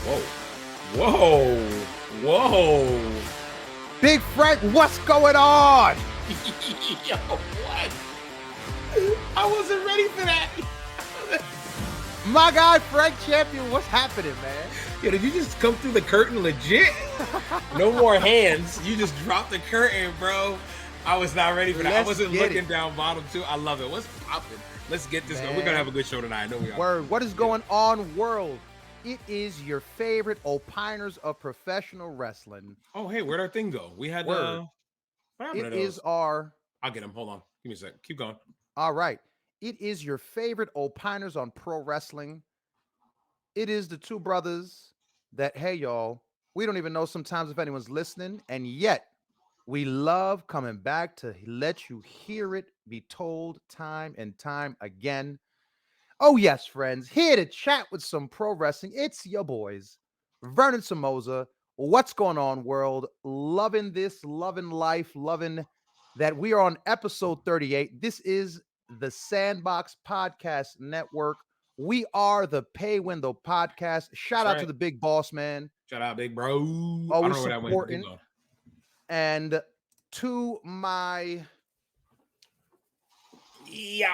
Whoa. Whoa. Whoa. Big Frank, what's going on? Yo, what? I wasn't ready for that. My guy, Frank Champion, what's happening, man? Yo, did you just come through the curtain legit? No more hands. You just dropped the curtain, bro. I was not ready for that. I wasn't looking down bottom, too. I love it. What's popping? Let's get this going. We're going to have a good show tonight. I know we are. Word. What is going on, world? It is your favorite opiners of professional wrestling. Oh, hey, where'd our thing go? We had, what happened to those? I'll get them. Hold on. Give me a sec. Keep going. All right. It is your favorite opiners on pro wrestling. It is the two brothers that, hey, y'all, we don't even know sometimes if anyone's listening, and yet we love coming back to let you hear it be told time and time again. Oh, yes, friends, here to chat with some pro wrestling. It's your boys, Vernon Somoza. What's going on, world? Loving this, loving life, loving that we are on episode 38. This is the Sandbox Podcast Network. We are the Pay Window Podcast. Shout out to the big boss, man. Shout out, big bro. Always supporting. And to my... Yeah,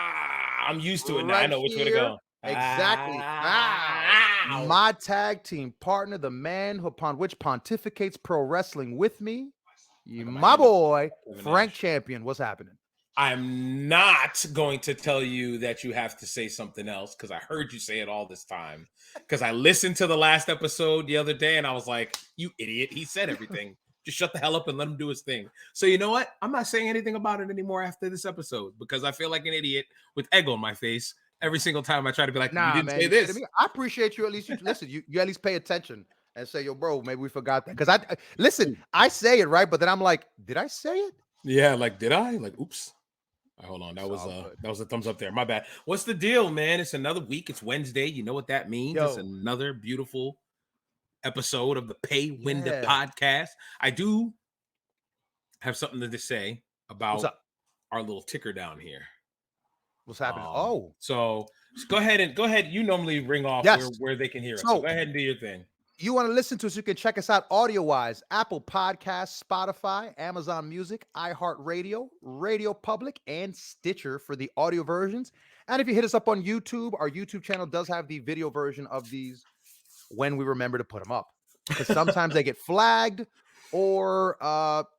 I'm used to it now. I know which way to go. Exactly. My tag team partner, the man upon which pontificates pro wrestling with me, my boy, Frank Champion. What's happening? I'm not going to tell you that you have to say something else because I heard you say it all this time. Because I listened to the last episode the other day and I was like, you idiot. He said everything. Just shut the hell up and let him do his thing. So you know what? I'm not saying anything about it anymore after this episode because I feel like an idiot with egg on my face every single time I try to be like, you didn't say this. I appreciate you at least. You at least pay attention and say, yo, bro, maybe we forgot that. Because I say it right, but then I'm like, did I say it? Yeah, like, did I? Like, oops. Hold on. That was a thumbs up there. My bad. What's the deal, man? It's another week. It's Wednesday. You know what that means. It's another beautiful episode of the Pay Window Podcast. I do have something to say about our little ticker down here. What's happening? So go ahead. You normally ring off where they can hear us. So go ahead and do your thing. You want to listen to us, you can check us out audio-wise, Apple Podcasts, Spotify, Amazon Music, iHeartRadio, Radio Public, and Stitcher for the audio versions. And if you hit us up on YouTube, our YouTube channel does have the video version of these when we remember to put them up. Because sometimes they get flagged or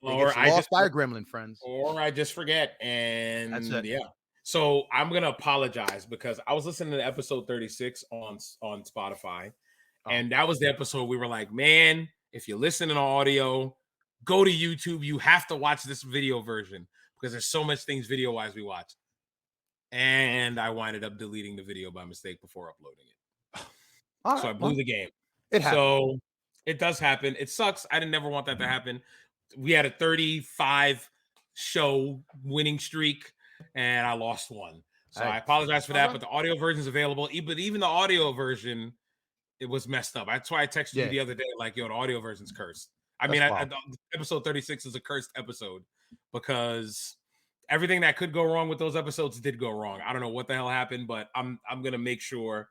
they get lost by our gremlin friends. Or I just forget. And that's it. Yeah. So I'm going to apologize because I was listening to episode 36 on Spotify. And that was the episode we were like, man, if you're listening to audio, go to YouTube. You have to watch this video version because there's so much things video-wise we watch. And I winded up deleting the video by mistake before uploading it. So I blew the game. So it does happen. It sucks. I didn't never want that to happen. We had a 35 show winning streak and I lost one. So I apologize for that, but the audio version is available. But even the audio version, it was messed up. That's why I texted you the other day, like, yo, the audio version's cursed. I mean, episode 36 is a cursed episode because everything that could go wrong with those episodes did go wrong. I don't know what the hell happened, but I'm gonna make sure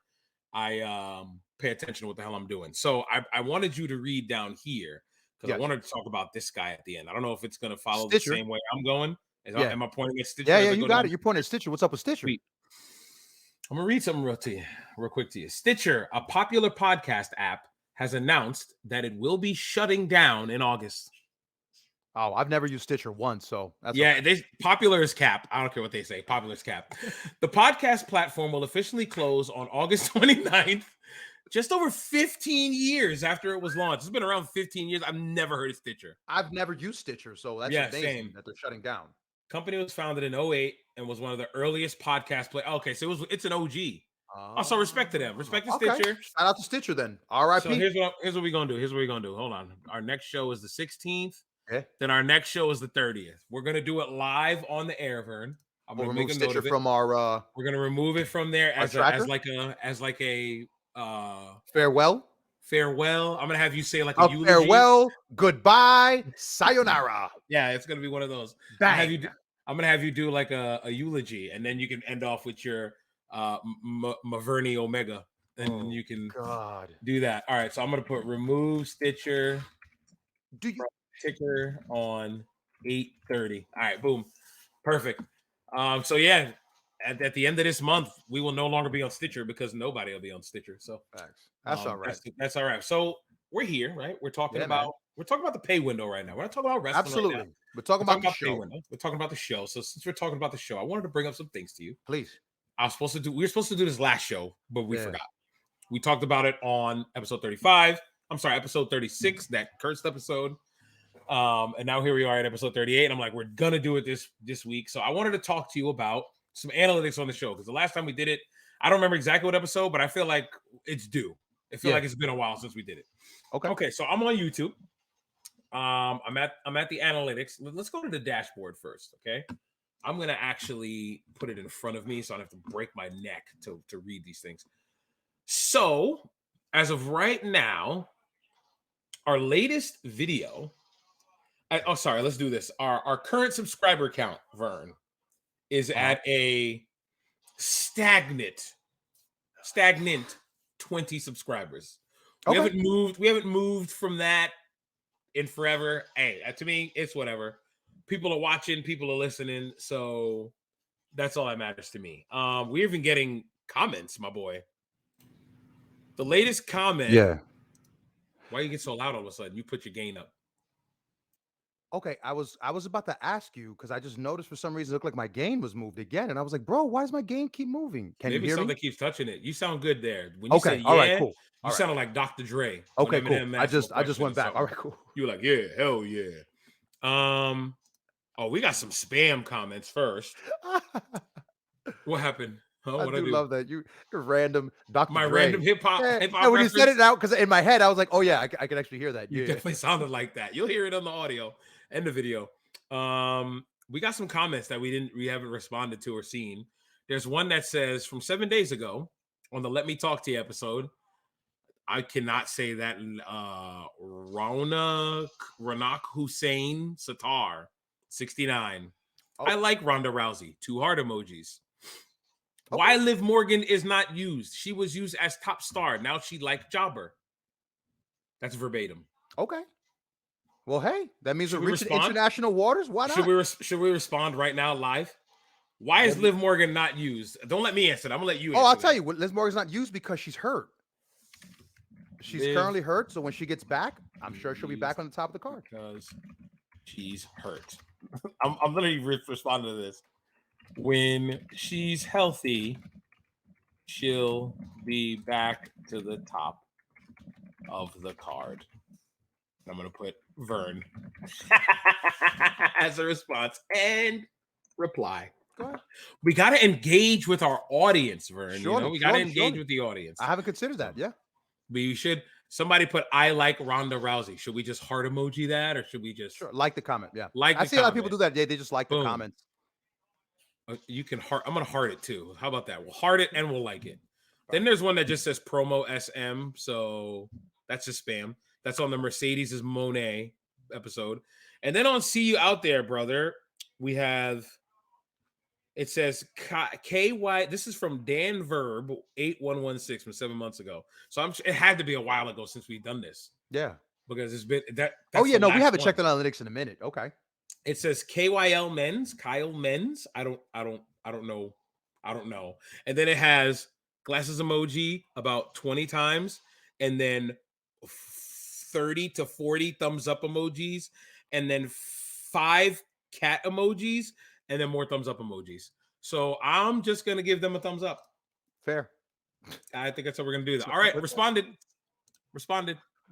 I pay attention to what the hell I'm doing. So I wanted you to read down here because I wanted to talk about this guy at the end. I don't know if it's gonna follow the same way I'm going. Am I pointing at Stitcher? Yeah, you got it. You're pointing at Stitcher. What's up with Stitcher? Sweet. I'm going to read something real quick to you. Stitcher, a popular podcast app, has announced that it will be shutting down in August. Oh, I've never used Stitcher once, so that's popular is cap. I don't care what they say. Popular is cap. The podcast platform will officially close on August 29th, just over 15 years after it was launched. It's been around 15 years. I've never heard of Stitcher. I've never used Stitcher, so that's amazing that they're shutting down. Company was founded in 2008 and was one of the earliest podcast play. Okay, so it's an OG. Also, respect to them. Respect to Stitcher. Shout out to Stitcher then. R.I.P. So here's what we're gonna do. Hold on. Our next show is the 16th. Okay. Then our next show is the 30th. We're gonna do it live on the air, Vern. I'm gonna remove Stitcher from our. We're gonna remove it from there as like a farewell. Farewell. I'm gonna have you say like a eulogy. Farewell, goodbye, sayonara. Yeah, it's gonna be one of those. I'm gonna have you do like a eulogy, and then you can end off with your Maverni Omega and you can God. do that. All right, so I'm gonna put remove Stitcher Do you? ticker on 8:30. All right, boom, perfect. So yeah, at the end of this month, we will no longer be on Stitcher because nobody will be on Stitcher. So Facts. That's all right. that's all right. So we're here, right? We're talking Yeah, about man. the pay window right now. We're not talking about wrestling right now. Absolutely. We're talking We're about talking the about pay show. window. We're talking about the show. So since we're talking about the show, I wanted to bring up some things to you. Please. We were supposed to do this last show, but we Yeah. forgot. We talked about it on episode 35. I'm sorry, episode 36, that cursed episode. And now here we are at episode 38. And I'm like, we're gonna do it this week. So I wanted to talk to you about some analytics on the show because the last time we did it, I don't remember exactly what episode, but I feel like it's due. I feel like it's been a while since we did it. Okay, so I'm on YouTube. I'm at the analytics. Let's go to the dashboard first, okay? I'm gonna actually put it in front of me so I don't have to break my neck to read these things. So, as of right now, our latest video. Let's do this. Our current subscriber count, Vern, is at a stagnant 20 subscribers. We haven't moved from that in forever. Hey, to me, it's whatever. People are watching, people are listening, so that's all that matters to me. We're even getting comments, my boy. The latest comment. Yeah. Why you get so loud all of a sudden? You put your gain up. Okay, I was about to ask you because I just noticed for some reason it looked like my gain was moved again, and I was like, bro, why does my gain keep moving? Can Maybe you hear something me? keeps touching it. You sound good there. When you said All right, yeah, cool. you sounded like Dr. Dre. Okay, When cool. Eminem I asked him a just question went or back. All something. right, cool. You were like, yeah, hell yeah. We got some spam comments first. What happened? Huh? I What do love that your random Dr. My Dre. random hip hop When reference. you said it out, because in my head I was like, oh yeah, I can actually hear that. You Yeah, definitely sounded like that. You'll hear it on the audio and the video. We got some comments that we haven't responded to or seen. There's one that says from 7 days ago on the Let Me Talk to You episode. I cannot say that. Ranak Hussein Satar 69. I like Ronda Rousey. 2 heart emojis. Why Liv Morgan is not used? She was used as top star. Now she like jobber. That's verbatim. Okay. Well, hey, that means Should we're we reaching respond? international waters. Why not? Should we respond right now live? Why is Liv Morgan not used? Don't let me answer it. I'm gonna let you answer. I'll tell you. Liv Morgan's not used because she's hurt. She's currently hurt, so when she gets back, I'm sure she'll be back on the top of the card. Because she's hurt. I'm gonna respond to this. When she's healthy, she'll be back to the top of the card. I'm gonna put Vern as a response and reply. Go ahead. We gotta engage with our audience, Vern. Surely, we gotta engage with the audience. I haven't considered that. Yeah. We should. Somebody put I like Ronda Rousey. Should we just heart emoji that, or should we just like the comment? Yeah. I see a lot of people do that. They just like the comments. You can heart. I'm gonna heart it too. How about that? We'll heart it and we'll like it. Then there's one that just says promo SM. So that's just spam. That's on the Mercedes is Monet episode. And then on See You Out There, brother, we have. It says KY. This is from Dan Verb 8116 from 7 months ago. So it had to be a while ago since we've done this. Yeah, because it's been that. We haven't checked analytics in a minute. Okay. It says KYL Men's, Kyle Men's. I don't know. And then it has glasses emoji about 20 times, and then 30 to 40 thumbs up emojis, and then 5 cat emojis, and then more thumbs up emojis. So I'm just gonna give them a thumbs up. Fair. I think that's how we're gonna do that. All right, responded.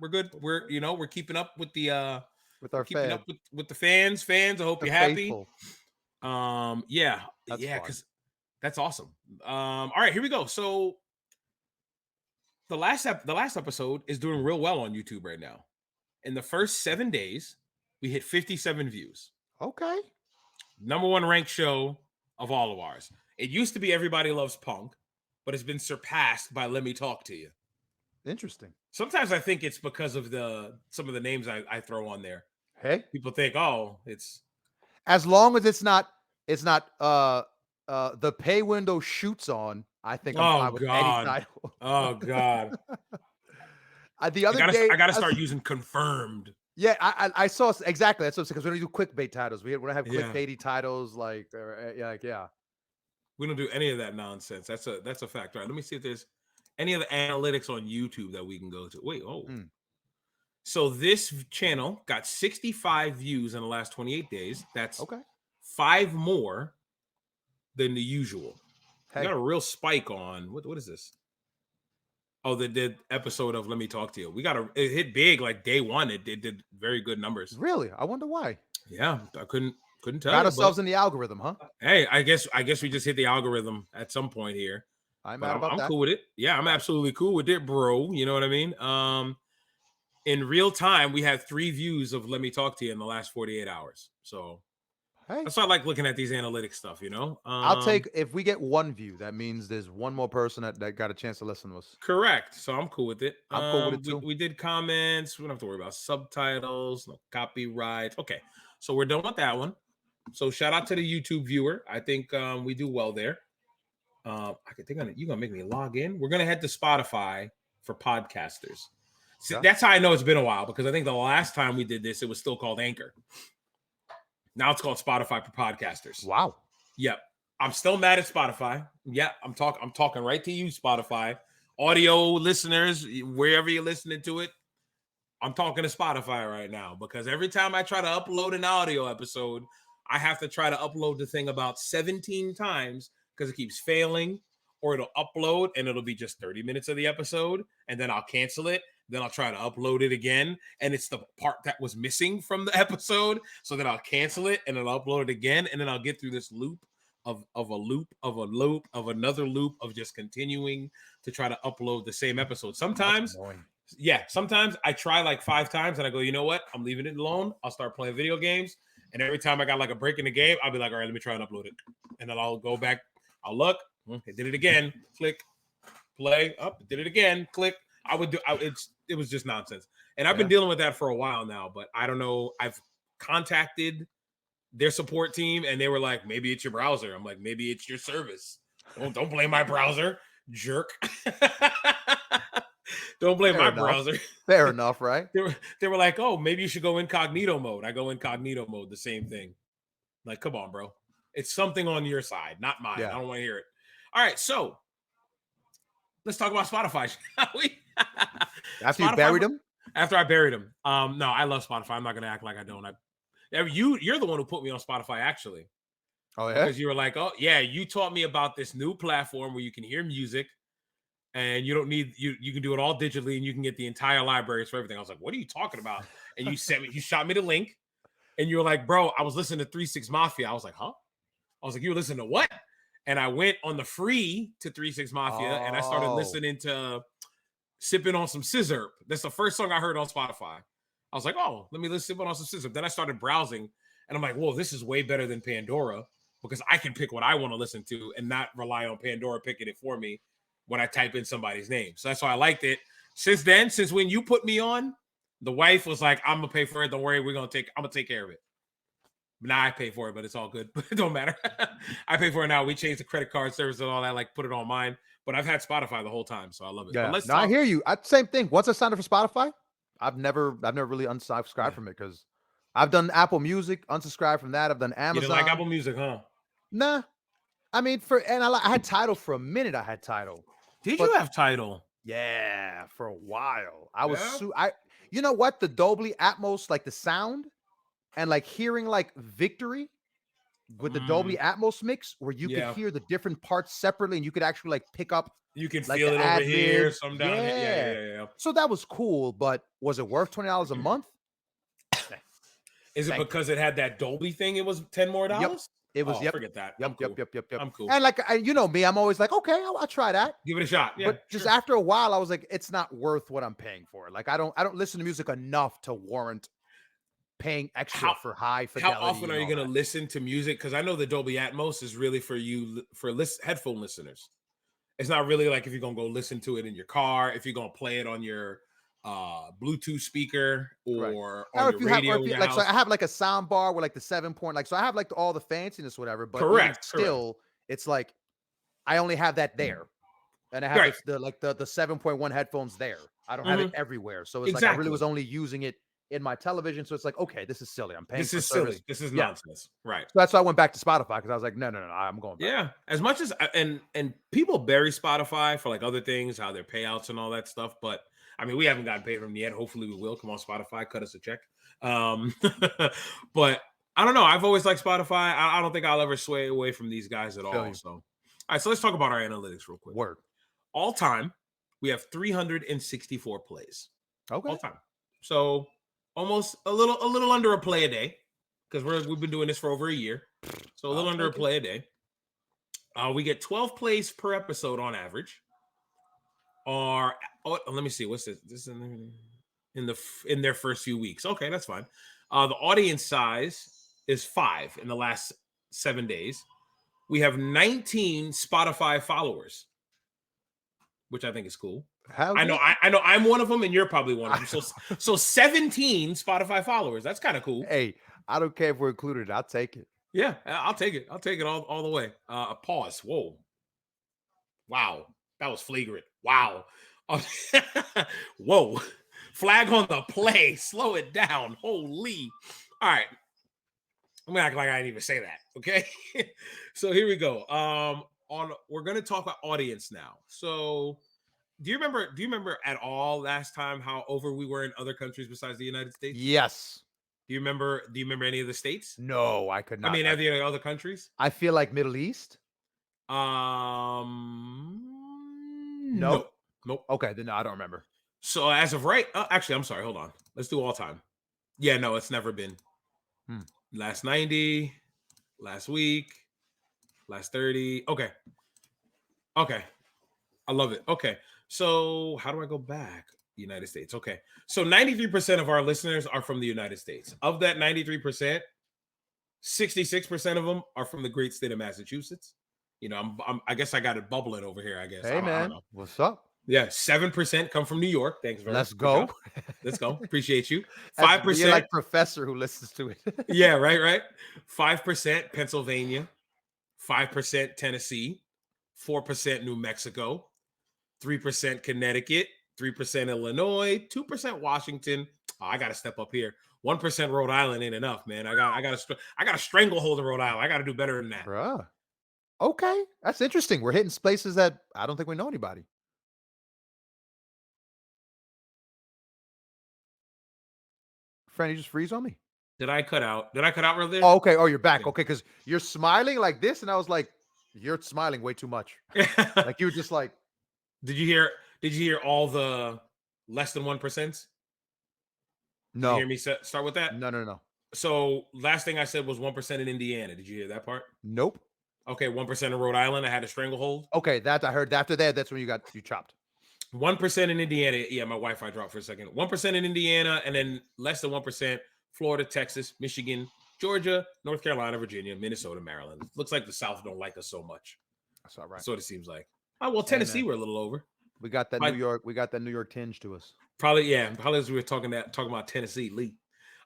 We're good. We're keeping up with the with our keeping up with the fans. I hope you're happy. Yeah, because that's awesome. All right, here we go. So the last episode is doing real well on YouTube right now. In the first 7 days, we hit 57 views. Okay. Number 1 ranked show of all of ours. It used to be Everybody Loves Punk, but it's been surpassed by Let Me Talk to You. Interesting. Sometimes I think it's because of some of the names I throw on there. Hey, people think, it's as long as it's not the pay window shoots on I think I'm Oh fine with any God. title. Oh God. The other day, I gotta start using confirmed. yeah, I saw exactly that's what because we don't do clickbait titles. We don't have Yeah. clickbaity titles yeah. We don't do any of that nonsense. That's a fact. All right. Let me see if there's any of the analytics on YouTube that we can go to. Wait, So this channel got 65 views in the last 28 days. That's Okay. 5 more than the usual. We Hey, got a real spike on what is this? Oh, the episode of Let Me Talk to You. It hit big like day one. It did very good numbers. really? I wonder why. Yeah, I couldn't tell Got you, but ourselves in the algorithm, huh? hey, I guess we just hit the algorithm at some point here. I'm But mad about I'm that. cool with it. Yeah, I'm absolutely cool with it, bro. You know what I mean? In real time, we had 3 views of Let Me Talk to You in the last 48 hours. So Hey, that's why I like looking at these analytics stuff, you know? I'll take if we get 1 view, that means there's one more person that got a chance to listen to us. Correct. So I'm cool with it. I'm cool with it too. We did comments. We don't have to worry about subtitles, no copyright. Okay. So we're done with that one. So shout out to the YouTube viewer. I think we do well there. I think you're gonna make me log in. We're gonna head to Spotify for podcasters. See, Yeah. that's how I know it's been a while because I think the last time we did this, it was still called Anchor. Now it's called Spotify for podcasters. Wow. Yep. I'm still mad at Spotify. Yeah, I'm talking right to you, Spotify. Audio listeners, wherever you're listening to it, I'm talking to Spotify right now because every time I try to upload an audio episode, I have to try to upload the thing about 17 times because it keeps failing, or it'll upload and it'll be just 30 minutes of the episode, and then I'll cancel it. Then I'll try to upload it again, and it's the part that was missing from the episode. So then I'll cancel it and then I'll upload it again, and then I'll get through this loop of a loop of a loop of another loop of just continuing to try to upload the same episode. Sometimes I try like 5 times and I go, you know what? I'm leaving it alone. I'll start playing video games. And every time I got like a break in the game, I'll be like, all right, let me try and upload it. And then I'll go back. I'll look. It did it again. Click. Play. Up. Did it again. Click. It was just nonsense. And I've been dealing with that for a while now, but I don't know. I've contacted their support team and they were like, maybe it's your browser. I'm like, maybe it's your service. Don't blame my browser, jerk. Don't blame my browser. Fair enough, right? They were like, oh, maybe you should go incognito mode. I go incognito mode, the same thing. Like, come on, bro. It's something on your side, not mine. Yeah. I don't want to hear it. All right, so let's talk about Spotify, shall we? After you buried him? After I buried him. No, I love Spotify. I'm not gonna act like I don't. You're the one who put me on Spotify, actually. Oh, yeah? Because you were like, oh, yeah, you taught me about this new platform where you can hear music and you don't need you can do it all digitally and you can get the entire libraries for everything. I was like, what are you talking about? And you shot me the link and you were like, bro, I was listening to 3 6 Mafia. I was like, huh? I was like, you were listening to what? And I went on the free to 3 6 Mafia and I started listening to Sipping on Some Scissor. That's the first song I heard on Spotify. I was like, oh, let me listen on some Scissor. Then I started browsing and I'm like, whoa, this is way better than Pandora because I can pick what I want to listen to and not rely on Pandora picking it for me when I type in somebody's name. So that's why I liked it. Since then, since when you put me on, the wife was like, I'm gonna pay for it. Don't worry, I'm gonna take care of it. Now I pay for it, but it's all good. It don't matter. I pay for it now. We changed the credit card service and all that, like put it on mine. But I've had Spotify the whole time, so I love it. Yeah. But let's No, I talk. hear you. Same thing. Once I signed up for Spotify, I've never really unsubscribed from it because I've done Apple Music, unsubscribed from that. I've done Amazon. You didn't like Apple Music, huh? Nah. I mean, I had Tidal for a minute. I had Tidal. Did you have Tidal? Yeah, for a while. I was you know what? The Dolby Atmos, like the sound and like hearing like Victory with the Dolby Atmos mix where you could hear the different parts separately and you could actually like pick up. You can like feel it over here, ad-lib. some down here. Yeah. So that was cool, but was it worth $20 a month? Is it because it had that Dolby thing? It was $10 more? Yep. It was. Forget that. Yep. I'm cool. And like you know me, I'm always like, okay, I'll try that. Give it a shot. Yeah. But just after a while, I was like, it's not worth what I'm paying for. Like I don't listen to music enough to warrant paying extra for high fidelity. How often are you going to listen to music? Because I know the Dolby Atmos is really for you for headphone listeners. It's not really like if you're going to go listen to it in your car, if you're going to play it on your Bluetooth speaker or on your radio. So I have like a sound bar with like the 7 point, like, so I have like all the fanciness, whatever, but correct. Still, it's like, I only have that there. And I have Right. the 7.1 headphones there. I don't have it everywhere. So it's like I really Exactly. was only using it in my television. So it's like, okay, this is silly. I'm paying This for a is service. silly. This is Yeah. nonsense. Right. So that's why I went back to Spotify because I was like, no, I'm going back. Yeah. As much as and people bury Spotify for like other things, how their payouts and all that stuff. But I mean, we haven't gotten paid from them yet. Hopefully we will. Come on, Spotify, cut us a check. But I don't know. I've always liked Spotify. I don't think I'll ever sway away from these guys at all. So all right, so let's talk about our analytics real quick. Word. All time, we have 364 plays. Okay. All time. So almost a little under a play a day because we've been doing this for over a year. So a little under a play a day. We get 12 plays per episode on average. Let me see. What's this? This in their first few weeks. Okay, that's fine. The audience size is 5 in the last 7 days. We have 19 Spotify followers, which I think is cool. I know I'm one of them, and you're probably one of them. So 17 Spotify followers. That's kind of cool. Hey, I don't care if we're included. I'll take it. Yeah, I'll take it. I'll take it all the way. A pause. Whoa. Wow. That was flagrant. Wow. Whoa. Flag on the play. Slow it down. Holy. All right. I'm gonna act like I didn't even say that. Okay. So here we go. We're gonna talk about audience now. So do you remember at all last time how over we were in other countries besides the United States? Yes. Do you remember any of the states? No, I could not. I mean, any other countries? I feel like Middle East. Nope. Okay, then no, I don't remember. So as of right, actually, I'm sorry. Hold on. Let's do all time. Yeah, no, it's never been. Last 90, last week, last 30. Okay. I love it. Okay. So how do I go back? United States. Okay. So 93% of our listeners are from the United States. Of that 93%, 66% of them are from the great state of Massachusetts. You know, I guess I got it bubbling over here, I guess. Hey, man. What's up? Yeah, 7% come from New York. Thanks, Vernon. Let's go. Let's go. Appreciate you. 5%. You're like professor who listens to it. Yeah, right. 5% Pennsylvania, 5% Tennessee, 4% New Mexico, 3% Connecticut, 3% Illinois, 2% Washington. Oh, I got to step up here. 1% Rhode Island ain't enough, man. I got a stranglehold in Rhode Island. I got to do better than that. Bruh. Okay, that's interesting. We're hitting places that I don't think we know anybody. Friend, you just freeze on me. Did I cut out real there? Oh, okay. Oh, you're back. Okay, because you're smiling like this, and I was like, you're smiling way too much. Like you were just like. Did you hear all the less than 1%? No. Did you hear me start with that? No. So last thing I said was 1% in Indiana. Did you hear that part? Nope. Okay, 1% in Rhode Island. I had a stranglehold. Okay, that I heard. After that, that's when you chopped. 1% in Indiana. Yeah, my Wi-Fi dropped for a second. 1% in Indiana, and then less than 1%. Florida, Texas, Michigan, Georgia, North Carolina, Virginia, Minnesota, Maryland. Looks like the South don't like us so much. That's all right. That's what it seems like. Oh well, Tennessee we're a little over. We got that New York. We got that New York tinge to us. Probably as we were talking about Tennessee, Lee.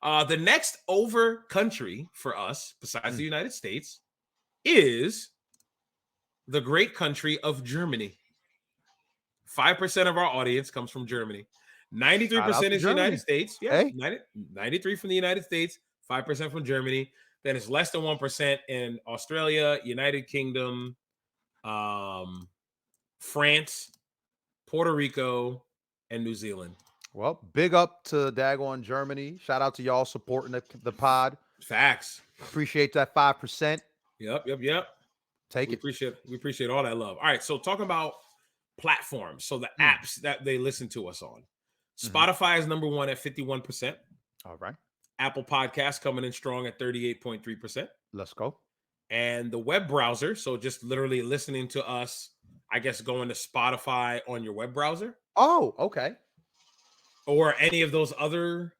The next over country for us, besides the United States, is the great country of Germany. 5% of our audience comes from Germany. 93% is the United States. Yeah, 93 from the United States, 5% from Germany. Then it's less than 1% in Australia, United Kingdom, France, Puerto Rico, and New Zealand. Well, big up to Daggone Germany. Shout out to y'all supporting the pod. Facts. Appreciate that 5%. Yep. Take it. We appreciate all that love. All right, so talking about platforms. So the apps that they listen to us on. Spotify is number 1 at 51%. All right. Apple Podcasts coming in strong at 38.3%. Let's go. And the web browser, so just literally listening to us, I guess going to Spotify on your web browser. Oh, okay. Or any of those other,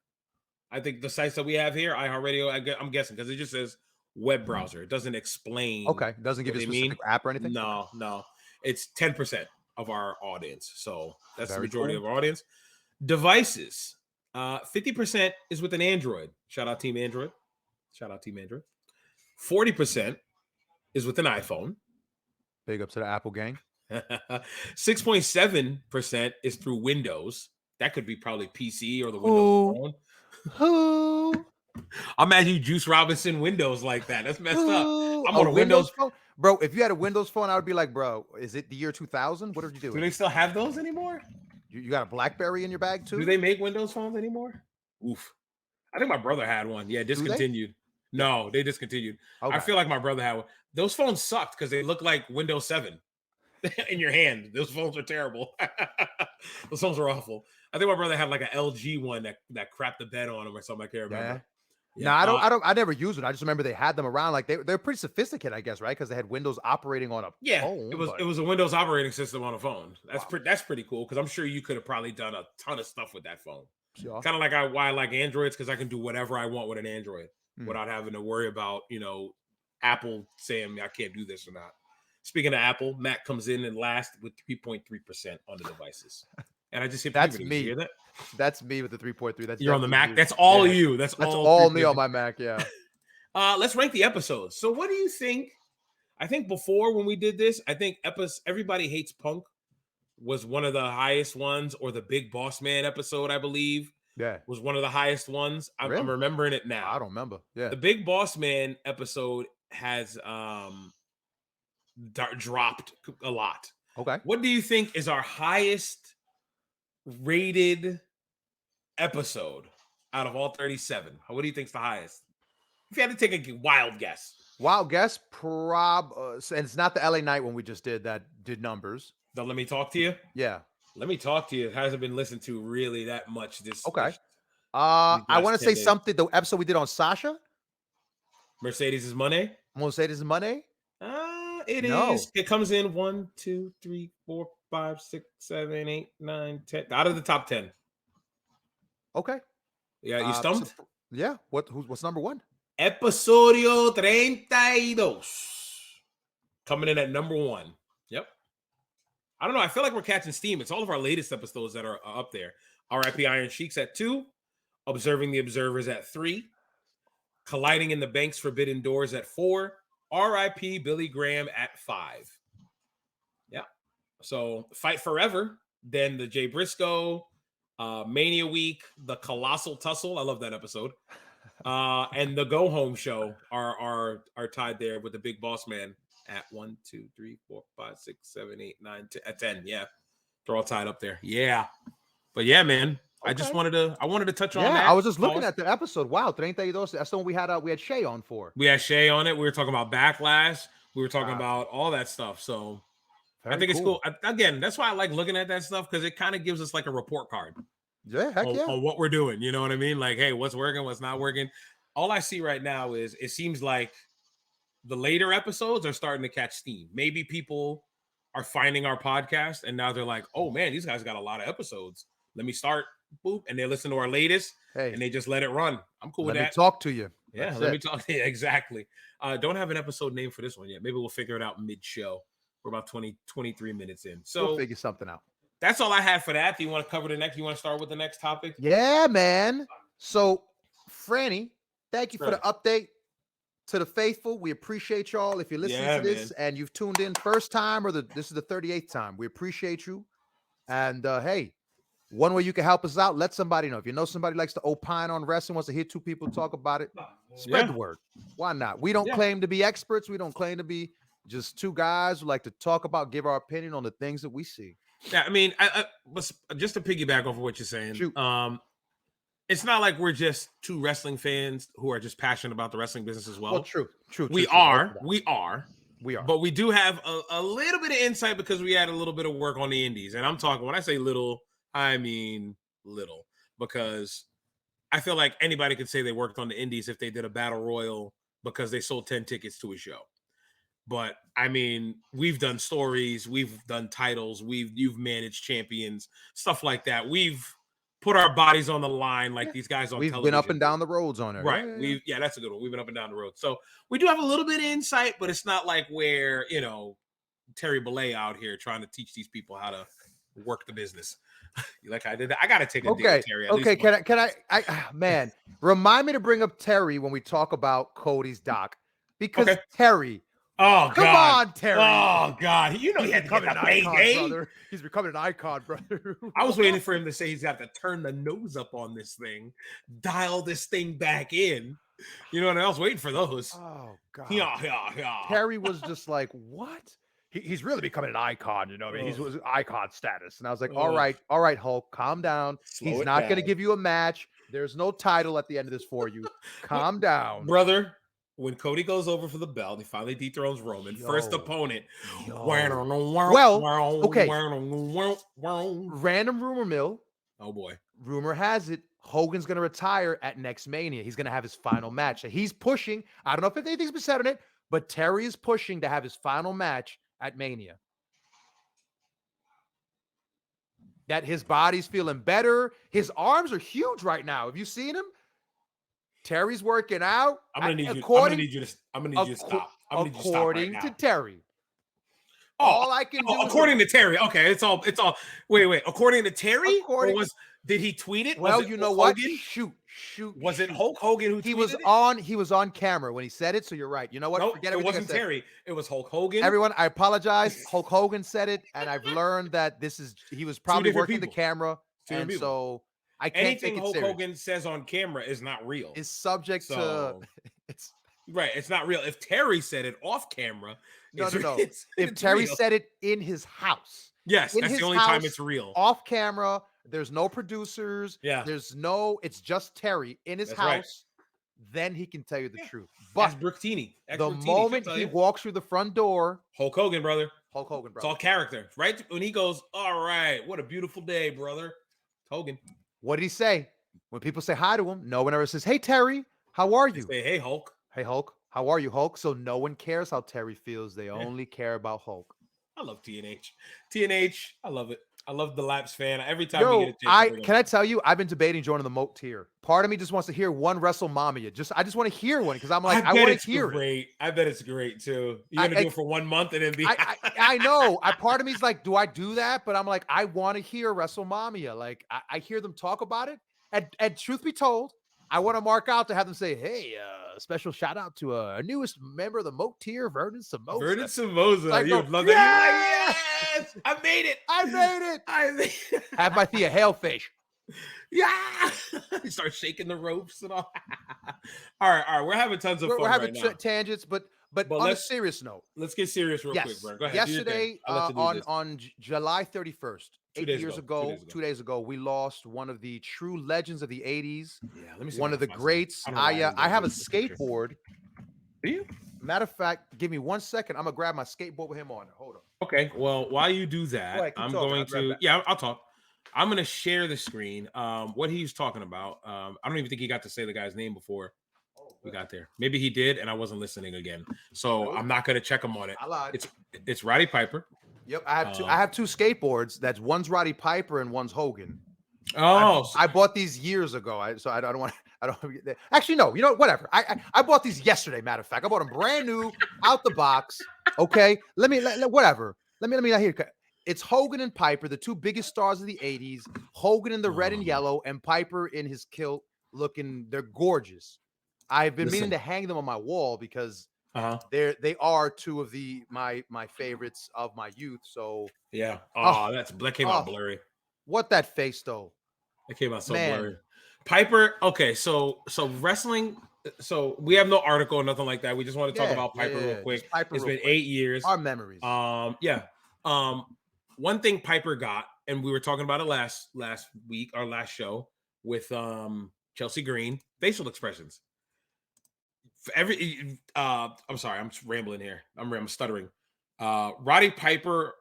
I think the sites that we have here, iHeartRadio, I'm guessing, because it just says web browser. It doesn't explain. Okay. It doesn't give you a specific app or anything? No. It's 10% of our audience. So that's the majority of our audience. Devices. 50% is with an Android. Shout out Team Android. 40% is with an iPhone. Big up to the Apple gang. 6.7% is through Windows. That could be probably PC or the Windows phone. Who? Imagine you Juice Robinson Windows like that. That's messed up. I'm A on a Windows phone? Bro, if you had a Windows phone, I would be like, bro, is it the year 2000? What are you Do doing? they still have those anymore? You got a BlackBerry in your bag too? Do they make Windows phones anymore? Oof. I think my brother had one. Yeah, discontinued. No, they discontinued. Okay. I feel like my brother had one. Those phones sucked because they look like Windows 7 in your hand. Those phones are terrible. Those phones are awful. I think my brother had like an LG one that crapped the bed on him or something. I can't remember. Yeah. No, I never used it. I just remember they had them around. Like they're pretty sophisticated, I guess, right? Because they had Windows operating on a phone. It was a Windows operating system on a phone. That's pretty cool because I'm sure you could have probably done a ton of stuff with that phone. Sure. Kind of like why I like Androids, because I can do whatever I want with an Android without having to worry about Apple saying I can't do this or not. Speaking of Apple, Mac comes in and last with 3.3% on the devices. And I just hit That's puberty. me. You hear that? That's me with the 3.3. That's you're on the Mac. That's all you. That's all me on my Mac. Yeah. Let's rank the episodes. So what do you think? I think before when we did this, I think Everybody Hates Punk was one of the highest ones, or the Big Boss Man episode, I believe. Yeah. Was one of the highest ones. I'm remembering it now. I don't remember. Yeah. The Big Boss Man episode has dropped a lot. Okay. What do you think is our highest rated episode out of all 37? What do you think is the highest? If you had to take a wild guess. Wild guess, and it's not the LA Night one we just did that did numbers. The Let Me Talk to You? Yeah. Let Me Talk to You. It hasn't been listened to really that much this. Okay. I want to say something. The episode we did on Sasha. Mercedes is Money. Mercedes is Money. It is. It comes in 1, 2, 3, 4, 5, 6, 7, 8, 9, 10. Out of the top 10. Okay. Yeah, you stumped? Yeah. What's number one? Episodio 32. Coming in at number 1. Yep. I don't know. I feel like we're catching steam. It's all of our latest episodes that are up there. R.I.P. Iron Sheiks at 2. Observing the Observers at 3. Colliding in the Bank's Forbidden Doors at 4. R.I.P. Billy Graham at 5. Yeah. So Fight Forever. Then the Jay Briscoe, Mania Week, the Colossal Tussle. I love that episode. And the Go Home Show are tied there with the Big Boss Man at 1, 2, 3, 4, 5, 6, 7, 8, 9, 10, at 10. Yeah. They're all tied up there. Yeah. But yeah, man. Okay. I wanted to touch on that. I was just looking at the episode. Wow, 32. That's the one we had Shay on for. We had Shay on it. We were talking about Backlash. We were talking about all that stuff. So I think it's cool. Again, that's why I like looking at that stuff, because it kind of gives us like a report card. Yeah, heck yeah. On what we're doing. You know what I mean? Like, hey, what's working, what's not working. All I see right now is it seems like the later episodes are starting to catch steam. Maybe people are finding our podcast and now they're like, oh man, these guys got a lot of episodes. Let me start. Boop. And they listen to our latest and they just let it run. I'm cool with that. Let me talk to you. Yeah, let me talk to you. Exactly. Don't have an episode name for this one yet. Maybe we'll figure it out mid-show. We're about 23 minutes in. So we'll figure something out. That's all I had for that. Do you want to cover the next? You want to start with the next topic? Yeah, man. So, Franny, thank you for the update to the faithful. We appreciate y'all. If you're listening to this and you've tuned in first time, or this is the 38th time, we appreciate you. And hey, one way you can help us out, let somebody know. If you know somebody likes to opine on wrestling, wants to hear two people talk about it, spread the word. Why not? We don't claim to be experts. We don't claim to be just two guys who like to talk about, give our opinion on the things that we see. Yeah, I mean, just to piggyback off of what you're saying, it's not like we're just two wrestling fans who are just passionate about the wrestling business as well. Well, true. We are. But we do have a little bit of insight because we had a little bit of work on the indies. And I'm talking, when I say little, I mean little, because I feel like anybody could say they worked on the indies if they did a battle royal because they sold 10 tickets to a show. But I mean, we've done stories, we've done titles, you've managed champions, stuff like that. We've put our bodies on the line like these guys on television. We've been up and down the roads on it. Right. That's a good one. We've been up and down the road. So we do have a little bit of insight, but it's not like we're, Terry Bollea out here trying to teach these people how to work the business. Like I did that. I got to take a dig at Terry. Okay. Can I, man, remind me to bring up Terry when we talk about Cody's doc, because Terry Oh, Come God. on, Terry. Oh, God. You know he had to get becoming the an icon, payday. brother. He's becoming an icon, brother. I was waiting for him to say he's got to turn the nose up on this thing, dial this thing back in. You know what? I was waiting for those. Oh, God. Yeah. Terry was just like, what? He's really becoming an icon, you know. I mean, he's was icon status. And I was like, all right, Hulk, calm down. He's not going to give you a match. There's no title at the end of this for you. Calm down. Brother, when Cody goes over for the belt, he finally dethrones Roman. First opponent. Well, okay. Random rumor mill. Oh, boy. Rumor has it Hogan's going to retire at next Mania. He's going to have his final match. He's pushing. I don't know if anything's been said on it, but Terry is pushing to have his final match at Mania. That his body's feeling better. His arms are huge right now. Have you seen him? Terry's working out. I'm gonna need you to stop. According to Terry. Oh, all I can do. According to Terry. Okay, it's all. Wait. According to Terry, did he tweet it? Well, you know what? Shoot. Was it Hulk Hogan who tweeted it? He was on camera when he said it. So you're right. You know what? Nope, forget it wasn't Terry. It was Hulk Hogan. Everyone, I apologize. Hulk Hogan said it, and I've learned that he was probably working the camera, and so I can't anything take it Hulk serious. Hogan says on camera is not real. It's subject to. It's right. It's not real. If Terry said it off camera, no. If Terry said it in his house, yes, that's the only time it's real. Off camera, there's no producers. Yeah, it's just Terry in his house. Right. Then he can tell you the truth. But that's Brooktini. The moment he walks through the front door, Hulk Hogan, brother. It's all character, right? When he goes, all right, what a beautiful day, brother. Hogan. What did he say? When people say hi to him, no one ever says, "Hey Terry, how are you?" They say, "Hey Hulk." Hey Hulk, how are you, Hulk? So no one cares how Terry feels. They only care about Hulk. I love TNH. I love it. I love the Laps fan. Every time we get a chance. Can I tell you, I've been debating joining the Moat tier. Part of me just wants to hear one WrestleMania. I just want to hear one because I'm like, I want to hear it. I bet it's great too. You're gonna do it for 1 month and then be. I know. Part of me is like, do I do that? But I'm like, I want to hear WrestleMania. Like I hear them talk about it. And truth be told, I want to mark out to have them say, "Hey, special shout out to a newest member of the Moat tier, Vernon Somoza." Like, you would love that. Yes, I made it. Have my Thea hail fish. Yeah. You start shaking the ropes and all. All right. We're having tons of fun. We're having tangents, but on a serious note, let's get serious real quick, bro. Go ahead. Yesterday, on July 31st, 2 days ago, we lost one of the true legends of the 80s. Yeah, let me see. One of the greats. I have a skateboard. Do you? Matter of fact, give me 1 second. I'm gonna grab my skateboard with him on it. Hold on. Okay. Well, while you do that, I'm going to. Yeah, I'll talk. I'm gonna share the screen. What he's talking about. I don't even think he got to say the guy's name before we got there. Maybe he did, and I wasn't listening again. So I'm not gonna check him on it. I lied. It's Roddy Piper. Yep, I have two skateboards. That's one's Roddy Piper and one's Hogan. Oh, I bought these years ago. I don't want to get there. Actually, no. You know, whatever. I bought these yesterday. Matter of fact, I bought them brand new out the box. Okay, let me hear. It's Hogan and Piper, the two biggest stars of the 80s. Hogan in the red and yellow, and Piper in his kilt. They're gorgeous. I've been meaning to hang them on my wall because they are two of my favorites of my youth. So yeah. That came out blurry. What that face though? It came out so blurry. Piper. Okay, so wrestling. So we have no article or nothing like that. We just want to talk about Piper real quick. It's been 8 years. Our memories. One thing Piper got, and we were talking about it last week, our last show with Chelsea Green, facial expressions. I'm sorry, I'm rambling here. I'm stuttering. Roddy Piper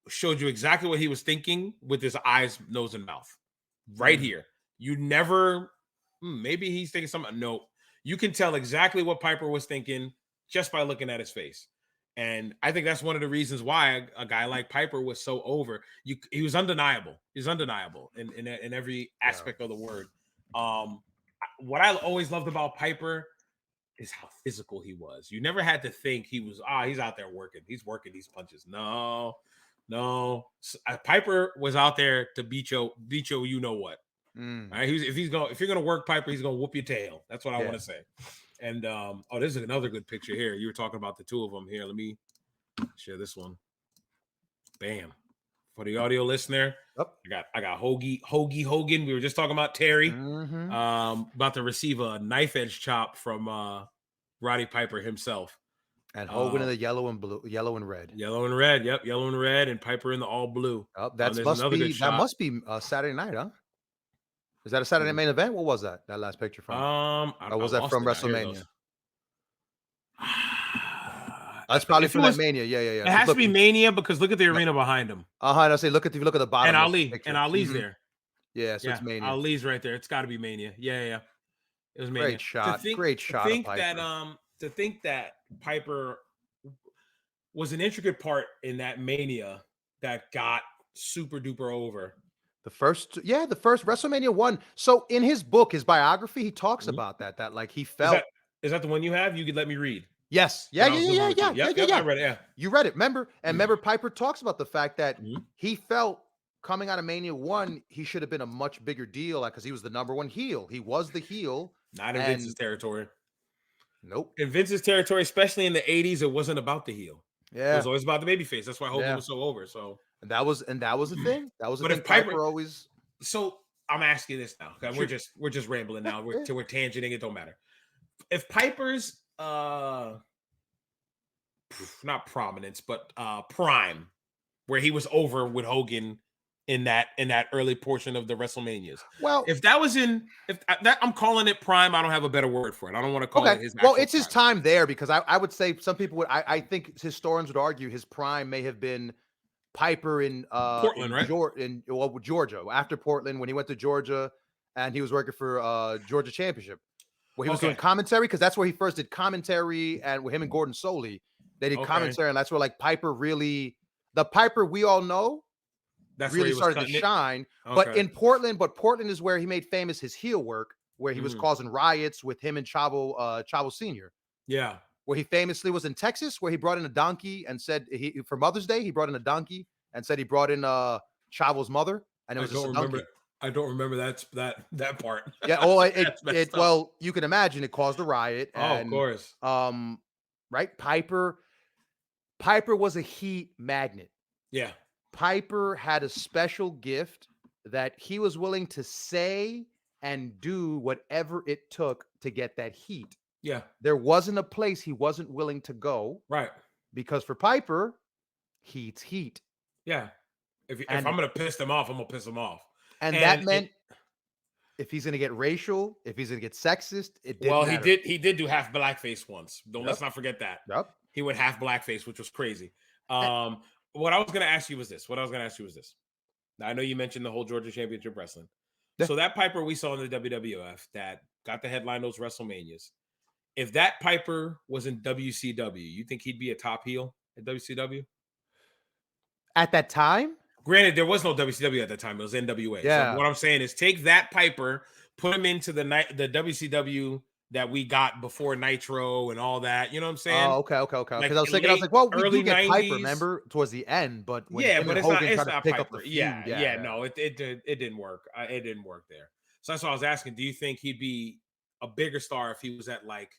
showed you exactly what he was thinking with his eyes, nose, and mouth. Right here. You never, maybe he's thinking something. No, you can tell exactly what Piper was thinking just by looking at his face. And I think that's one of the reasons why a guy like Piper was so over. He was undeniable. He's undeniable in every aspect of the word. What I always loved about Piper is how physical he was. You never had to think he was, he's out there working. He's working these punches. No. Piper was out there to beat you, you know what. Right? If you're gonna work Piper, he's gonna whoop your tail. That's what I want to say. And this is another good picture here. You were talking about the two of them here. Let me share this one. Bam. For the audio listener, Yep. I got Hoagie Hogan. We were just talking about Terry. About to receive a knife edge chop from Roddy Piper himself. And Hogan in the yellow and red. Yellow and red. Yep, yellow and red, and Piper in the all blue. That must be Saturday night, huh? Is that a Saturday main event? What was that? That last picture from? Or was that from WrestleMania? That's probably from that Mania. Yeah. It has to be Mania because look at the arena behind him. I say look at the bottom. And Ali's there. Yeah, so it's Mania. Ali's right there. It's got to be Mania. Yeah. It was Mania. Great shot. To think that Piper was an intricate part in that Mania that got super duper over. The first WrestleMania 1. So in his book, his biography, he talks about that like he felt. Is that the one you have? You could let me read. Yes. Yeah. I read it. Yeah. You read it. Remember? And remember, Piper talks about the fact that he felt coming out of Mania 1, he should have been a much bigger deal because he was the number one heel. He was the heel. Not in Vince's territory. Nope. In Vince's territory, especially in the 80s, it wasn't about the heel. Yeah. It was always about the babyface. That's why Hogan was so over. So that was the thing. That was the thing. If Piper always. So I'm asking this now. We're just rambling now. We're tangenting. It don't matter. If Piper's not prominence, but prime, where he was over with Hogan in that early portion of the WrestleManias. Well, if that was I'm calling it prime. I don't have a better word for it. I don't want to call it his. Well, it's his time there because I would say some people would. I think historians would argue his prime may have been Piper in Portland, right? Georgia. After Portland, when he went to Georgia and he was working for Georgia Championship, where he was doing commentary because that's where he first did commentary, and with him and Gordon Soley, they did commentary, and that's where like Piper really, the Piper we all know. That's really started to shine. But in Portland, Portland is where he made famous his heel work, where he was causing riots with him and Chavo Sr. Yeah. Where he famously was in Texas, where he brought in a donkey and said for Mother's Day, he brought in a donkey and said he brought in Chavo's mother, and it was just a donkey. I don't remember that part. Yeah, well, you can imagine it caused a riot. And, of course. Right? Piper was a heat magnet. Yeah. Piper had a special gift that he was willing to say and do whatever it took to get that heat. Yeah. There wasn't a place he wasn't willing to go. Right. Because for Piper, heat's heat. Yeah. If I'm going to piss them off, I'm going to piss them off. And that meant if he's going to get racial, if he's going to get sexist, it didn't matter. He did do half blackface once. Let's not forget that. Yep. He went half blackface, which was crazy. What I was going to ask you was this. Now, I know you mentioned the whole Georgia Championship Wrestling. Yeah. So that Piper we saw in the WWF that got to headline those WrestleManias, if that Piper was in WCW, you think he'd be a top heel at WCW? At that time? Granted, there was no WCW at that time. It was NWA. Yeah. So what I'm saying is take that Piper, put him into the WCW that we got before Nitro and all that. You know what I'm saying? Oh, okay. Because I was thinking, well, we do get 90s. Piper, remember, towards the end, but when but it's Hogan not tried to pick Piper. Up the feud, no, it didn't work. It didn't work there. So that's what I was asking. Do you think he'd be a bigger star if he was at like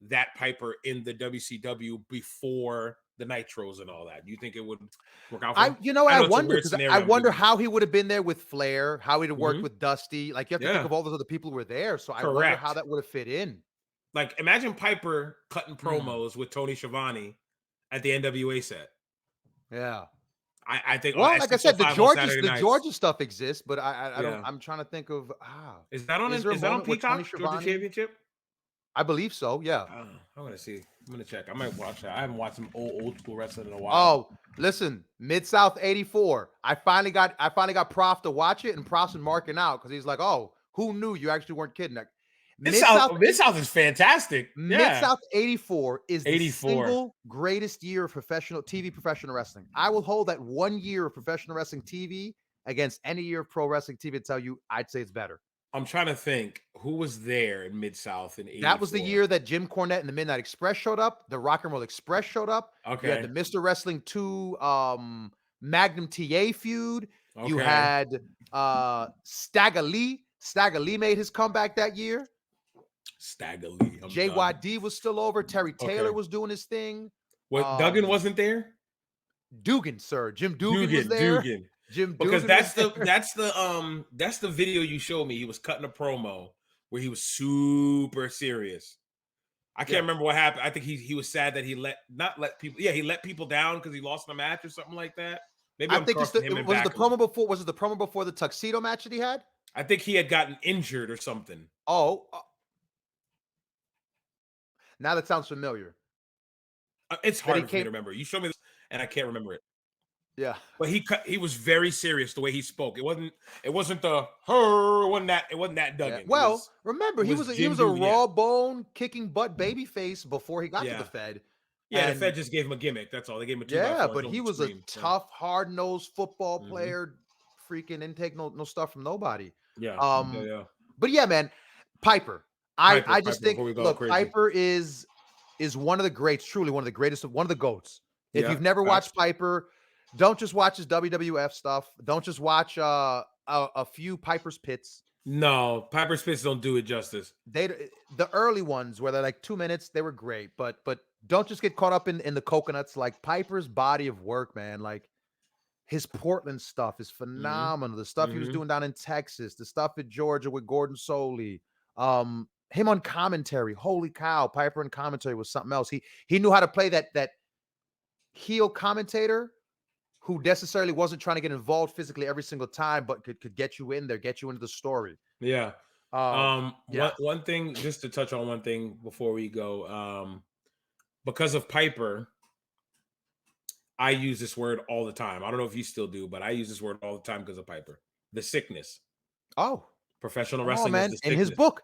that Piper in the WCW before the Nitros and all that? Do you think it would work out for him? I wonder, because I wonder how he would have been there with Flair, how he'd have worked with Dusty. Like, you have to think of all those other people who were there. So I wonder how that would have fit in. Like, imagine Piper cutting promos with Tony Schiavone at the NWA set. Yeah. I think. Well, like I said, the Georgia stuff exists, but I don't. I'm trying to think of. Is that on Peacock? Georgia Championship? I believe so. Yeah. I'm gonna see. I'm gonna check. I might watch that. I haven't watched some old school wrestling in a while. Oh, listen, Mid-South '84. I finally got Prof to watch it, and Prof's been marking out because he's like, "Oh, who knew you actually weren't kidding?" Like, Mid-South is fantastic. Mid-South '84 is the single greatest year of professional wrestling. I will hold that 1 year of professional wrestling TV against any year of pro wrestling TV to tell you I'd say it's better. I'm trying to think who was there in Mid-South in '84. That was the year that Jim Cornette and the Midnight Express showed up. The Rock and Roll Express showed up. Okay. You had the Mr. Wrestling 2 Magnum TA feud. Okay. You had Stagger Lee. Stagger Lee made his comeback that year. Stagger Lee. I'm done. JYD was still over. Terry Taylor Okay. was doing his thing. What, Duggan wasn't there? Dugan, sir. Jim Dugan was there. Dugan. Jim Because Dugan was there. that's the video you showed me. He was cutting a promo where he was super serious. I can't remember what happened. I think he was sad that he let people down because he lost in a match or something like that. Maybe I think was it the promo before? Was it the promo before the tuxedo match that he had? I think he had gotten injured or something. Oh, now that sounds familiar. It's hard for me to remember. You showed me this, and I can't remember it. Yeah, but he was very serious the way he spoke. It wasn't it wasn't that Duggan. Yeah. Well, remember he was a raw bone kicking butt baby face before he got to the Fed. Yeah, the Fed just gave him a gimmick. That's all. They gave him a 2x4. But he was a tough, hard-nosed football player. Freaking didn't take no stuff from nobody. But yeah, man, Piper. I just think look, Piper is one of the greats, truly one of the greatest, one of the GOATs. If you've never watched Piper, don't just watch his WWF stuff. Don't just watch a few Piper's Pits. No, Piper's Pits don't do it justice. The early ones where they're like 2 minutes, they were great, but don't just get caught up in the coconuts. Like Piper's body of work, man. Like his Portland stuff is phenomenal. The stuff he was doing down in Texas, the stuff at Georgia with Gordon Soley, him on commentary. Holy cow, Piper in commentary was something else. He knew how to play that heel commentator who necessarily wasn't trying to get involved physically every single time, but could get you in there, get you into the story. Yeah. One thing, just to touch on one thing before we go, because of Piper, I use this word all the time. I don't know if you still do, but I use this word all the time because of Piper. The sickness. Oh. Professional wrestling. Man. In his book,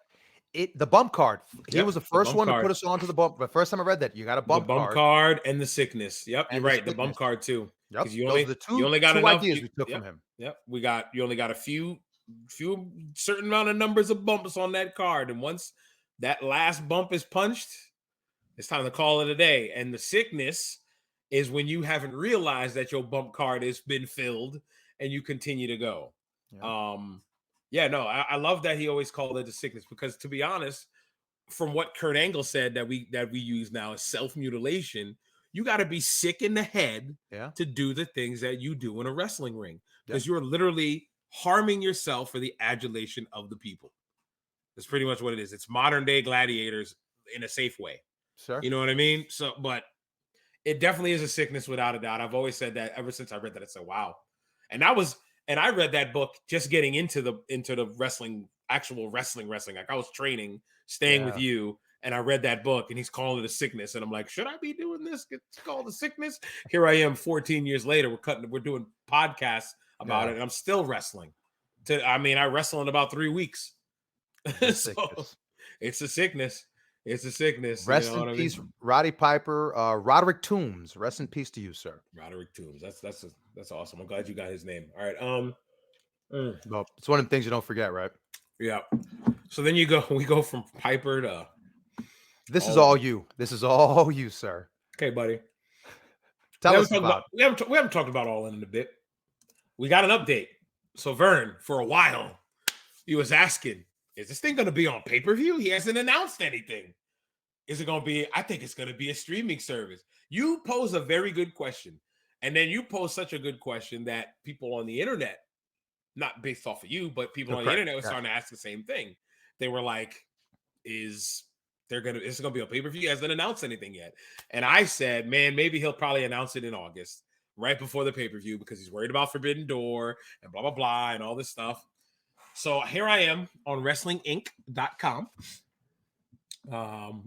the bump card. He was the first one to put us onto the bump. The first time I read that, you got a bump card. The bump card and the sickness. Yep, you're right. The bump card too. Yep. You only got two enough ideas we took from him. Yep. You only got a few certain amount of numbers of bumps on that card. And once that last bump is punched, it's time to call it a day. And the sickness is when you haven't realized that your bump card has been filled and you continue to go. Yeah. I love that he always called it the sickness, because to be honest, from what Kurt Angle said that we use now is self-mutilation, you got to be sick in the head to do the things that you do in a wrestling ring, because you're literally harming yourself for the adulation of the people. That's pretty much what it is. It's modern day gladiators in a safe way. Sure. You know what I mean? So, but it definitely is a sickness without a doubt. I've always said that ever since I read that. I said, wow. And I read that book just getting into the wrestling, actual wrestling. Like I was training, staying with you, and I read that book, and he's calling it a sickness. And I'm like, should I be doing this? It's called a sickness. Here I am 14 years later. We're doing podcasts about it, and I'm still wrestling. I wrestle in about 3 weeks. So it's a sickness. It's a sickness. Rest in peace, Roddy Piper. Roderick Toombs. Rest in peace to you, sir. Roderick Toombs. That's awesome. I'm glad you got his name. All right. Well, it's one of the things you don't forget, right? Yeah. So then we go from Piper to. This is all you. This is all you, sir. Okay, buddy. Tell us about. We haven't talked about All In a bit. We got an update. So Vern, for a while, he was asking, is this thing going to be on pay-per-view? He hasn't announced anything. Is it going to be? I think it's going to be a streaming service. You pose a very good question. And then you pose such a good question that people on the internet, not based off of you, but people on the internet were starting to ask the same thing. They were like, is it going to be on pay-per-view? He hasn't announced anything yet. And I said, man, maybe he'll probably announce it in August, right before the pay-per-view, because he's worried about Forbidden and blah, blah, blah, and all this stuff. So here I am on WrestlingInc.com.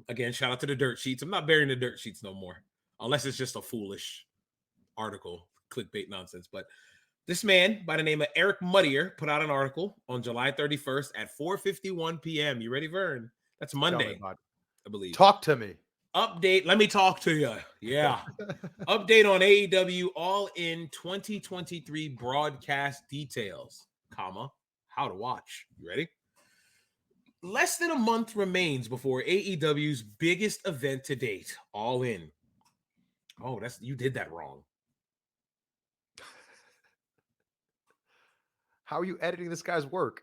Again, shout out to the dirt sheets. I'm not burying the dirt sheets no more, unless it's just a foolish article, clickbait nonsense. But this man by the name of Eric Muddier put out an article on July 31st at 4:51 p.m. You ready, Vern? That's Monday, I believe. Talk to me. Update. Let me talk to you. Yeah. Update on AEW All In 2023 broadcast details, how to watch. You ready? Less than a month remains before AEW's biggest event to date, All In. Oh, you did that wrong. How are you editing this guy's work?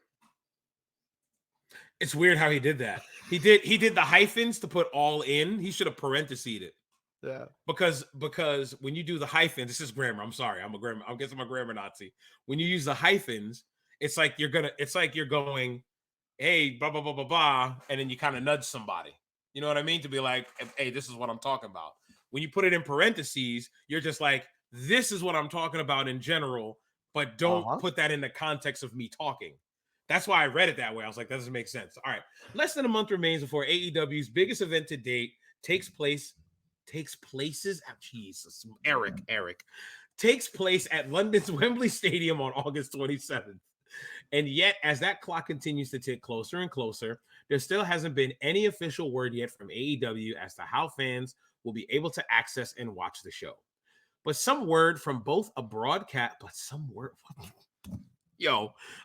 It's weird how he did that. He did the hyphens to put all in. He should have parenthesed it. Yeah. Because when you do the hyphens, this is grammar. I'm sorry. I guess I'm a grammar Nazi. When you use the hyphens, it's like you're going, hey, blah, blah, blah, blah, blah, and then you kind of nudge somebody. You know what I mean? To be like, hey, this is what I'm talking about. When you put it in parentheses, you're just like, this is what I'm talking about in general, but don't put that in the context of me talking. That's why I read it that way. I was like, that doesn't make sense. All right. Less than a month remains before AEW's biggest event to date takes place at London's Wembley Stadium on August 27th. And yet, as that clock continues to tick closer and closer, there still hasn't been any official word yet from AEW as to how fans will be able to access and watch the show. But some word from both a broadcast,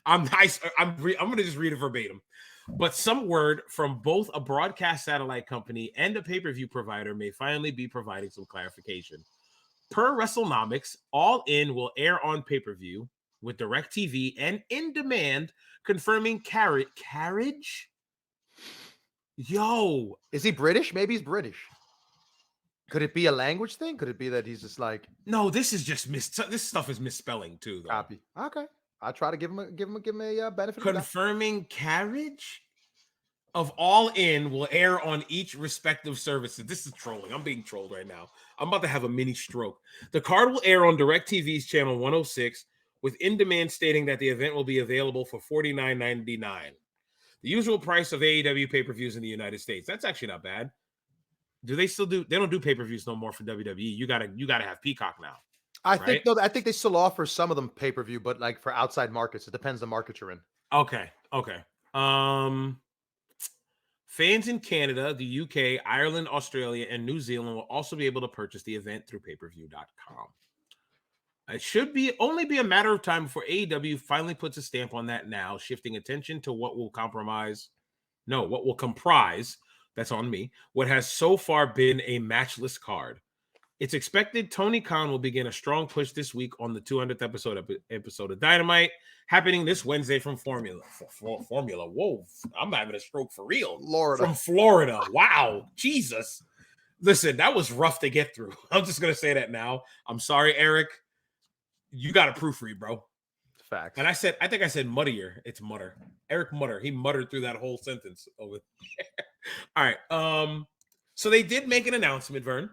I'm nice. I'm going to just read it verbatim. But some word from both a broadcast satellite company and a pay-per-view provider may finally be providing some clarification. Per WrestleNomics, All In will air on pay-per-view with DirecTV and in demand, confirming carriage. Yo, is he British? Maybe he's British. Could it be a language thing? Could it be that he's just like, no? This is just this stuff is misspelling too, though. Copy. Okay, I try to give him a benefit. Confirming carriage of All In will air on each respective services. This is trolling. I'm being trolled right now. I'm about to have a mini stroke. The card will air on DirecTV's channel 106, with in demand stating that the event will be available for $49.99. The usual price of AEW pay-per-views in the United States. That's actually not bad. Do they still do? They don't do pay-per-views no more for WWE. You gotta have Peacock now. I think they still offer some of them pay-per-view, but like for outside markets, it depends the market you're in. Okay. Fans in Canada, the UK, Ireland, Australia, and New Zealand will also be able to purchase the event through payperview.com. It should only be a matter of time before AEW finally puts a stamp on that now, shifting attention to what will comprise, that's on me, what has so far been a matchless card. It's expected Tony Khan will begin a strong push this week on the 200th episode of Dynamite, happening this Wednesday from Formula. Whoa, I'm having a stroke for real. From Florida. Wow, Jesus. Listen, that was rough to get through. I'm just going to say that now. I'm sorry, Eric. You got to proofread, bro. Facts. And I think I said muddier. It's mutter. Eric Mutter. He muttered through that whole sentence over there. All right. So they did make an announcement, Vern,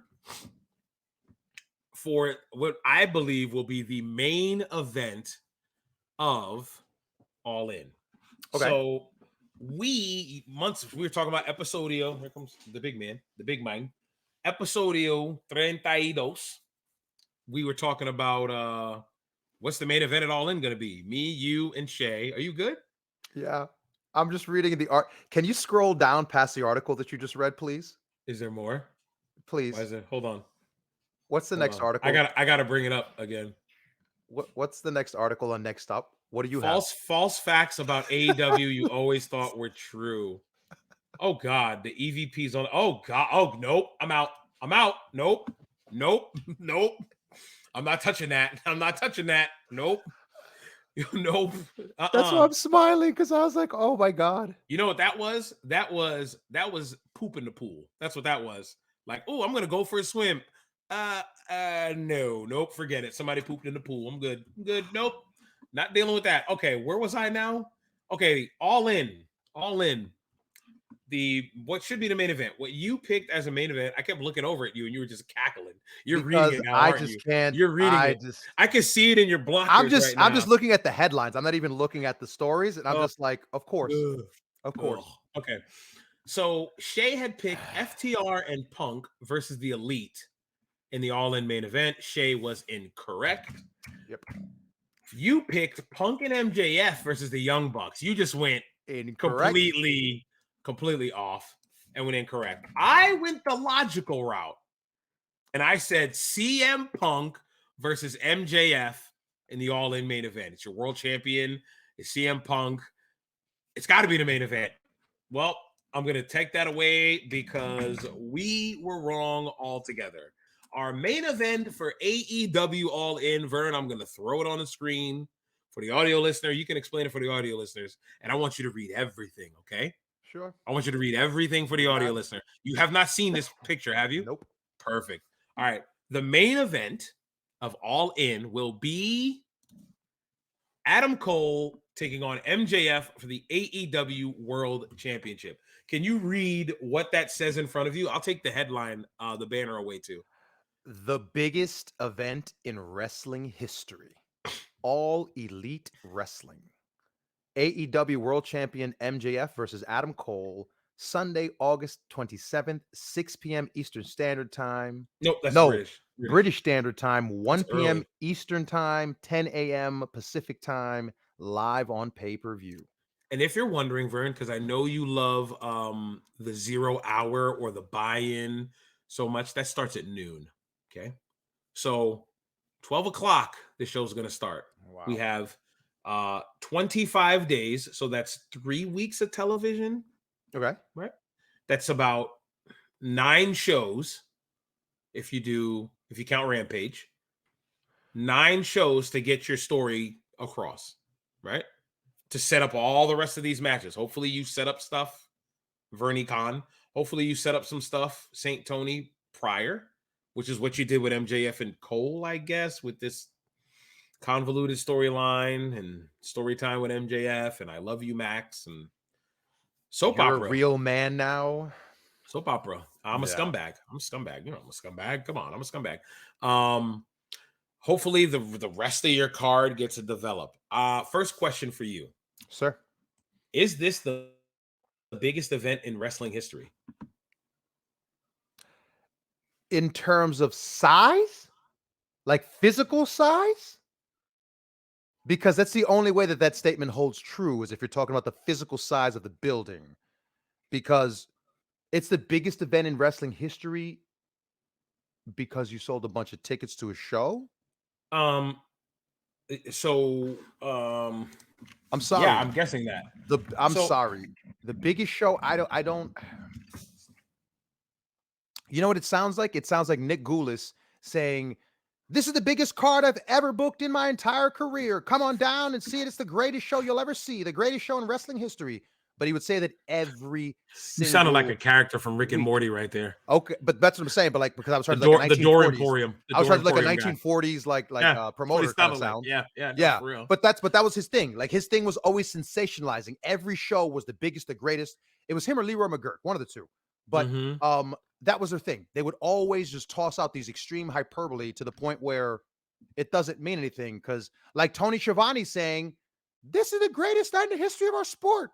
for what I believe will be the main event of All In. Okay. So we were talking about Episodio. Here comes the big man, the big man. Episodio 32. We were talking about what's the main event at All In going to be? Me, you, and Shay. Are you good? Yeah. I'm just reading the art. Can you scroll down past the article that you just read, please? Is there more? Please. Why is it? Hold on. What's the next article? I gotta bring it up again. What's the next article on Next Up? What do you have? False facts about AEW you always thought were true. Oh God, the EVP's on. Oh God. Oh nope. I'm out. Nope. I'm not touching that. Nope. Nope. That's why I'm smiling, because I was like, oh my God. You know what that was? That was poop in the pool. That's what that was. Like, oh, I'm gonna go for a swim. Nope, forget it. Somebody pooped in the pool. I'm good. Nope, not dealing with that. Okay, where was I now? Okay, all in. What should be the main event? What you picked as a main event? I kept looking over at you, and you were just cackling. You're reading it now, aren't you? Can't. You're reading it. I can see it in your blockers. I'm just looking at the headlines. I'm not even looking at the stories, and I'm just like, of course. Okay. So Shay had picked FTR and Punk versus the Elite in the All In main event. Shay was incorrect. Yep. You picked Punk and MJF versus the Young Bucks. You just went incorrect. completely off and went incorrect. I went the logical route, and I said CM Punk versus MJF in the All In main event. It's your world champion. It's CM Punk. It's got to be the main event. Well, I'm going to take that away because we were wrong altogether. Our main event for AEW All In, Vern, I'm going to throw it on the screen for the audio listener. You can explain it for the audio listeners, and I want you to read everything, okay? Sure. I want you to read everything for the audio listener. You have not seen this picture, have you? Nope. Perfect. All right. The main event of All In will be Adam Cole taking on MJF for the AEW World Championship. Can you read what that says in front of you? I'll take the headline, the banner away too. The biggest event in wrestling history. All Elite Wrestling. AEW World Champion MJF versus Adam Cole, Sunday, August 27th, 6 p.m. Eastern Standard Time. Nope, that's No, British. British Standard Time, 1 That's p.m. early. Eastern Time, 10 a.m. Pacific Time, live on pay-per-view. And if you're wondering, Vern, because I know you love the 0 hour or the buy-in so much, that starts at noon. Okay. So 12 o'clock, the show's going to start. Wow. We have 25 days. So that's 3 weeks of television. Okay. Right. That's about 9 shows. If you count Rampage, 9 shows to get your story across. Right. To set up all the rest of these matches. Hopefully you set up stuff, Vernie Con. Hopefully you set up some stuff, St. Tony prior, which is what you did with MJF and Cole, I guess, with this convoluted storyline and story time with MJF and I Love You, Max, and soap You're opera. a real man now. Soap opera. I'm a scumbag. I'm a scumbag. You know, I'm a scumbag. Come on, I'm a scumbag. Hopefully the rest of your card gets to develop. First question for you. Sir. Is this the biggest event in wrestling history? In terms of size? Like physical size? Because that's the only way that that statement holds true is if you're talking about the physical size of the building. Because it's the biggest event in wrestling history because you sold a bunch of tickets to a show? I'm sorry. Yeah, I'm guessing that. I'm sorry. The biggest show, I don't You know what it sounds like? It sounds like Nick Goulis saying, "This is the biggest card I've ever booked in my entire career. Come on down and see it. It's the greatest show you'll ever see, the greatest show in wrestling history." But he would say that every single You sounded like a character from Rick and week. Morty right there. Okay, but that's what I'm saying. But like, because I was trying to The like a Door 1940s. Emporium. I was trying to like a Emporium guy. 1940s like Yeah, promoter kind of like. sound. Yeah, for real. But that was his thing. Like his thing was always sensationalizing. Every show was the biggest, the greatest. It was him or Leroy McGurk, one of the two. But that was their thing. They would always just toss out these extreme hyperbole to the point where it doesn't mean anything. Because like Tony Schiavone saying, "This is the greatest night in the history of our sport."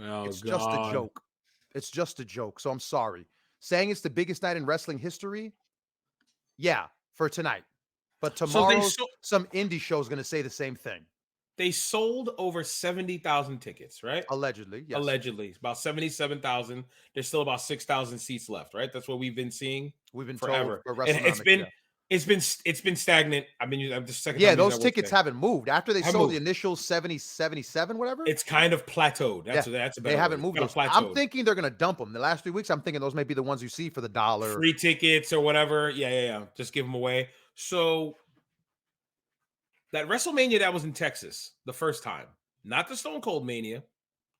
Oh, it's just a joke. It's just a joke. So I'm sorry. Saying it's the biggest night in wrestling history, yeah, for tonight. But tomorrow, some indie show is going to say the same thing. They sold over 70,000 tickets, right? Allegedly, yes. Allegedly. About 77,000. There's still about 6,000 seats left, right? That's what we've been seeing. We've been forever. Told for and it's been stagnant. I'm the second Yeah, time those tickets haven't moved. After they sold the initial 70, 77, whatever. It's kind of plateaued. That's a better They haven't word. moved those. I'm thinking they're going to dump them. The last 3 weeks, I'm thinking those may be the ones you see for the $1. Free tickets or whatever. Yeah. Just give them away. So that WrestleMania that was in Texas the first time, not the Stone Cold Mania,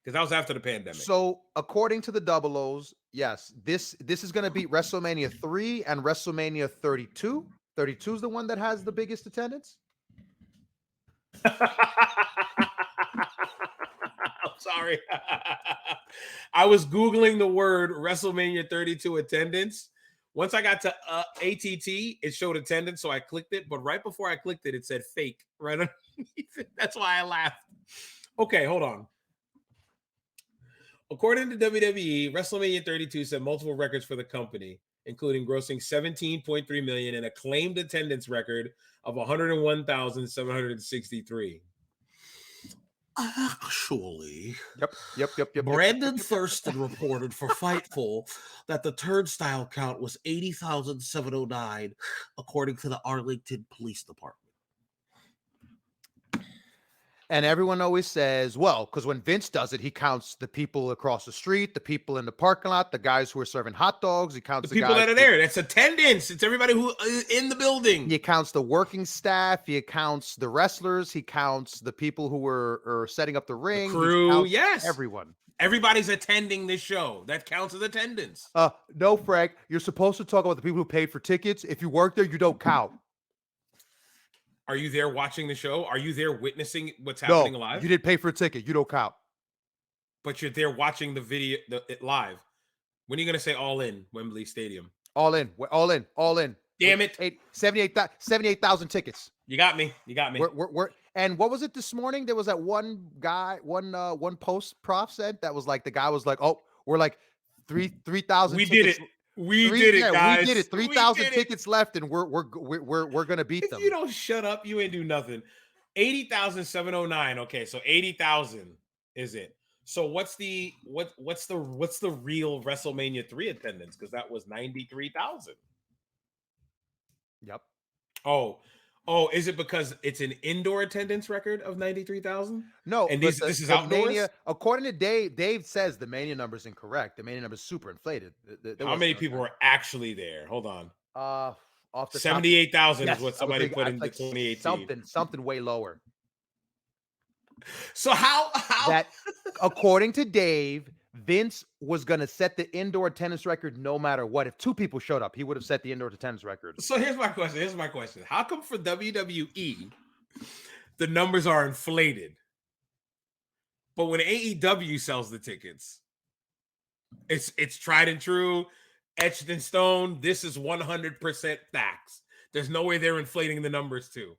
because that was after the pandemic. So according to the Double O's, yes, this is going to beat WrestleMania 3 and WrestleMania 32. 32 is the one that has the biggest attendance. I'm sorry. I was Googling the word WrestleMania 32 attendance. Once I got to ATT, it showed attendance, so I clicked it. But right before I clicked it, it said fake right underneath it. That's why I laughed. Okay, hold on. According to WWE, WrestleMania 32 set multiple records for the company, including grossing $17.3 million and a claimed attendance record of 101,763. Actually, Yep. Brandon Thurston reported for Fightful that the turnstile count was 80,709, according to the Arlington Police Department. And everyone always says, well, because when Vince does it, he counts the people across the street, the people in the parking lot, the guys who are serving hot dogs. He counts The the people guys that are there. That's attendance. It's everybody who is in the building. He counts the working staff. He counts the wrestlers. He counts the people who are setting up the ring. The crew. He Yes. everyone. Everybody's attending this show. That counts as attendance. No, Frank. You're supposed to talk about the people who paid for tickets. If you work there, you don't count. Are you there watching the show? Are you there witnessing what's happening live? You didn't pay for a ticket. You don't count. But you're there watching the video live. When are you going to say all in Wembley Stadium? All in. We're all in. All in. Damn it. 78,000 tickets. You got me. You got me. And what was it this morning? There was that one guy, one post prof said that was like, the guy was like, oh, we're like 3,000 We tickets. did it. We did it, guys. We did it. 3,000 tickets left, and we're gonna beat them. If you don't shut up, you ain't do nothing. 80,709. Okay, so 80,000 is it. So what's the real WrestleMania 3 attendance? Because that was 93,000. Yep. Oh, is it because it's an indoor attendance record of 93,000? No, and this is outdoors. Mania, according to Dave, Dave says the Mania number is incorrect. The Mania number is super inflated. How many people were actually there? Hold on. Off the 78,000 is what somebody put in like 2018. Something way lower. So how that, according to Dave, Vince was going to set the indoor attendance record no matter what. If 2 people showed up, he would have set the indoor attendance record. So here's my question. How come for WWE, the numbers are inflated, but when AEW sells the tickets, it's tried and true, etched in stone. This is 100% facts. There's no way they're inflating the numbers too.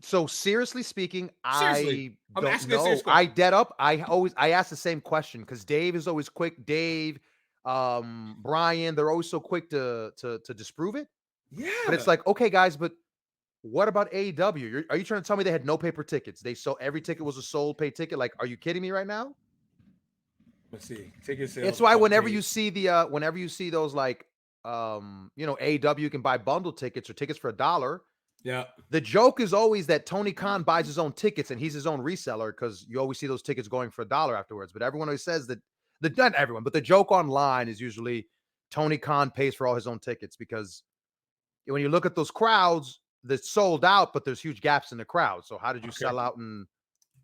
So seriously speaking, seriously, I don't know. I ask the same question because Dave is always quick. Dave, Brian, they're always so quick to disprove it. Yeah, but it's like, okay, guys, but what about AEW? Are you trying to tell me they had no paper tickets? They sold every ticket was a sold pay ticket. Like, are you kidding me right now? Let's see. Ticket sales. It's why whenever you see those like AEW can buy bundle tickets or tickets for $1. Yeah. The joke is always that Tony Khan buys his own tickets and he's his own reseller because you always see those tickets going for $1 afterwards. But everyone always says that not everyone, but the joke online is usually Tony Khan pays for all his own tickets because when you look at those crowds, they're sold out, but there's huge gaps in the crowd. So how did you sell out? And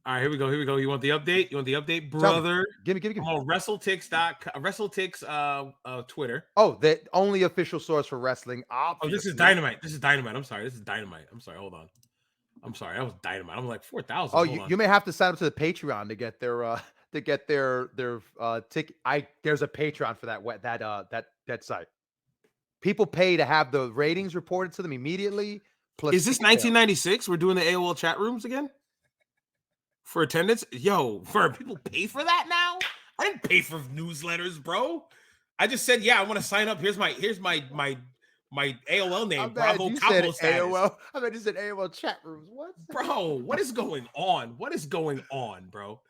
all right, here we go. You want the update? You want the update, brother? Give me. On WrestleTix Twitter. Oh, the only official source for wrestling. Obviously. Oh, this is Dynamite. I'm sorry. This is Dynamite. I'm sorry. Hold on. I'm sorry. That was Dynamite. I'm like 4,000. Oh, you may have to sign up to the Patreon to get their ticket. There's a Patreon for that site. People pay to have the ratings reported to them immediately. Plus, is this 1996? We're doing the AOL chat rooms again for attendance. Yo, people pay for that now? I didn't pay for newsletters, bro. I just said, yeah, I want to sign up. Here's my AOL name. Bravo Capo status. AOL. I bet you said AOL chat rooms. What, bro? What is going on? What is going on, bro?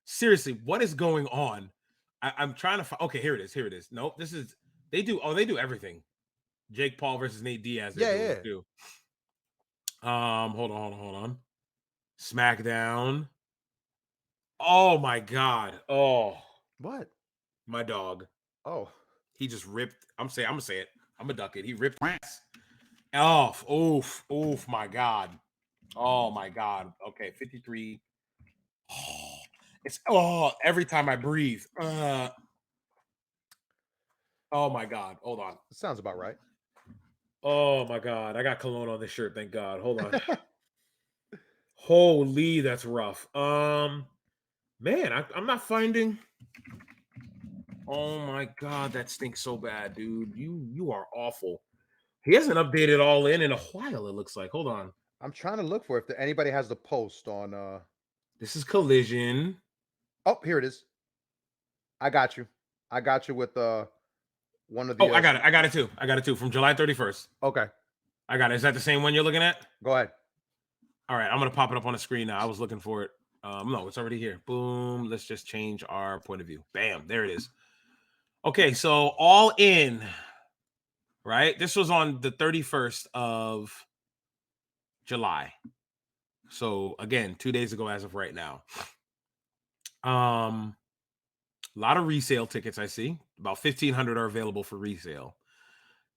Seriously, what is going on? I'm trying to find. Okay, here it is. Nope, this is they do everything. Jake Paul versus Nate Diaz. Yeah. Too. Hold on. SmackDown. Oh my God. Oh, what? My dog. Oh, he just ripped. I'm gonna say it. I'm gonna duck it. He ripped off. Oof. My God. Oh my God. Okay, 53. Oh, it's every time I breathe. Oh my God. Hold on. Sounds about right. Oh my God. I got cologne on this shirt. Thank God. Hold on. Holy, that's rough. Man, I'm not finding. Oh my God, that stinks so bad, dude. You are awful. He hasn't updated all in a while, it looks like. Hold on. I'm trying to look for if anybody has the post on This is Collision. Oh, here it is. I got you with one of the I got it too from July 31st. Okay. I got it. Is that the same one you're looking at? Go ahead. All right, I'm gonna pop it up on the screen now. I was looking for it. No, it's already here. Boom. Let's just change our point of view. Bam. There it is. Okay, so All In, right? This was on the 31st of July. So again, 2 days ago as of right now. A lot of resale tickets I see. About 1,500 are available for resale.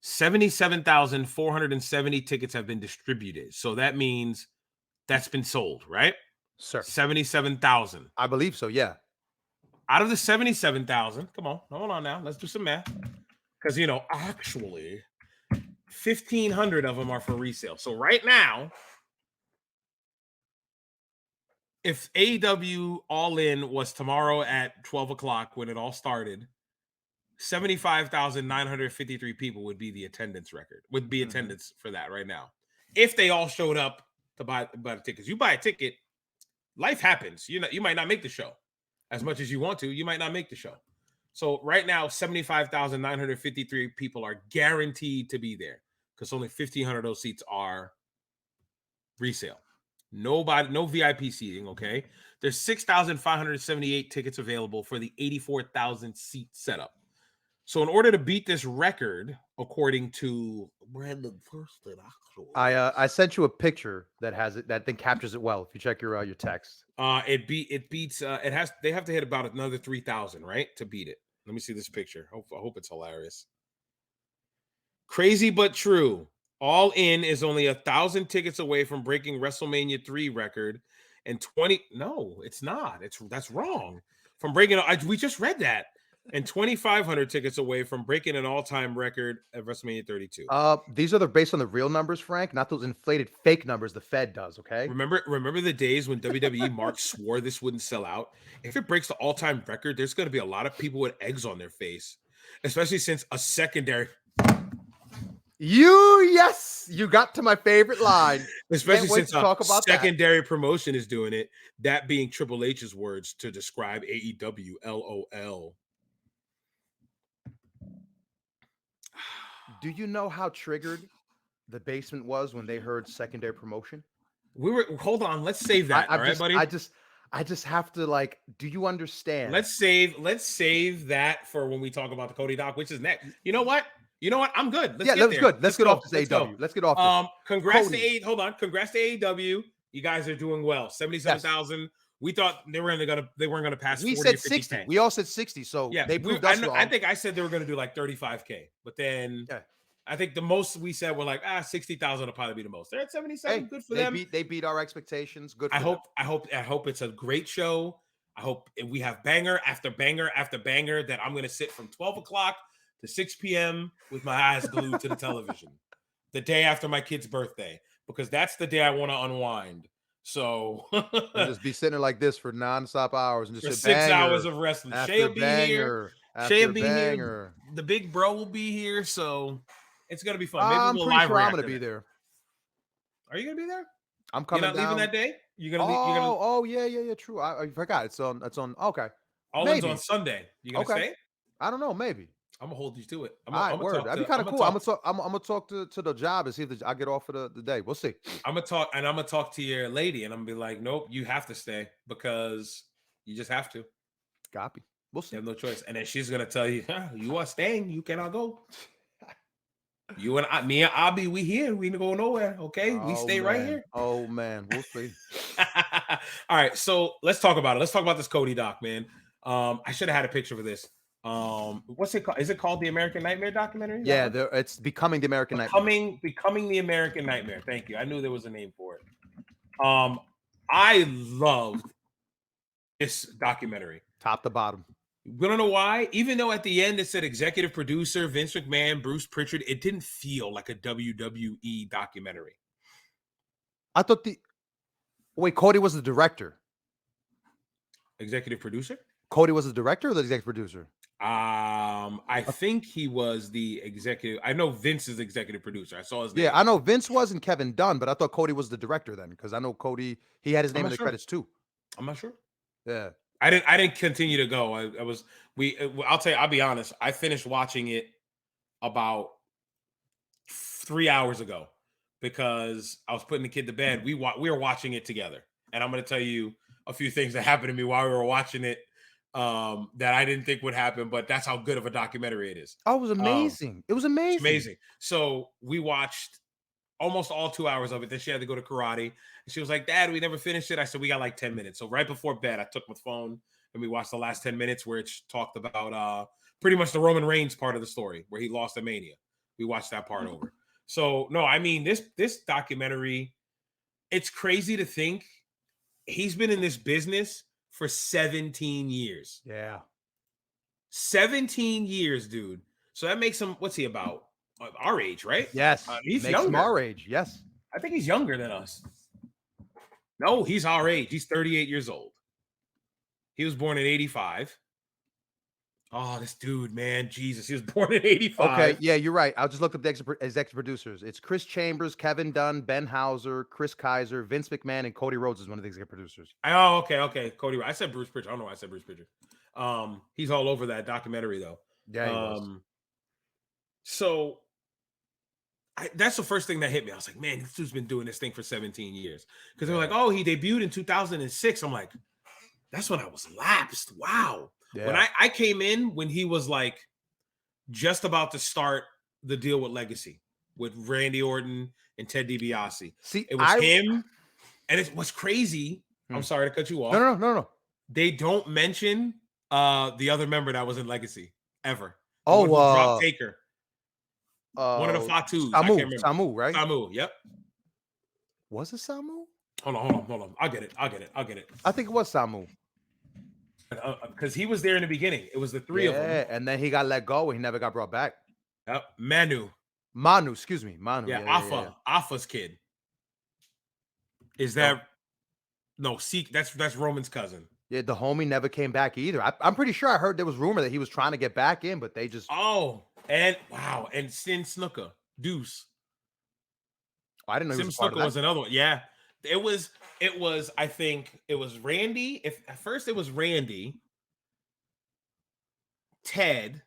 77,470 tickets have been distributed. So that means that's been sold, right? Sir. 77,000. I believe so, yeah. Out of the 77,000, come on, hold on now. Let's do some math. Because, actually, 1,500 of them are for resale. So right now, if AEW All In was tomorrow at 12 o'clock when it all started, 75,953 people would be the attendance record, attendance for that right now. If they all showed up to buy the tickets. You buy a ticket, life happens. You might not make the show as much as you want to. You might not make the show. So right now, 75,953 people are guaranteed to be there because only 1,500 of those seats are resale. No VIP seating, okay? There's 6,578 tickets available for the 84,000 seat setup. So in order to beat this record, according to Brandon Thurston, I sent you a picture that has it, that thing captures it well. If you check your text. they have to hit about another 3,000, right? To beat it. Let me see this picture. I hope it's hilarious. Crazy but true. All In is only 1,000 tickets away from breaking WrestleMania 3 record, and 20. No, it's not. That's wrong. From breaking, we just read that, and 2,500 tickets away from breaking an all-time record at WrestleMania 32. These are based on the real numbers, Frank, not those inflated fake numbers the Fed does. Okay. Remember the days when WWE Mark swore this wouldn't sell out? If it breaks the all-time record, there's going to be a lot of people with eggs on their face, especially since a secondary. You got to my favorite line. Especially since talk about secondary promotion is doing it, that being Triple H's words to describe AEW, LOL. Do you know how triggered the basement was when they heard secondary promotion? Hold on, let's save that. All right, buddy. I just have to do you understand? Let's save that for when we talk about the Cody Doc, which is next. You know what? I'm good. Let's get off this AEW. Let's get off this. Congrats to AEW. You guys are doing well. 77,000. Yes. We thought they weren't gonna pass. We said 60. 50. We all said 60. So yeah, they proved us wrong. I think I said they were gonna do like 35K, but then I think the most we said were like 60,000 will probably be the most. They're at 77. Good for them. They beat our expectations. Good. For them. I hope it's a great show. I hope we have banger after banger after banger that I'm gonna sit from 12 o'clock to 6 p.m. with my eyes glued to the television the day after my kid's birthday, because that's the day I want to unwind. So just be sitting there like this for nonstop hours and just for 6 hours of wrestling. Shay will be here. Shay will be here. The big bro will be here. So it's gonna be fun. Maybe I'm pretty sure I'm gonna be there. Are you gonna be there? I'm coming. You're not leaving that day? You're gonna leave? Oh yeah. True. I forgot. It's on. Okay. All in's on Sunday. You gonna stay? I don't know. Maybe. I'm gonna hold you to it. That'd be kind of cool. I'm gonna talk to the job and see if I get off for the day. We'll see. I'm gonna talk to your lady, and I'm gonna be like, nope, you have to stay because you just have to. Copy. We'll see. You have no choice. And then she's gonna tell you, you are staying. You cannot go. You and me and Abby, we here. We ain't go nowhere. Okay, we stay right here. Oh man, we'll see. All right, so let's talk about it. Let's talk about this Cody Doc, man. I should have had a picture for this. What's it called? Is it called the American Nightmare documentary? Yeah, it's becoming the American Nightmare. Becoming the American Nightmare. Thank you. I knew there was a name for it. I loved this documentary, top to bottom. We don't know why. Even though at the end it said executive producer Vince McMahon, Bruce Pritchard, it didn't feel like a WWE documentary. I thought Cody was the director. Executive producer? Cody was the director or the executive producer? I think he was the executive. I know Vince is the executive producer. I saw his name. Yeah, I know Vince wasn't Kevin Dunn, but I thought Cody was the director then, because I know Cody, he had his name in the credits too. I'm not sure. Yeah. I didn't continue to go. I'll tell you, I'll be honest. I finished watching it about 3 hours ago because I was putting the kid to bed. We were watching it together. And I'm going to tell you a few things that happened to me while we were watching it that I didn't think would happen, but that's how good of a documentary it is. Oh, it was amazing. It was amazing. It's amazing. So we watched almost all 2 hours of it. Then she had to go to karate. And she was like, Dad, we never finished it. I said, we got like 10 minutes. So right before bed, I took my phone and we watched the last 10 minutes where it talked about pretty much the Roman Reigns part of the story where he lost at Mania. We watched that part over. So no, I mean, this documentary, it's crazy to think he's been in this business for 17 years. Yeah. 17 years, dude. So that makes him, what's he about? Our age, right? Yes. He's makes him younger. our age. Yes. I think he's younger than us. No, he's our age. He's 38 years old. He was born in 85. Oh, this dude, man. Jesus. He was born in 85. Okay. Yeah, you're right. I'll just look up the executive producers. It's Chris Chambers, Kevin Dunn, Ben Hauser, Chris Kaiser, Vince McMahon, and Cody Rhodes is one of the executive producers. Oh, okay. Cody. I said Bruce Pritchard. I don't know why I said Bruce Pritchard. He's all over that documentary, though. Yeah, he was. So that's the first thing that hit me. I was like, man, this dude's been doing this thing for 17 years. Because they were like, oh, he debuted in 2006. I'm like, that's when I was lapsed. Wow. Yeah. When I came in, when he was like just about to start the deal with Legacy, with Randy Orton and Ted DiBiase. See, it was him. And what's crazy. I'm sorry to cut you off. No. They don't mention the other member that was in Legacy ever. Oh, Taker. One of the Fatus. Samu, right? Samu, yep. Was it Samu? Hold on. I'll get it. I think it was Samu. Because he was there in the beginning. It was the three of them. Yeah, and then he got let go and he never got brought back. Yep. Manu, excuse me. Manu. Yeah, Afa's kid. Is that no, that's Roman's cousin. Yeah, the homie never came back either. I'm pretty sure I heard there was rumor that he was trying to get back in, but they just and Sin Snuka, Deuce. I didn't know Sim Snuka was another one. Yeah. It was I think it was Randy. If at first it was Randy, Ted,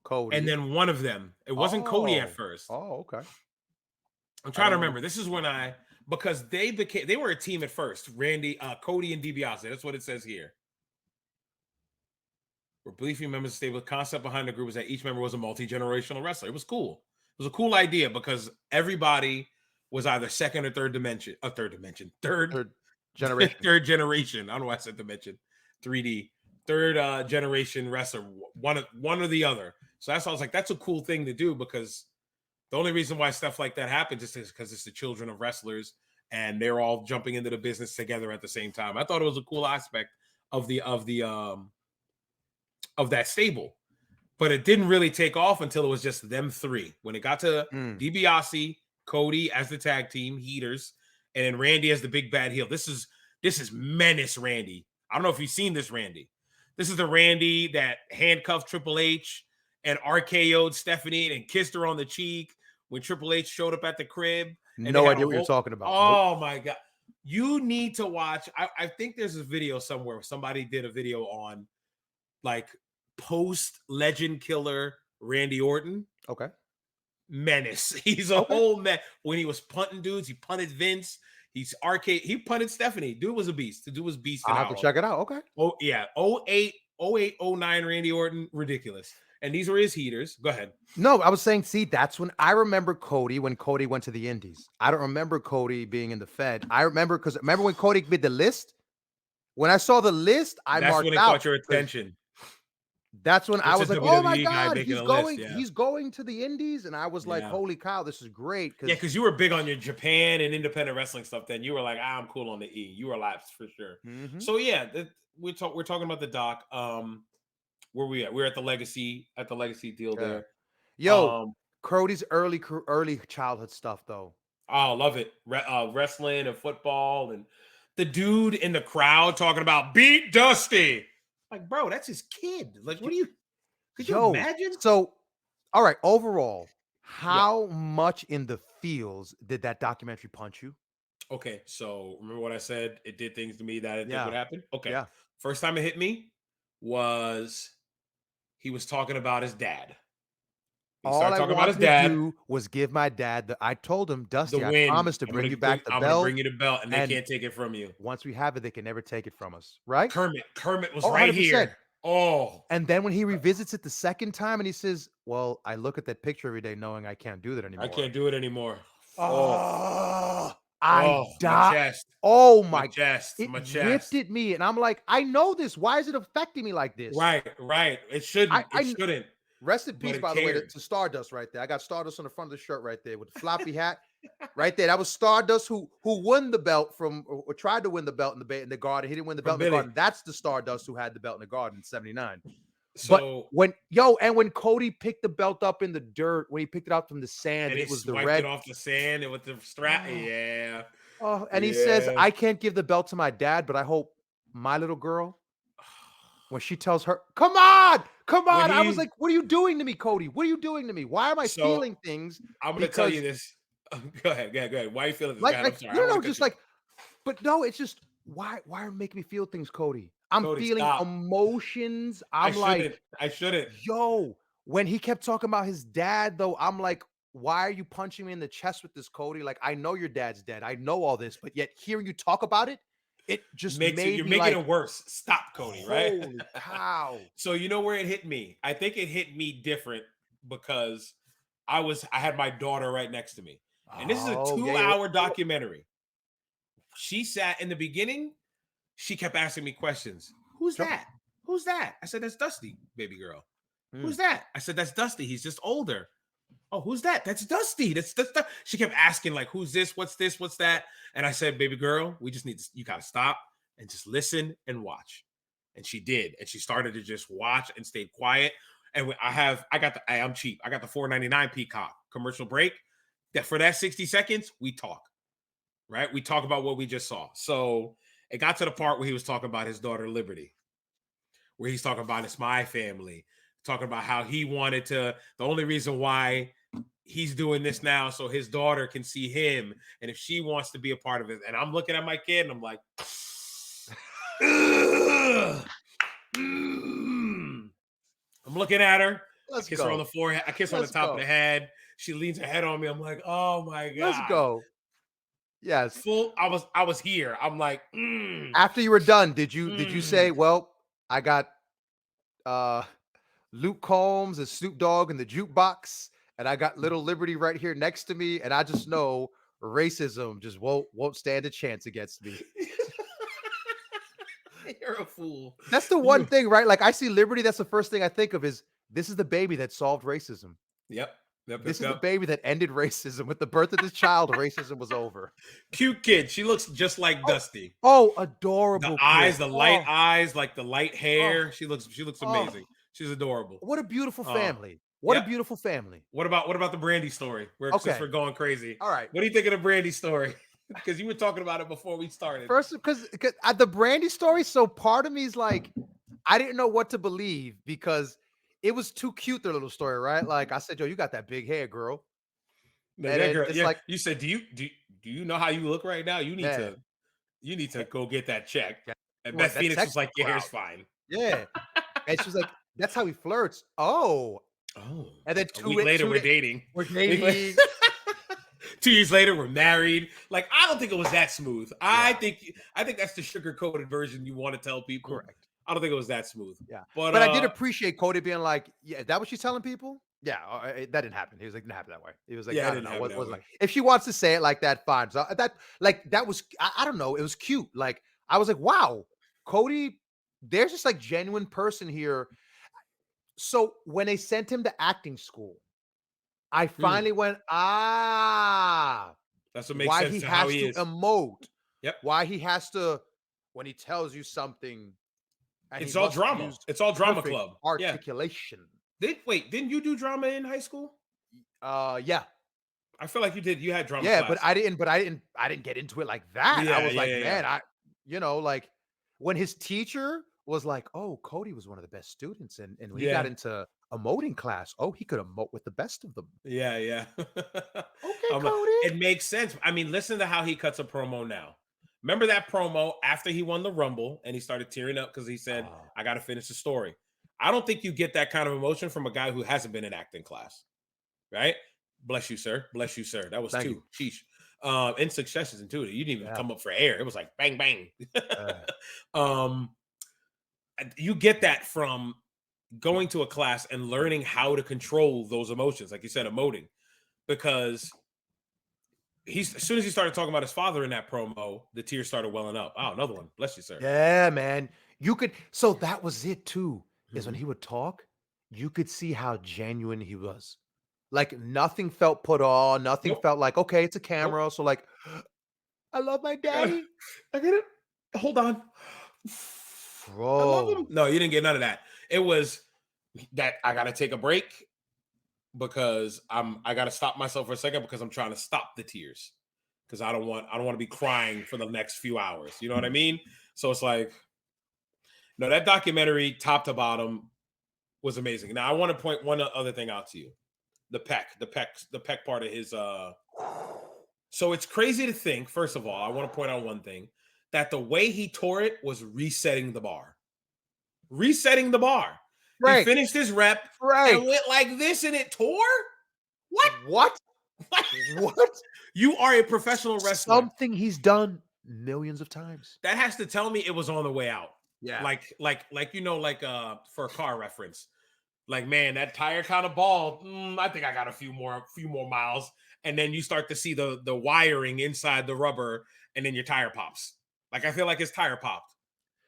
Cody, and then one of them. It wasn't Cody at first. Oh, okay. I'm trying to remember. This is when because they were a team at first. Randy, Cody, and DiBiase. That's what it says here. Were briefly members stable. The concept behind the group was that each member was a multi-generational wrestler. It was cool. It was a cool idea because everybody was either second or third generation. Third generation. I don't know why I said dimension. 3D. Third generation wrestler. One or the other. So that's why I was like, that's a cool thing to do because the only reason why stuff like that happens is because it's the children of wrestlers and they're all jumping into the business together at the same time. I thought it was a cool aspect of that stable, but it didn't really take off until it was just them three. When it got to DiBiase, Cody as the tag team heaters, and then Randy as the big bad heel. This is Menace Randy. I don't know if you've seen this Randy. This is the Randy that handcuffed Triple H and RKO'd Stephanie and kissed her on the cheek when Triple H showed up at the crib. No idea what you're talking about. Oh my God. You need to watch. I think there's a video somewhere where somebody did a video on like post Legend Killer Randy Orton. Okay. Menace. He's a whole man. When he was punting dudes, he punted Vince. He punted Stephanie. Dude was a beast. The dude was beast. I'll have to check it out. Okay. Oh, yeah. 08, 09 Randy Orton. Ridiculous. And these were his heaters. Go ahead. No, I was saying, see, that's when I remember Cody when Cody went to the Indies. I don't remember Cody being in the Fed. I remember when Cody made the list. When I saw the list, that's marked when it out. Caught your attention. That's when I was like, oh my God, he's going to the Indies. And I was like, holy cow, this is great. Yeah, because you were big on your Japan and independent wrestling stuff then. You were like, I'm cool on the E. You were lapsed for sure. Mm-hmm. So yeah, we're talking about the doc. Where we at? We're at the legacy deal there. Yo, Cody's early childhood stuff though. Oh, love it. Wrestling and football and the dude in the crowd talking about beat Dusty. Like, bro, that's his kid. Like, could you imagine? So, all right, overall, how much in the feels did that documentary punch you? Okay, so remember what I said? It did things to me that I didn't think would happen. Okay. Yeah. First time it hit me was he was talking about his dad. All I wanted to do was give my dad I told him, Dusty, I promised to bring you back the belt. I'm going to bring you the belt, and they can't take it from you. Once we have it, they can never take it from us, right? Kermit was right 100%. Here. Oh. And then when he revisits it the second time and he says, well, I look at that picture every day knowing I can't do that anymore. I can't do it anymore. Oh, I Oh, my died. chest, Oh my my, chest, it my ripped chest. at me. And I'm like, I know this. Why is it affecting me like this? Right, right. I, It I shouldn't, Rest in but peace, it by the way, cared. to Stardust right there. I got Stardust on the front of the shirt right there with the floppy hat. Right there. That was Stardust who won the belt from or tried to win the belt in the Garden. He didn't win the belt From in the Billy. Garden. That's the Stardust who had the belt in the Garden in 79. But So, when Cody picked the belt up in the dirt, when he picked it up from the sand and and he it was the swiped it red. off the sand and with the strap. Oh, Yeah, oh, and he says, yeah. I can't give the belt to my dad, but I hope my little girl, when she tells her, come on, come When on. I was he like, what are you doing to me, Cody? What are you doing to me? Why am I so feeling things? I'm gonna tell you Because this. Go ahead, go ahead, go ahead. Why you feeling this? Go like ahead. I'm like sorry. I no don't no want no, to cut just you off. like, but no, it's just why are you making me feel things, Cody? I'm Cody, feeling stop. emotions. I I'm like, shouldn't. I shouldn't. yo, when he kept talking about his dad, though, I'm like, why are you punching me in the chest with this, Cody? Like, I know your dad's dead. I know all this, but yet hearing you talk about it, it just Makes it. made You're me making like, it worse. Stop, Cody. Right. holy cow. So you know where it hit me? I think it hit me different because I had my daughter right next to me. And this is a Oh, yeah, 2 hour documentary. She sat in the beginning, she kept asking me questions. Who's sure. that? Who's that? I said, that's Dusty, baby girl. Mm. Who's that? I said, that's Dusty. He's just older. Oh, who's that? That's Dusty. That's she kept asking, like, who's this? What's this? What's that? And I said, baby girl, we just need to, you gotta stop and just listen and watch. And she did. And she started to just watch and stayed quiet. And I'm cheap. I got the 4.99 Peacock commercial break. That for that 60 seconds, we talk. Right? We talk about what we just saw. So it got to the part where he was talking about his daughter Liberty, where he's talking about it's my family, talking about how he wanted to, the only reason why he's doing this now so his daughter can see him and if she wants to be a part of it. And I'm looking at my kid and I'm like, ugh, mm. I'm looking at her. I Let's kiss her on go. the forehead. I kiss her on the Let's top of the go. head. She leans her head on me. I'm like, oh my Let's God. go. Yes. Full. I was here. I'm like, After you were done, did you mm. say, well, I got uh Luke Combs and Snoop Dogg in the jukebox, and I got Little Liberty right here next to me, and I just know racism just won't stand a chance against me. You're a fool. That's the one You. thing, right? Like I see Liberty, that's the first thing I think of is this is the baby that solved racism. Yep. Yep. Yep. This is the Yep. baby that ended racism. With the birth of this child, racism was over. Cute kid. She looks just like Oh, Dusty. oh, The adorable kid. eyes, the light Oh, eyes, like the light oh, hair. She looks oh. amazing. She's adorable. What a beautiful Uh, family. What a yep. beautiful family. What about the Brandy story? Where since Okay. we're going crazy, All right. what do you think of the Brandy story? Because you were talking about it before we started. First, because the Brandy story, so part of me is like, I didn't know what to believe because it was too cute, their little story, right? Like I said, yo, you got that big hair, girl. No, And yeah, then girl. it's Yeah, like, you said, do you know how you look right now? You need yeah, to you need to eh, go get that checked. yeah, And boy, Beth that Phoenix was texture like, your hair's crowd. fine. Yeah. And she's like, that's how he flirts. Oh. Oh, And then a week later, we're dating. we're Week la- dating. 2 years later, we're married. Like, I don't think it was that smooth. I Yeah, think I think that's the sugar coated version you want to tell people. correct. I don't think it was that smooth. Yeah. But But I did appreciate Cody being like, yeah, is that what she's telling people? Yeah, that didn't happen. He was like, didn't happen that way. He was like, yeah, I I don't didn't know. have it that Wasn't way. like, if she wants to say it like that, fine. So that was, I don't know. It was cute. Like, I was like, wow, Cody, there's just like genuine person here. So when they sent him to acting school, I Hmm. finally went, That's what makes why sense he to how has he to is. emote, Yep. why he has to, when he tells you something, and he It's all must drama. use It's all drama perfect club. Yeah. articulation. Didn't you do drama in high school? Yeah. I feel like you did. You had drama Yeah, class. I didn't get into it like that. I Yeah, was yeah, like, yeah, yeah. man, like when his teacher was like, "Oh, Cody was one of the best students," and when he got Yeah. into emoting class, oh, he could emote with the best of them. Yeah, yeah. Okay, Cody. It makes sense. I mean, listen to how he cuts a promo now. Remember that promo after he won the Rumble and he started tearing up because he said, Oh, I got to finish the story. I don't think you get that kind of emotion from a guy who hasn't been in acting class, right? Bless you, sir. Bless you, sir. That was thank you. two. Sheesh. In successions and two. You didn't even Yeah. come up for air. It was like bang, bang. Uh, um, you get that from going to a class and learning how to control those emotions, like you said, emoting, because as soon as he started talking about his father in that promo, the tears started welling up. Oh, another one. Bless you, sir. Yeah, man. You could. So that was it too. Is when Mhm. he would talk, you could see how genuine he was. Like nothing felt put on. Nothing Nope. felt like okay, it's a Nope. camera. So like, I love my daddy, I get it. Hold on. I love him. bro. No, you didn't get none of that. It was that I gotta take a break because I gotta stop myself for a second because I'm trying to stop the tears. Because I don't want to be crying for the next few hours. You know what I mean? So it's like, no, that documentary, top to bottom, was amazing. Now I want to point one other thing out to you. The peck part of his so it's crazy to think, first of all, I want to point out one thing, that the way he tore it was resetting the bar. Resetting the bar. He Right, finished his rep and right. went like this and it tore? What? What? What? What? You are a professional wrestler. Something he's done millions of times. That has to tell me it was on the way out. Yeah. Like for a car reference. Like, man, that tire kind of bald. I think I got a few more miles. And then you start to see the wiring inside the rubber, and then your tire pops. Like, I feel like his tire popped.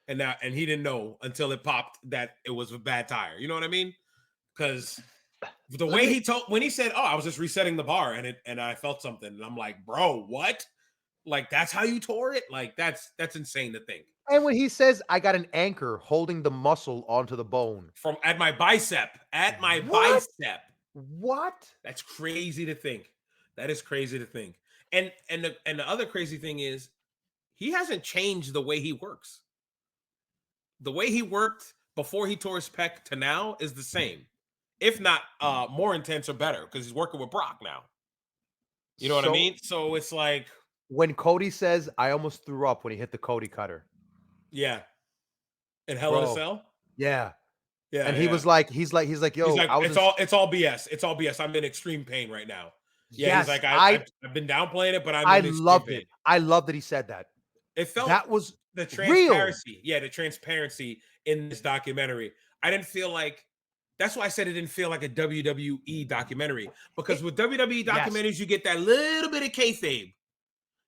And he didn't know until it popped that it was a bad tire. You know what I mean? Because the Let way me. when he said, "Oh, I was just resetting the bar," and I felt something, and I'm like, "Bro, what? Like that's how you tore it? Like that's insane to think." And when he says, "I got an anchor holding the muscle onto the bone," From at my what? bicep. What? That's crazy to think. That is crazy to think. And the other crazy thing is he hasn't changed the way he works. The way he worked before he tore his pec to now is the same, if not more intense or better, because he's working with Brock now. You know what I So mean? So it's like, when Cody says, "I almost threw up when he hit the Cody cutter," yeah, in Hell in a bro. Cell. Yeah. Yeah, And he yeah. was like, He's "Yo, like, I was in." it's all BS. It's all BS. I'm in extreme pain right now. Yeah, he's Yes, like, I've been downplaying it, but I'm I in extreme loved it. pain. I love that he said that. It felt That was the real. transparency. Yeah, the transparency in this documentary. I didn't feel like that's why I said it didn't feel like a WWE documentary. Because It with WWE yes. documentaries, you get that little bit of kayfabe.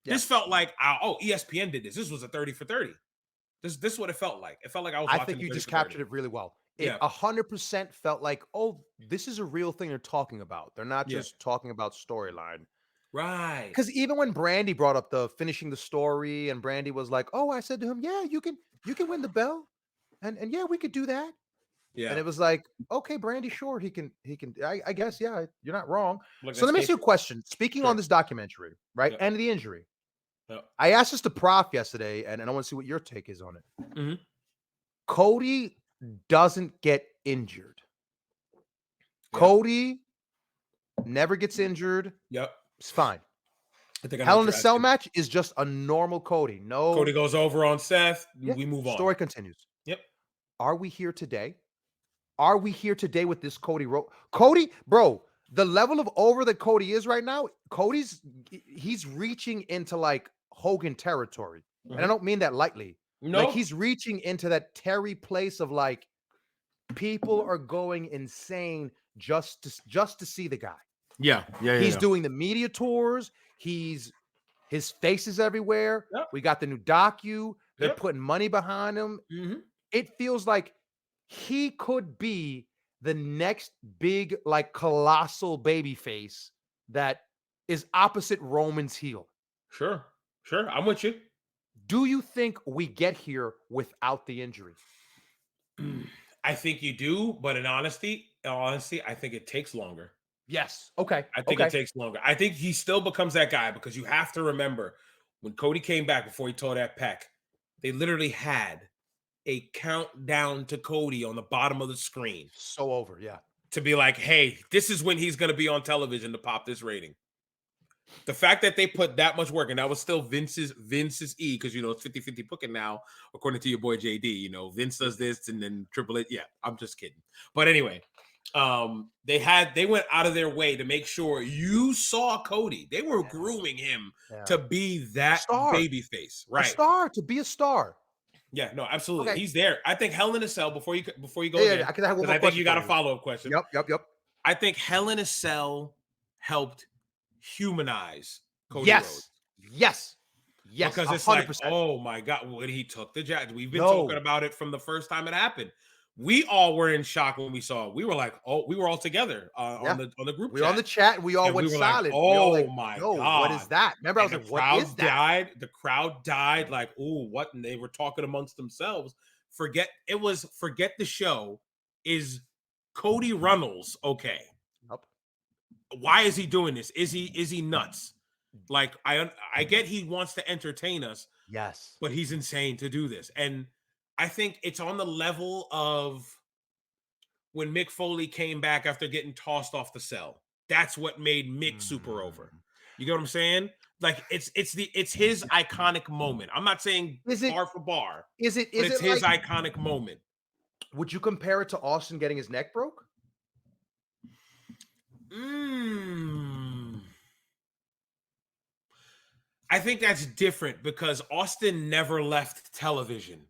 This Yes. felt like, oh, ESPN did this. This was a 30 for 30. This is what it felt like. It felt like I was I watching think the you 30 just for 30. captured it really well. It Yeah. 100% felt like, "Oh, this is a real thing they're talking about. They're not Yeah. just talking about storyline." Right. Because even when Brandy brought up the finishing the story and Brandy was like, "Oh," I said to him, "Yeah, you can win the bell. And yeah, we could do that." And Yeah. it was like, "Okay, Brandy, sure, he can I guess, yeah, you're not wrong." Look, So that's let me ask you a kayfabe. question. Speaking on Sure. this documentary, right? Yep. And the injury. Yep. I asked this to Prof yesterday, and I want to see what your take is on it. Mhm. Cody doesn't get injured. Yep. Cody never gets injured. Yep. It's fine. I think I know Hell what in a you're Cell asking. match is just a normal Cody. Cody No, goes over on Seth. yeah, We move on. story continues. Yep. Are we here today? Are we here today with this Cody Cody, bro, the level of over that Cody is right now, he's reaching into like Hogan territory. And I Mhm. don't mean that lightly. Like No. he's reaching into that Terry place of like people are going insane just to see the guy. Yeah. Yeah. He's Yeah. doing the media tours. His face is everywhere. Yep. We got the new docu. They're Yep. putting money behind him. Mhm. It feels like he could be the next big, like colossal baby face that is opposite Roman's heel. Sure. Sure. I'm with you. Do you think we get here without the injury? I think you do, but in honesty, I think it takes longer. Yes. Okay. I think it Okay. takes longer. I think he still becomes that guy because you have to remember when Cody came back before he tore that pec, they literally had a countdown to Cody on the bottom of the screen So over. Yeah. to be like, hey, this is when he's going to be on television to pop this rating. The fact that they put that much work, and that was still Vince's E, because it's 50-50 booking now, according to your boy JD. Vince does this and then Triple H. Yeah, I'm just kidding. But anyway, they went out of their way to make sure you saw Cody. They were Yeah. grooming him Yeah. to be that Star. baby face. A Right. star to be a star. Yeah, no, absolutely. Okay. He's there. I think Hell in a Cell, before you go Yeah. again, I have one because more I think question you for got a you. follow-up question. Yep. I think Hell in a Cell helped humanize Cody Rhodes. Yes. Yes. Yes. Because it's like, 100%. oh my God, when he took the jab. We've been talking Yo. about it from the first time it happened. We all were in shock when we saw it. We were like, oh, we were all together Yeah. on the group We were on chat. the chat and we all And we went were like, silent. We all like, oh my yo, what is God. that? Remember, I was And like, what is that? the crowd died like, oh, what? And they were talking amongst themselves. Forget the show. Is Cody Runnels okay? Nope. Why is he doing this? Is he nuts? Like, I get he wants to entertain us, Yes. but he's insane to do this. And I think it's on the level of when Mick Foley came back after getting tossed off the cell. That's what made Mick super over. You get what I'm saying? Like, it's his iconic moment. I'm not saying Is it bar for bar, is it but is it's it his like, iconic moment. would you compare it to Austin getting his neck broke? I think that's different because Austin never left television.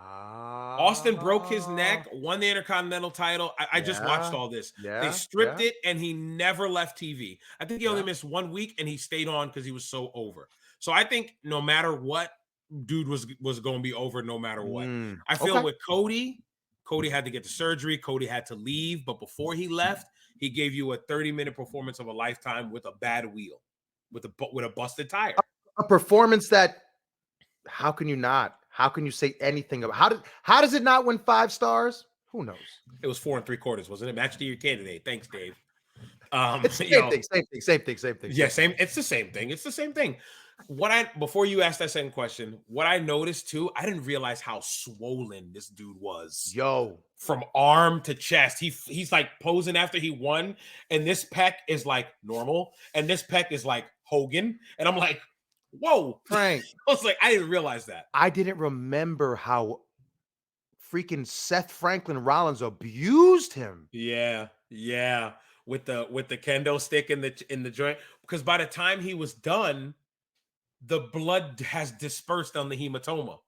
Austin broke his neck, won the Intercontinental title. I just watched Yeah. all this. They Yeah. stripped Yeah. it, and he never left TV. I think he only Yeah. missed 1 week, and he stayed on because he was so over. So I think no matter what, dude was going to be over no matter what. I feel Okay. with Cody had to get the surgery. Cody had to leave, but before he left, he gave you a 30-minute performance of a lifetime with a bad wheel, with a busted tire. A performance that, how can you not? How can you say anything about how does it not win 5 stars? Who knows? It was 4 3/4, wasn't it? Match to your candidate. Thanks, Dave. It's the You know, same thing. yeah, same. It's the same thing. It's the same thing. Before you ask that second question, what I noticed too, I didn't realize how swollen this dude was Yo. from arm to chest. He's like posing after he won, and this pec is like normal, and this pec is like Hogan, and I'm like, whoa, Frank, I was like, I didn't realize that. I didn't remember how freaking Seth Franklin Rollins abused him. Yeah, yeah, with the kendo stick in the joint, because by the time he was done, the blood has dispersed on the hematoma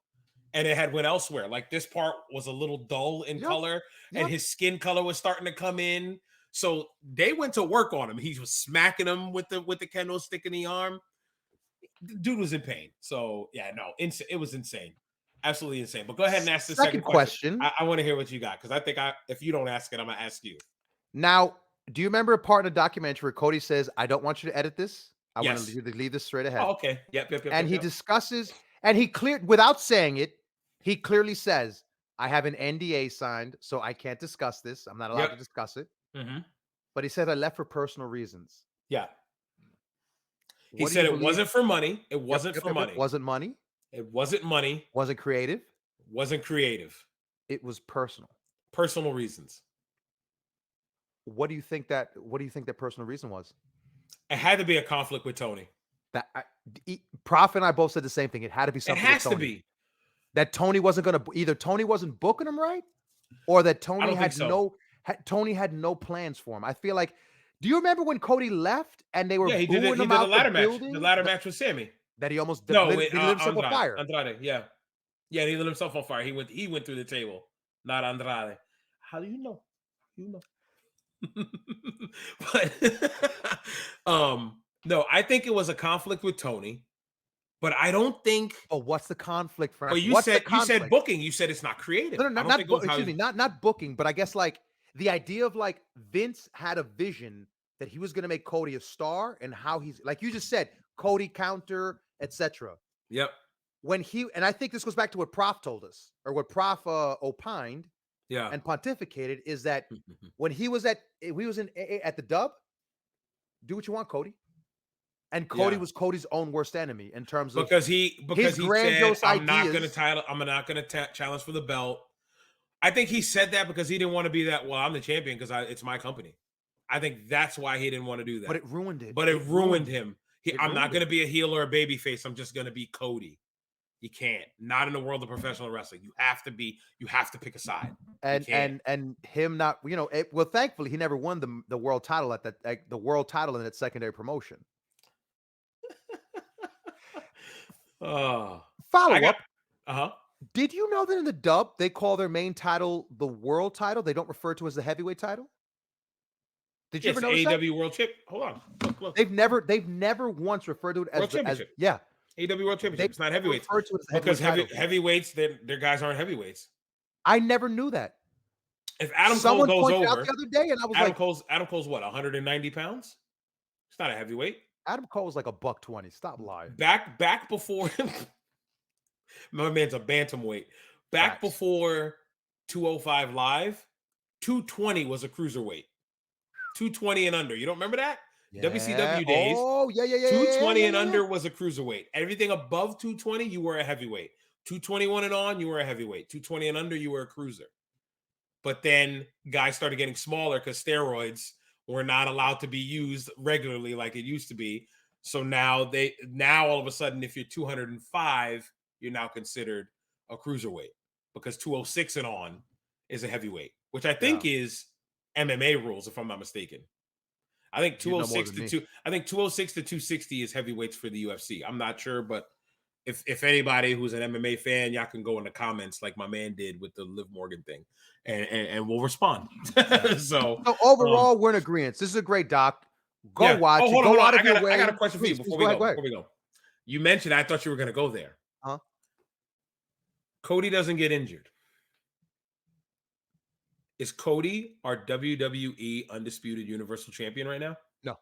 and it had went elsewhere. Like, this part was a little dull in color, and his skin color was starting to come in. So they went to work on him. He was smacking him with the kendo stick in the arm. The dude was in pain. So yeah, no, it was insane. Absolutely insane. But go ahead and ask the second question. I want to hear what you got, because I think if you don't ask it, I'm gonna ask you. Now, do you remember a part in the documentary where Cody says, "I don't want you to edit this. I want Yes. to leave this straight ahead." Oh, okay. Yep. And he discusses, and he cleared, without saying it, he clearly says, "I have an NDA signed, so I can't discuss this. I'm not allowed to discuss it." Mhm. But he said, "I left for personal reasons." Yeah. He What do said you it believe? wasn't for money. It Yep, wasn't yep, for yep, yep. money. Wasn't money. It wasn't money. Wasn't creative. Wasn't creative. It was personal. Personal reasons. What do you think that personal reason was? It had to be a conflict with Tony. That Prof and I both said the same thing. It had to be It something has with to Tony. be. That Tony wasn't going to, either Tony wasn't booking him right, or that I Tony don't think had so. Tony had no plans for him. I feel like, do you remember when Cody left and they were Yeah, he did it. booing He him did the out the ladder match. The building? ladder match with Sammy. That he almost No, lit with himself on fire. Andrade. Yeah, yeah. He lit himself on fire. He went through the table. Not Andrade. How do you know? You know. But no, I think it was a conflict with Tony. But I don't think. But what's the conflict, Frank? But What's the you said conflict? booking. You said it's not creative. No, no, I not don't think it was how. excuse me, not booking, but I guess like the idea of like Vince had a vision that he was going to make Cody a star, and how he's, like you just said, Cody counter, etc. Yep. When and I think this goes back to what Prof told us, or what Prof opined Yeah. and pontificated, is that when he was at the dub, do what you want, Cody. And Cody was Cody's own worst enemy in terms of because he grandiose said, I'm not going ideas. to challenge for the belt. I think he said that because he didn't want to be that. Well, I'm the champion because it's my company. I think that's why he didn't want to do that. But it ruined it. But it ruined him. I'm not going to it. be a heel or a baby face. I'm just going to be Cody. You can't. Not in the world of professional wrestling. You have to pick a side. And him not, well, thankfully he never won the world title at that, the world title in that secondary promotion. Follow up. Did you know that in the dub they call their main title the world title? They don't refer to it as the heavyweight title? Did you Yeah, ever it's notice that? AEW World Chip. Hold on. Look. They've never once referred to it World as Championship. yeah. AEW World They Championship. It's not never heavyweights referred to it as the because heavyweight title. heavyweights, their guys aren't heavyweights. I never knew that. If Adam Cole Someone goes pointed out over, the other day, and I was Adam like, Cole's what, 190 pounds? It's not a heavyweight. Adam Cole's like $120. Stop lying. Back before my man's a bantamweight. Back Facts. before 205 live, 220 was a cruiserweight. 220 and under. You don't remember that? Yeah. WCW days. Oh, yeah. 220 and under was a cruiserweight. Everything above 220, you were a heavyweight. 221 and on, you were a heavyweight. 220 and under, you were a cruiser. But then guys started getting smaller because steroids were not allowed to be used regularly like it used to be. So now all of a sudden, if you're 205, you're now considered a cruiserweight because 206 and on is a heavyweight, which I think is MMA rules, if I'm not mistaken. I think 206 to 260 is heavyweights for the UFC. I'm not sure, but if anybody who's an MMA fan, y'all can go in the comments like my man did with the Liv Morgan thing, and we'll respond. So overall, we're in agreement. This is a great doc. Go watch it. Hold Go on. out of your way. I got a question for you before we go. go. You mentioned I thought you were going to go there. Huh? Cody doesn't get injured. Is Cody our WWE Undisputed Universal Champion right now? No.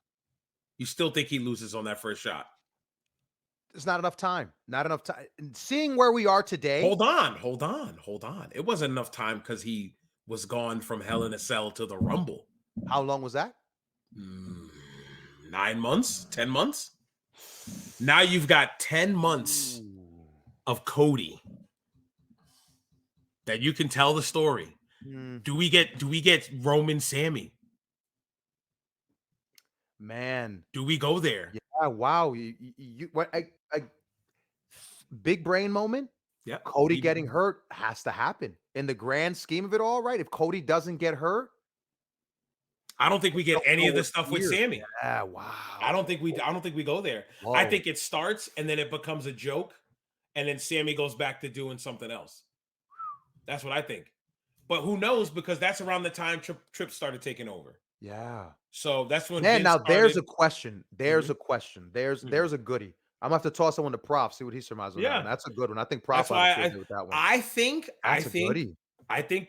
You still think he loses on that first shot? There's not enough time. Not enough time. Seeing where we are today. Hold on. It wasn't enough time because he was gone from Hell in a Cell to the Rumble. How long was that? 9 months, 10 months. Now you've got 10 months of Cody that you can tell the story. Do we get Roman Sammy? Man, do we go there? Yeah, wow. You what? Big brain moment. Yeah, Cody getting hurt has to happen in the grand scheme of it all, right? If Cody doesn't get hurt, I don't think we get any of the stuff with Sammy. Yeah, wow. I don't think we go there. Whoa. I think it starts and then it becomes a joke, and then Sammy goes back to doing something else. That's what I think. But who knows? Because that's around the time Tripp started taking over. Yeah. So that's when. Man, now there's a question. There's a question. There's a goodie. I'm gonna have to toss someone to Prof. See what he surmises. Yeah, that's a good one. I think Prof. With that one. I think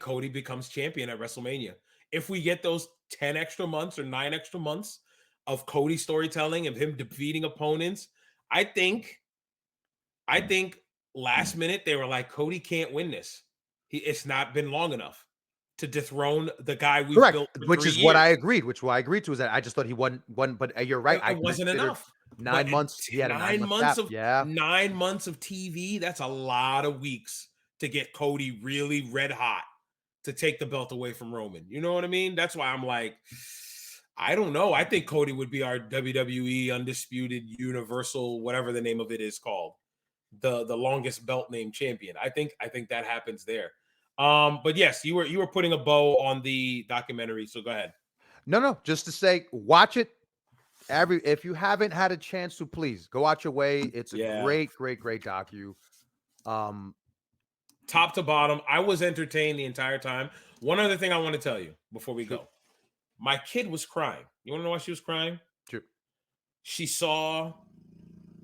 Cody becomes champion at WrestleMania. If we get those 10 extra months or 9 extra months of Cody storytelling, of him defeating opponents, I think last minute they were like, Cody can't win this. It's not been long enough to dethrone the guy we built for which 3 is years. what I agreed. Which what I agreed to is that I just thought he wasn't. But you're right. It wasn't enough. 9 months. He had 9 months of 9 months of TV. That's a lot of weeks to get Cody really red hot to take the belt away from Roman. You know what I mean? That's why I'm like, I don't know. I think Cody would be our WWE Undisputed Universal, whatever the name of it is called, the longest belt name champion. I think that happens there. But yes, you were putting a bow on the documentary, so go ahead. No, just to say, watch it. If you haven't had a chance to, please go out your way. It's a great docu. Top to bottom, I was entertained the entire time. One other thing I want to tell you before we go. My kid was crying. You want to know why she was crying? Sure. She saw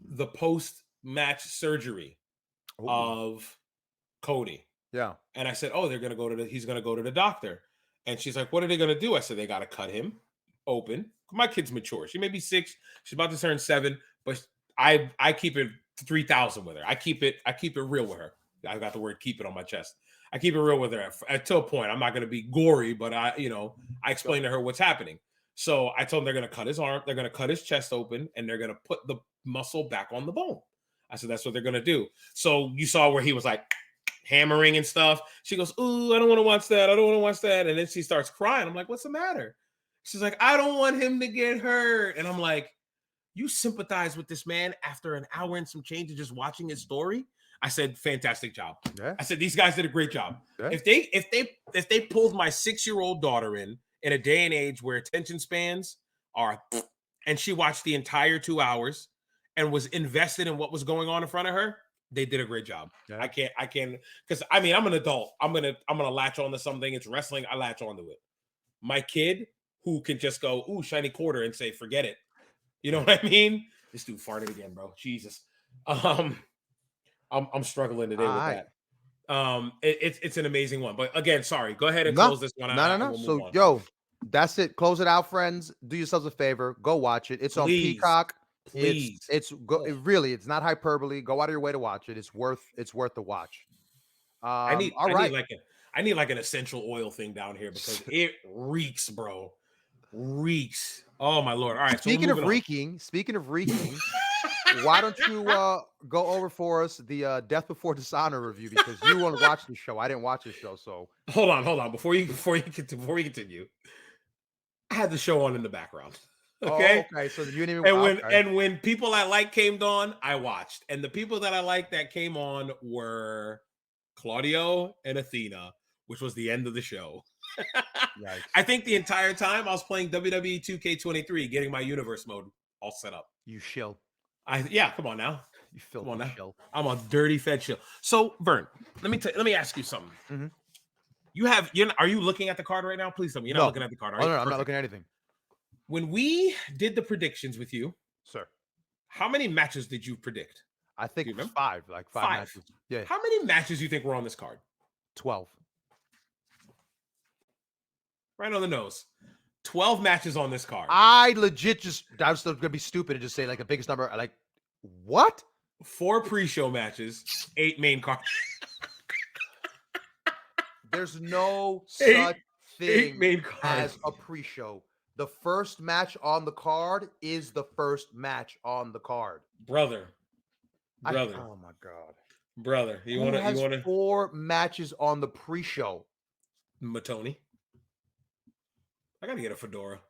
the post-match surgery of Cody. Yeah. And I said, "Oh, he's going to go to the doctor." And she's like, "What are they going to do?" I said, "They got to cut him open." My kid's mature. She may be 6. She's about to turn 7, but I keep it 3,000 with her. I keep it real with her. I got the word "keep it" on my chest. I keep it real with her to a point. I'm not going to be gory, but I explain to her what's happening. So I told them they're going to cut his arm, they're going to cut his chest open, and they're going to put the muscle back on the bone. I said, that's what they're going to do. So you saw where he was like hammering and stuff. She goes, "Ooh, I don't want to watch that. I don't want to watch that." And then she starts crying. I'm like, "What's the matter?" She's like, "I don't want him to get hurt." And I'm like, you sympathize with this man after an hour and some change of just watching his story? I said, fantastic job. Yeah. I said, these guys did a great job. Yeah. If they pulled my 6-year-old daughter in a day and age where attention spans are, and she watched the entire 2 hours and was invested in what was going on in front of her, they did a great job. Yeah. I can't, because I'm an adult. I'm gonna latch on to something. It's wrestling. I latch onto it. My kid who can just go, ooh, shiny quarter and say, forget it. You know what I mean? This dude farted again, bro. Jesus. I'm struggling today with that. It's an amazing one. But again, sorry. Go ahead and close this one out. No. And we'll move So, on. yo, that's it. Close it out, friends. Do yourselves a favor. Go watch it. It's on Peacock. Please. It's not hyperbole. Go out of your way to watch it. It's worth the watch. I need like an essential oil thing down here because it reeks, bro. Reeks. Oh my Lord. All right. Speaking of reeking, why don't you go over for us the Death Before Dishonor review, because you want to watch the show. I didn't watch the show, so hold on. Before you continue, I had the show on in the background. Okay. Oh, okay. So you didn't even. And when people I like came on, I watched, and the people that I liked that came on were Claudio and Athena, which was the end of the show. I think the entire time I was playing WWE 2K23, getting my universe mode all set up. You shill. Come on now. You filthy shill. I'm a dirty fed shill. So, Vern, let me ask you something. Mm-hmm. Are you looking at the card right now? Please tell me you're not looking at the card. No, I'm not looking at anything. When we did the predictions with you, sir, how many matches did you predict? I think it was 5, like 5 matches. Yeah. How many matches do you think were on this card? 12. Right on the nose. 12 matches on this card. I was still gonna be stupid and just say like the biggest number. Like, what? 4 pre-show matches, 8 main card. There's no such thing as a pre-show. The first match on the card is the first match on the card. Brother. Oh my God. Brother. You want to 4 matches on the pre-show. Matoni. I got to get a fedora.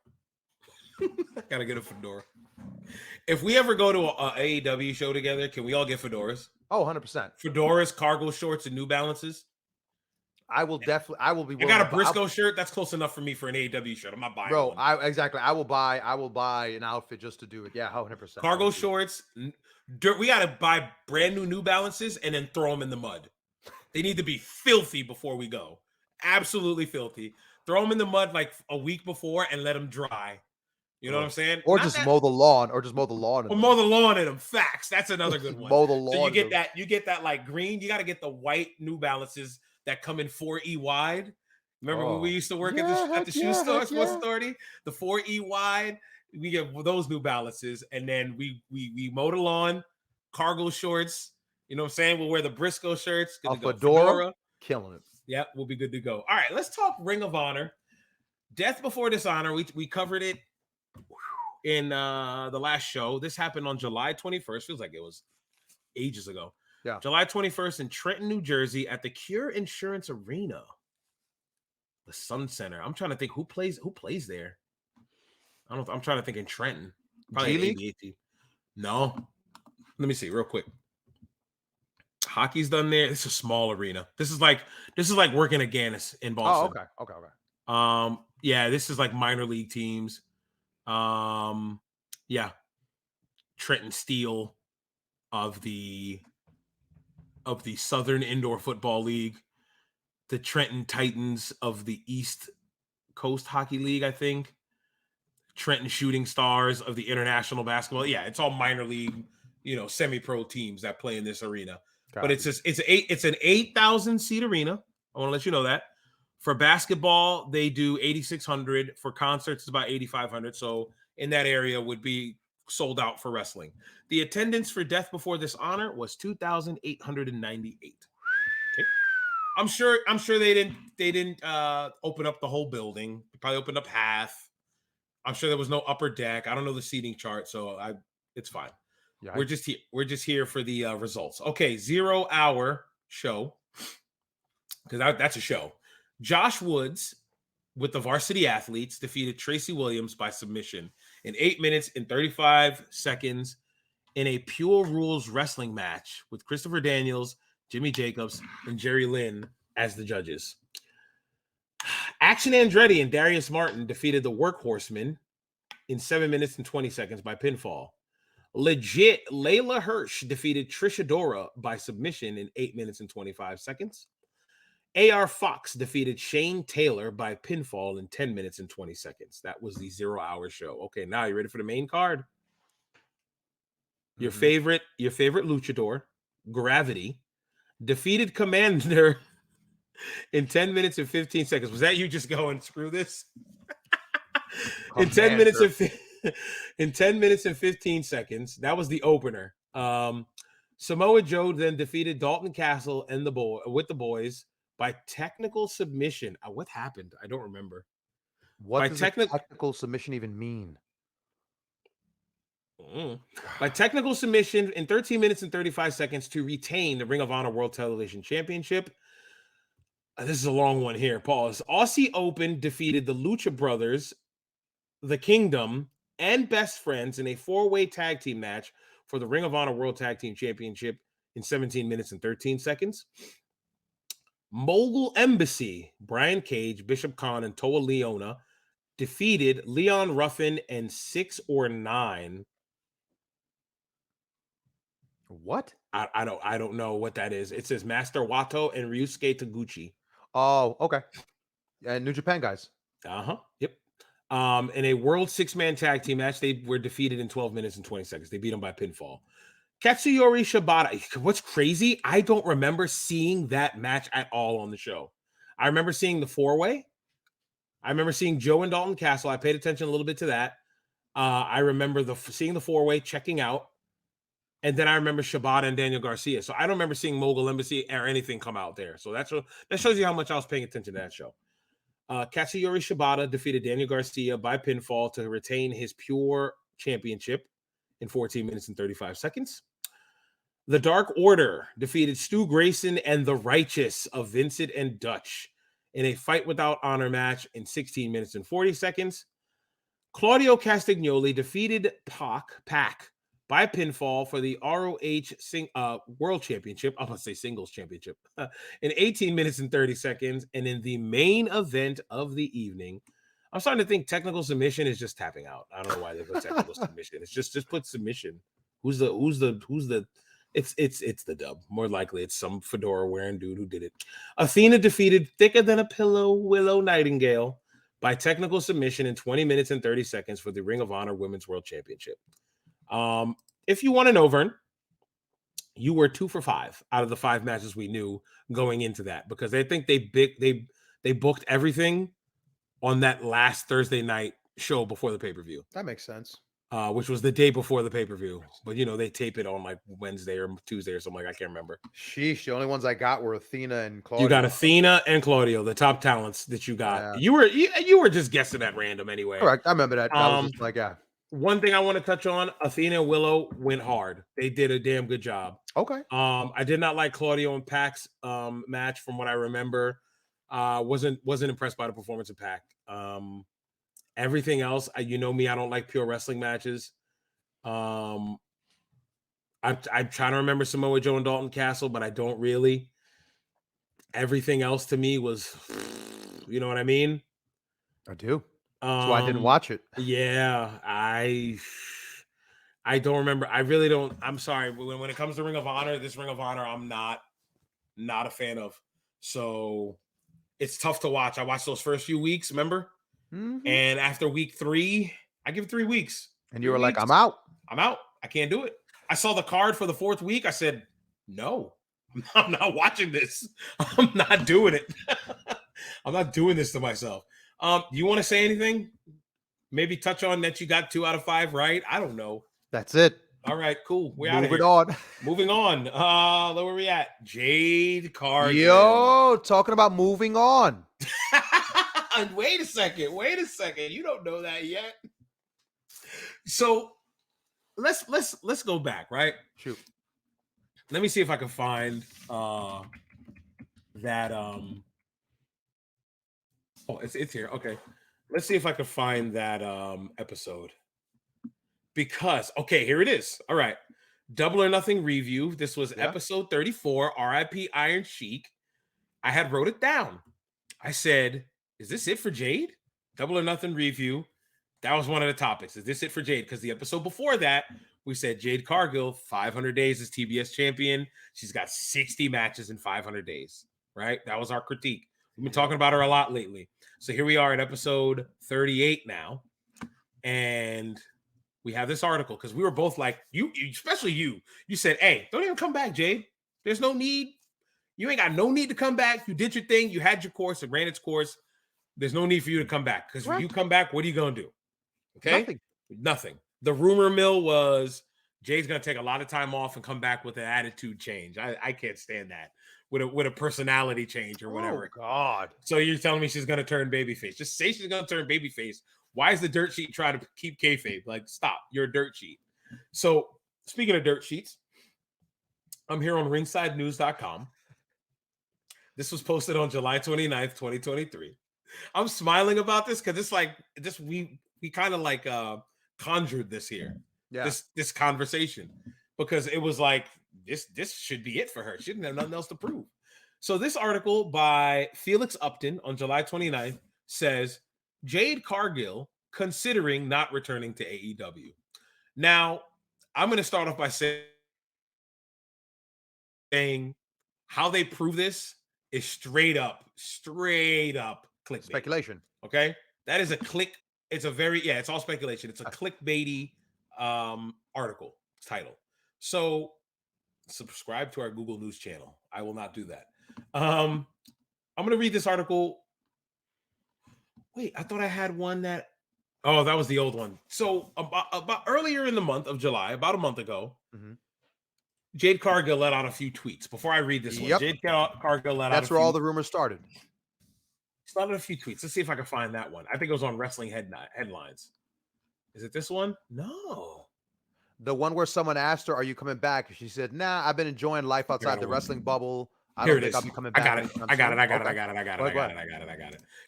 If we ever go to a AEW show together, can we all get fedoras? Oh, 100%. Fedoras, cargo shorts, and New Balances. I will be. I got a Briscoe shirt. That's close enough for me for an AEW shirt. I'm not buying one. Exactly. I will buy an outfit just to do it. Yeah, 100%. Cargo shorts. We got to buy brand New Balances and then throw them in the mud. They need to be filthy before we go. Absolutely filthy. Throw them in the mud like a week before and let them dry. You know what I'm saying? Or just mow the lawn. Or mow the lawn in them. Facts. That's another good one. Mow the lawn. So you get that like green. You got to get the white New Balances that come in 4E wide. Remember when we used to work at the shoe store, Sports Authority? The 4E wide. We get those New Balances, and then we mow the lawn, cargo shorts. You know what I'm saying? We'll wear the Briscoe shirts. A fedora. Killing it. Yeah, we'll be good to go. All right, let's talk Ring of Honor. Death Before Dishonor. We covered it in the last show. This happened on July 21st. Feels like it was ages ago. Yeah. July 21st in Trenton, New Jersey at the Cure Insurance Arena. The Sun Center. I'm trying to think who plays there. I'm trying to think in Trenton. Probably G-League? No. Let me see real quick. Hockey's done there. It's a small arena. This is like working at Gannis in Boston. Oh, okay. Yeah, this is like minor league teams. Yeah. Trenton Steel of the Southern Indoor Football League, the Trenton Titans of the East Coast Hockey League, I think. Trenton Shooting Stars of the International Basketball. Yeah, it's all minor league, semi-pro teams that play in this arena. But it's an 8,000 seat arena. I want to let you know that. For basketball, they do 8,600. For concerts, it's about 8,500. So in that area would be sold out for wrestling. The attendance for Death Before Dishonor was 2,898. Okay. I'm sure they didn't open up the whole building. They probably opened up half. I'm sure there was no upper deck. I don't know the seating chart, so it's fine. Yeah, we're just here for the results. Okay, 0 hour show, because that's a show. Josh Woods with the Varsity Athletes defeated Tracy Williams by submission in 8 minutes and 35 seconds in a Pure Rules wrestling match with Christopher Daniels, Jimmy Jacobs, and Jerry Lynn as the judges. Action Andretti and Darius Martin defeated the Workhorsemen in 7 minutes and 20 seconds by pinfall. Legit Layla Hirsch defeated Trish Adora by submission in 8 minutes and 25 seconds. AR Fox defeated Shane Taylor by pinfall in 10 minutes and 20 seconds. That was the 0-hour show. Okay, now you ready for the main card? Your favorite luchador, Gravity, defeated Commander in 10 minutes and 15 seconds. Was that you just going, screw this? in 10 minutes and 15 seconds. That was the opener. Samoa Joe then defeated Dalton Castle and the boys by technical submission. What happened? I don't remember. What does technical submission even mean? By technical submission in 13 minutes and 35 seconds to retain the Ring of Honor World Television Championship. This is a long one here. Pause. Aussie Open defeated the Lucha Brothers, the Kingdom, and Best Friends in a 4-way tag team match for the Ring of Honor World Tag Team Championship in 17 minutes and 13 seconds. Mogul Embassy, Brian Cage, Bishop Khan, and Toa Leona defeated Leon Ruffin and 6 or 9. What? I don't know what that is. It says Master Wato and Ryusuke Taguchi. Oh, okay. And New Japan guys. Yep. In a World 6-man tag team match, they were defeated in 12 minutes and 20 seconds. They beat them by pinfall. Katsuyori Shibata. What's crazy? I don't remember seeing that match at all on the show. I remember seeing the 4-way. I remember seeing Joe and Dalton Castle. I paid attention a little bit to that. I remember seeing the 4-way, checking out. And then I remember Shibata and Daniel Garcia. So I don't remember seeing Mogul Embassy or anything come out there. So that shows you how much I was paying attention to that show. Katsuyori Shibata defeated Daniel Garcia by pinfall to retain his Pure Championship in 14 minutes and 35 seconds. The Dark Order defeated Stu Grayson and the Righteous of Vincent and Dutch in a fight without honor match in 16 minutes and 40 seconds. Claudio Castagnoli defeated Pac by pinfall for the ROH World Championship. I'm going to say Singles Championship in 18 minutes and 30 seconds. And in the main event of the evening, I'm starting to think technical submission is just tapping out. I don't know why they put technical submission. It's just put submission. Who's the it's the dub. More likely it's some fedora wearing dude who did it. Athena defeated Thicker Than a Pillow Willow Nightingale by technical submission in 20 minutes and 30 seconds for the Ring of Honor Women's World Championship. If you want to know, Vern, you were 2 for 5 out of the 5 matches we knew going into that, because I think they booked everything on that last Thursday night show before the pay-per-view. That makes sense. Which was the day before the pay-per-view. But, they tape it on like Wednesday or Tuesday or something. I can't remember. Sheesh. The only ones I got were Athena and Claudio. You got Athena and Claudio, the top talents that you got. Yeah. You were just guessing at random anyway. Correct. I remember that. I was just like, yeah. One thing I want to touch on, Athena and Willow went hard. They did a damn good job. Okay. I did not like Claudio and Pac's match from what I remember. Wasn't impressed by the performance of Pac. Everything else, you know me, I don't like pure wrestling matches. I'm trying to remember Samoa Joe and Dalton Castle, but I don't really. Everything else to me was, you know what I mean? I do. That's why I didn't watch it. Yeah, I don't remember. I really don't. I'm sorry. When it comes to Ring of Honor, this Ring of Honor, I'm not a fan of. So it's tough to watch. I watched those first few weeks, remember? Mm-hmm. And after week 3, I give it 3 weeks. And you were like, I'm out. I can't do it. I saw the card for the 4th week. I said, no, I'm not watching this. I'm not doing it. I'm not doing this to myself. You want to say anything? Maybe touch on that you got 2 out of 5 right? I don't know. That's it. All right, cool. We're out of here. Moving on. Where were we at? Jade Cargill. Yo, talking about moving on. Wait a second. You don't know that yet. So let's go back, right? Shoot. Let me see if I can find that Oh, it's here. Okay. Let's see if I can find that episode. Because, okay, here it is. All right. Double or Nothing review. This was episode 34, RIP Iron Sheik. I had wrote it down. I said, is this it for Jade? Double or Nothing review. That was one of the topics. Is this it for Jade? Because the episode before that, we said Jade Cargill, 500 days as TBS champion. She's got 60 matches in 500 days. right? That was our critique. We've been talking about her a lot lately. So here we are at episode 38 now. And we have this article because we were both like, especially you said, hey, don't even come back, Jade. There's no need. You ain't got no need to come back. You did your thing. You had your course. It ran its course. There's no need for you to come back because when you come back, what are you going to do? Okay? Nothing. The rumor mill was Jade's going to take a lot of time off and come back with an attitude change. I can't stand that. With a personality change or whatever. Oh, God. So you're telling me she's going to turn babyface. Just say she's going to turn babyface. Why is the dirt sheet trying to keep kayfabe? Like, stop. You're a dirt sheet. So speaking of dirt sheets, I'm here on ringsidenews.com. This was posted on July 29th, 2023. I'm smiling about this because it's like this we kind of like conjured this here. Yeah. This conversation. Because it was like this should be it for her. She didn't have nothing else to prove. So this article by Felix Upton on July 29th says Jade Cargill considering not returning to AEW. Now, I'm going to start off by saying how they prove this is straight up clickbait. Speculation. Okay? That is a click. It's a very, it's all speculation. It's a clickbaity article title. So subscribe to our Google News channel. I will not do that. I'm going to read this article. Wait, I thought I had one that. Oh, that was the old one. So about earlier in the month of July, about a month ago, Jade Cargill let out a few tweets. Before I read this one, Jade Cargill let out. That's where all the rumors started. Started a few tweets. Let's see if I can find that one. I think it was on Wrestling Headlines. Is it this one? No. The one where someone asked her, "Are you coming back?" She said, "Nah, I've been enjoying life outside the wrestling bubble. I don't think I'll be coming back." I got it. Because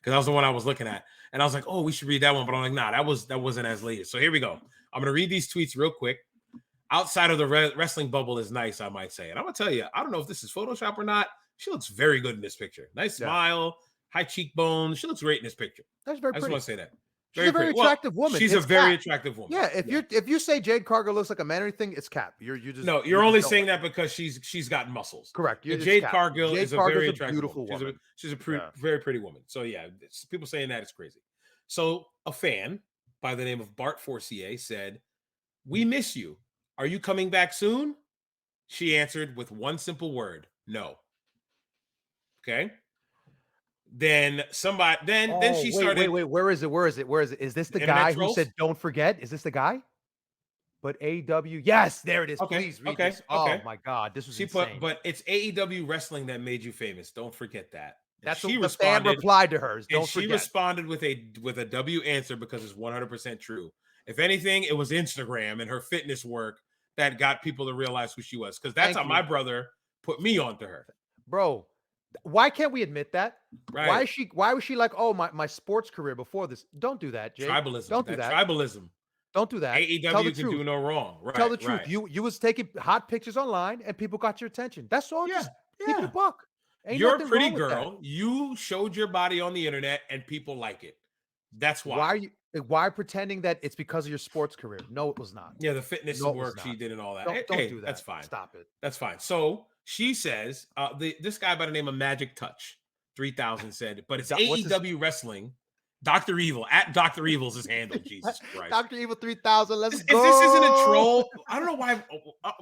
that was the one I was looking at, and I was like, "Oh, we should read that one," but I'm like, "Nah, that wasn't as late." So here we go. I'm gonna read these tweets real quick. Outside of the wrestling bubble is nice, I might say, and I'm gonna tell you, I don't know if this is Photoshop or not. She looks very good in this picture. Nice smile, high cheekbones. She looks great in this picture. That's very pretty. I just want to say that. She's a very attractive woman. She's a very attractive woman. Yeah, if you say Jade Cargill looks like a man or anything, it's cap. You're only saying that because she's got muscles. Correct. Jade Cargill is a very attractive, beautiful woman. She's a very pretty woman. So yeah, people saying that is crazy. So a fan by the name of Bart Forcier said, "We miss you. Are you coming back soon?" She answered with one simple word: "No." Okay. Then somebody, then she started. Wait, where is it? Is this the guy who said, "Don't forget"? Is this the guy? But AEW, yes, there it is. Please read this. Oh my God, this was insane. But it's AEW wrestling that made you famous. Don't forget that. That's what the fan replied to her. Don't forget. She responded with a W answer because it's 100% true. If anything, it was Instagram and her fitness work that got people to realize who she was. Because that's how my brother put me onto her. Bro. Why can't we admit that? Right. Why was she like, oh, my sports career before this? Don't do that, Jay. Tribalism. Don't do that. Tribalism. Don't do that. AEW can do no wrong. Right. Tell the truth. You was taking hot pictures online and people got your attention. That's all. Just keep it a buck. You're a pretty girl. You showed your body on the internet and people like it. That's why. Why pretending that it's because of your sports career? No, it was not. Yeah, the fitness work she did and all that. Don't do that. That's fine. Stop it. That's fine. So she says, this guy by the name of Magic Touch 3000 said, but it's AEW wrestling. Dr. Evil at Dr. Evil's his handle. Jesus Christ. Dr. Evil 3000. Let's go. If this isn't a troll, I don't know why.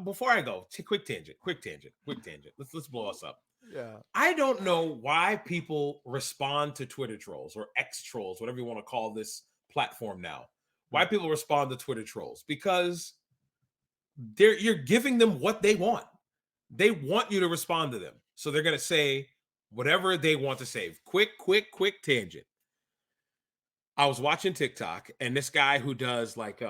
Before I go, quick tangent. Let's blow us up. Yeah. I don't know why people respond to Twitter trolls or X trolls, whatever you want to call this platform now. Why people respond to Twitter trolls? Because you're giving them what they want. They want you to respond to them. So they're going to say whatever they want to say. Quick tangent. I was watching TikTok and this guy who does like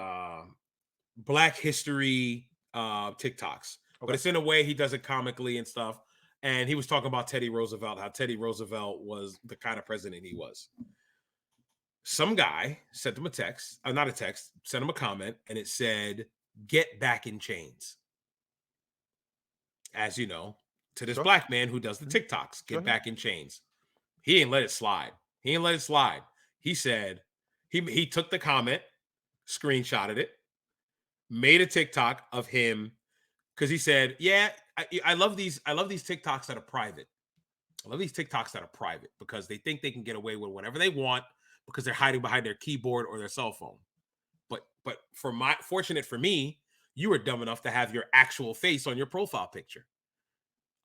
Black History TikToks, but it's in a way he does it comically and stuff. And he was talking about Teddy Roosevelt, how Teddy Roosevelt was the kind of president he was. Some guy sent him a text, not a text, sent him a comment, and it said, "Get back in chains." As you know, to this black man who does the TikToks, get back in chains. He ain't let it slide. He said, he took the comment, screenshotted it, made a TikTok of him, because he said, "Yeah, I love these TikToks that are private." I love these TikToks that are private because they think they can get away with whatever they want because they're hiding behind their keyboard or their cell phone. But fortunate for me, you were dumb enough to have your actual face on your profile picture.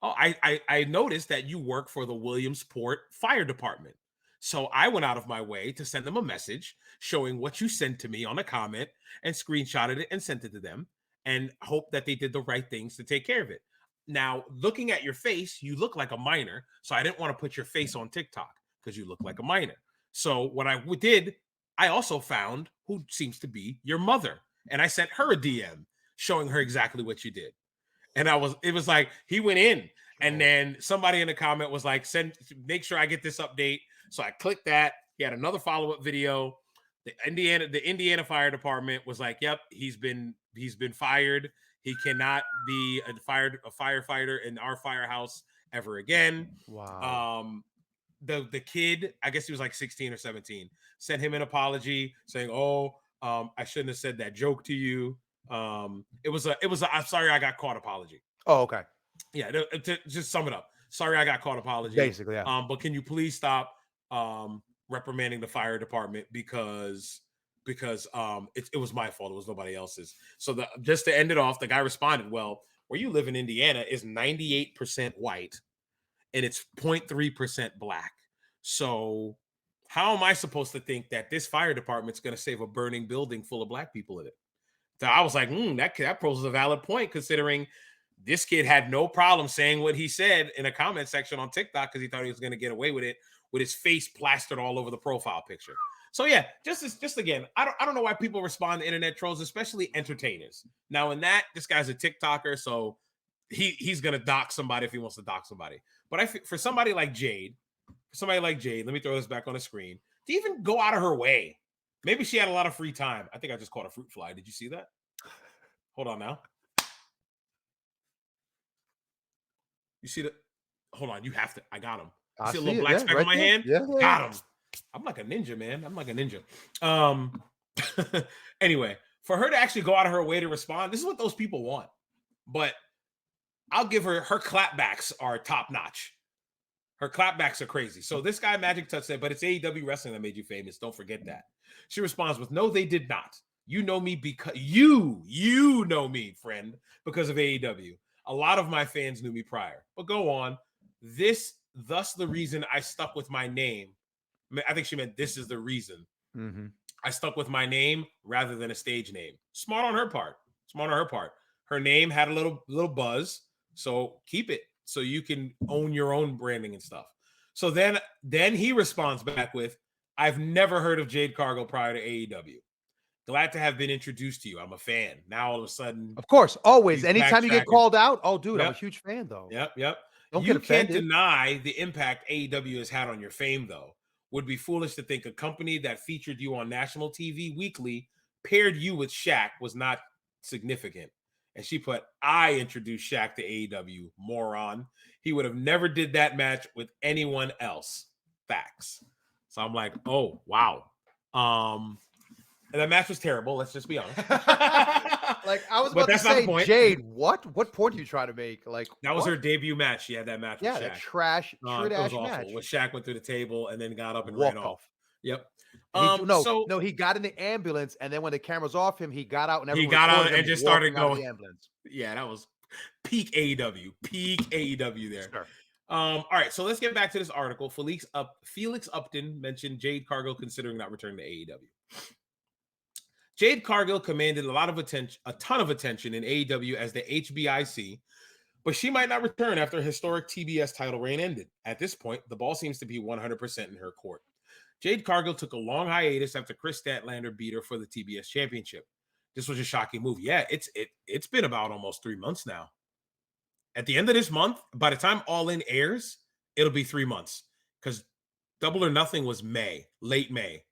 Oh, I noticed that you work for the Williamsport Fire Department. So I went out of my way to send them a message showing what you sent to me on a comment and screenshotted it and sent it to them and hope that they did the right things to take care of it. Now, looking at your face, you look like a minor. So I didn't want to put your face on TikTok because you look like a minor. So what I did, I also found who seems to be your mother. And I sent her a DM showing her exactly what you did. And it was like he went in, and then somebody in the comment was like, make sure I get this update. So I clicked that. He had another follow-up video. The Indiana Fire Department was like, yep, he's been fired. He cannot be a firefighter in our firehouse ever again. Wow. The kid, I guess he was like 16 or 17, sent him an apology saying, oh, I shouldn't have said that joke to you. It was a I'm sorry I got caught apology. Oh, okay. Yeah, to just sum it up. Sorry I got caught apology. Basically, yeah. But can you please stop reprimanding the fire department because it was my fault. It was nobody else's. So just to end it off, the guy responded, well, where you live in Indiana is 98% white and it's 0.3% black. So how am I supposed to think that this fire department's going to save a burning building full of black people in it? So I was like, that poses a valid point, considering this kid had no problem saying what he said in a comment section on TikTok because he thought he was going to get away with it with his face plastered all over the profile picture. So yeah, just again, I don't know why people respond to internet trolls, especially entertainers. Now in that, this guy's a TikToker, so he's gonna dox somebody if he wants to dox somebody. But for somebody like Jade, let me throw this back on the screen, to even go out of her way. Maybe she had a lot of free time. I think I just caught a fruit fly. Did you see that? Hold on now. You see the? Hold on. You have to. I got him. You see a little black speck on my hand? Yeah, got him. I'm like a ninja, man. I'm like a ninja. Anyway, for her to actually go out of her way to respond, this is what those people want. But I'll give her clapbacks are top notch. Her clapbacks are crazy. So this guy, Magic Touch, said, but it's AEW wrestling that made you famous. Don't forget that. She responds with, no, they did not. You know me because you know me, friend, because of AEW. A lot of my fans knew me prior. But go on. Thus the reason I stuck with my name. I think she meant this is the reason. Mm-hmm. I stuck with my name rather than a stage name. Smart on her part. Her name had a little buzz. So keep it so you can own your own branding and stuff. So then he responds back with, I've never heard of Jade Cargill prior to AEW. Glad to have been introduced to you. I'm a fan. Now all of a sudden. Of course, always. Anytime you get called out, oh, dude, I'm a huge fan, though. Yep. Don't get offended. You can't deny the impact AEW has had on your fame, though. Would be foolish to think a company that featured you on national TV weekly paired you with Shaq was not significant. And she put, I introduced Shaq to AEW, moron. He would have never did that match with anyone else. Facts. So I'm like, oh, wow. And that match was terrible. Let's just be honest. Like, I was about to say, Jade, what point are you trying to make? Like, that was her debut match. She had that match with Shaq. That trash match. When Shaq went through the table and then got up and ran off. Yep. He got in the ambulance, and then when the camera's off him, he got out and everyone he got out and just started going. The ambulance. Yeah, that was peak AEW. There. Sure. All right, so let's get back to this article. Felix Upton mentioned Jade Cargill considering not returning to AEW. Jade Cargill commanded a ton of attention in AEW as the HBIC, but she might not return after a historic TBS title reign ended. At this point, the ball seems to be 100% in her court. Jade Cargill took a long hiatus after Chris Statlander beat her for the TBS championship. This was a shocking move. Yeah, it's been about almost 3 months now. At the end of this month, by the time All In airs, it'll be 3 months because Double or Nothing was late May.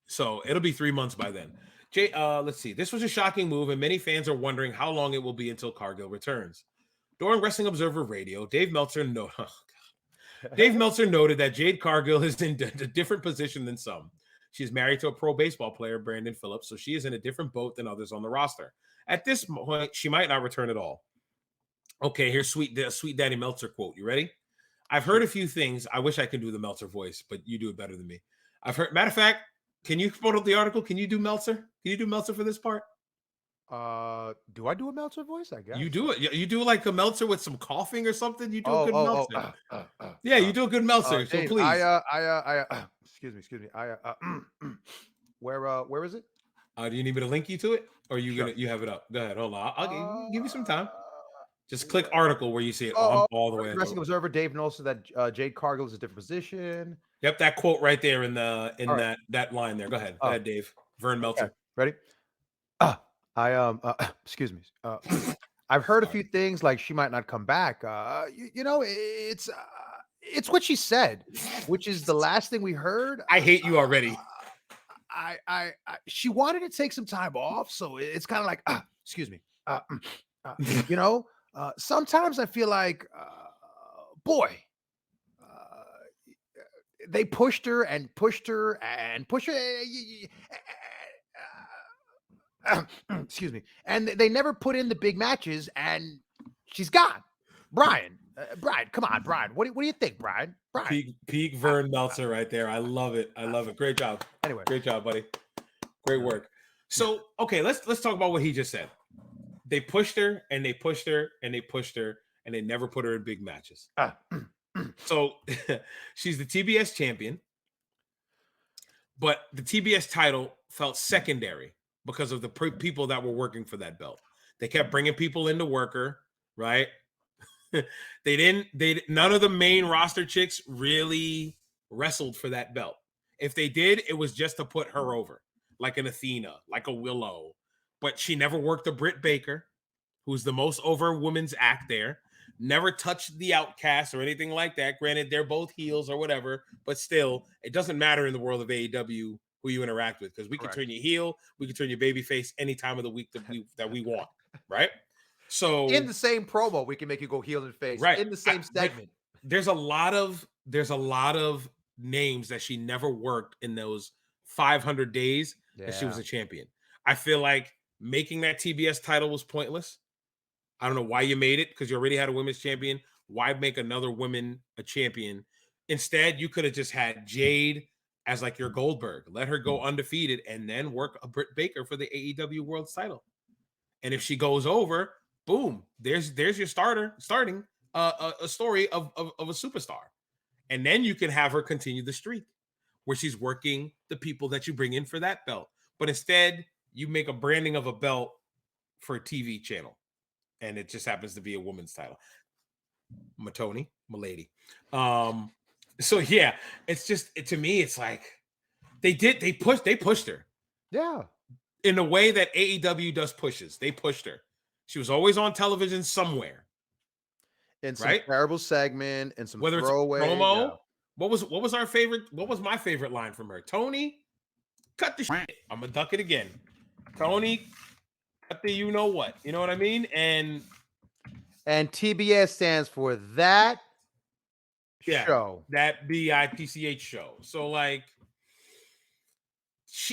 So it'll be 3 months by then. Let's see. This was a shocking move, and many fans are wondering how long it will be until Cargill returns. During Wrestling Observer Radio, Dave Meltzer noted that Jade Cargill is in a different position than some. She's married to a pro baseball player, Brandon Phillips, so she is in a different boat than others on the roster. At this point, she might not return at all. Okay, here's Sweet Daddy Meltzer quote. You ready? I've heard a few things. I wish I could do the Meltzer voice, but you do it better than me. I've heard. Matter of fact, can you put up the article? Can you do Meltzer? Can you do Meltzer for this part? Do I do a Meltzer voice? I You guess. do it. You do like a Meltzer with some coughing or something. You do a Oh, good oh, Meltzer. Yeah, you do a good Meltzer. So Dave, please. excuse me. Where is it? Do you need me to link you to it, or Sure. you have it up? Go ahead. Hold on. I'll give you some time. Just click Where? article where you see it. I'm all the way. Wrestling Observer. Dave notes that Jade Cargill is a different position. Yep, that quote right there in right. that line there. Go ahead, Dave. Vern Meltzer. Okay. Ready? Excuse me. I've heard a few things like she might not come back. It's what she said, which is the last thing we heard. I hate you already. She wanted to take some time off, so it's kind of like, excuse me. Sometimes I feel like, boy, they pushed her and pushed her and pushed her. Excuse me. And they never put in the big matches, and she's gone. Brian, come on, Brian. What do you think, Brian? Peak Vern Meltzer right there. I love it. I love it. Great job. Anyway, great job, buddy. Great work. So, okay, let's talk about what he just said. They pushed her and they pushed her and they pushed her and they never put her in big matches. So she's the TBS champion, but the TBS title felt secondary because of the people that were working for that belt. They kept bringing people in to work her, right? None of the main roster chicks really wrestled for that belt. If they did, it was just to put her over, like an Athena, like a Willow. But she never worked a Britt Baker, who's the most over women's act there. Never touched the Outcast or anything like that. Granted, they're both heels or whatever, but still, it doesn't matter in the world of AEW who you interact with, because we can turn you heel, we can turn you babyface any time of the week that we want, right? So in the same promo, we can make you go heel and face. Right. In the same segment. There's a lot of names that she never worked in those 500 days that she was a champion. I feel like making that TBS title was pointless. I don't know why you made it, because you already had a women's champion. Why make another woman a champion? Instead, you could have just had Jade as like your Goldberg. Let her go undefeated and then work a Britt Baker for the AEW World title. And if she goes over, boom, there's your starting a story of a superstar. And then you can have her continue the streak where she's working the people that you bring in for that belt. But instead, you make a branding of a belt for a TV channel, and it just happens to be a woman's title. Matoni, Milady. So yeah, it's just, to me, it's like they pushed her. Yeah. In a way that AEW does pushes. They pushed her. She was always on television somewhere. In some terrible segment, and some whether throwaway, it's promo. Yeah. What was our favorite? What was my favorite line from her? Tony, cut the shit. I'm gonna duck it again. Tony, cut the you know what. You know what I mean? And TBS stands for that show. That BITCH show. So like,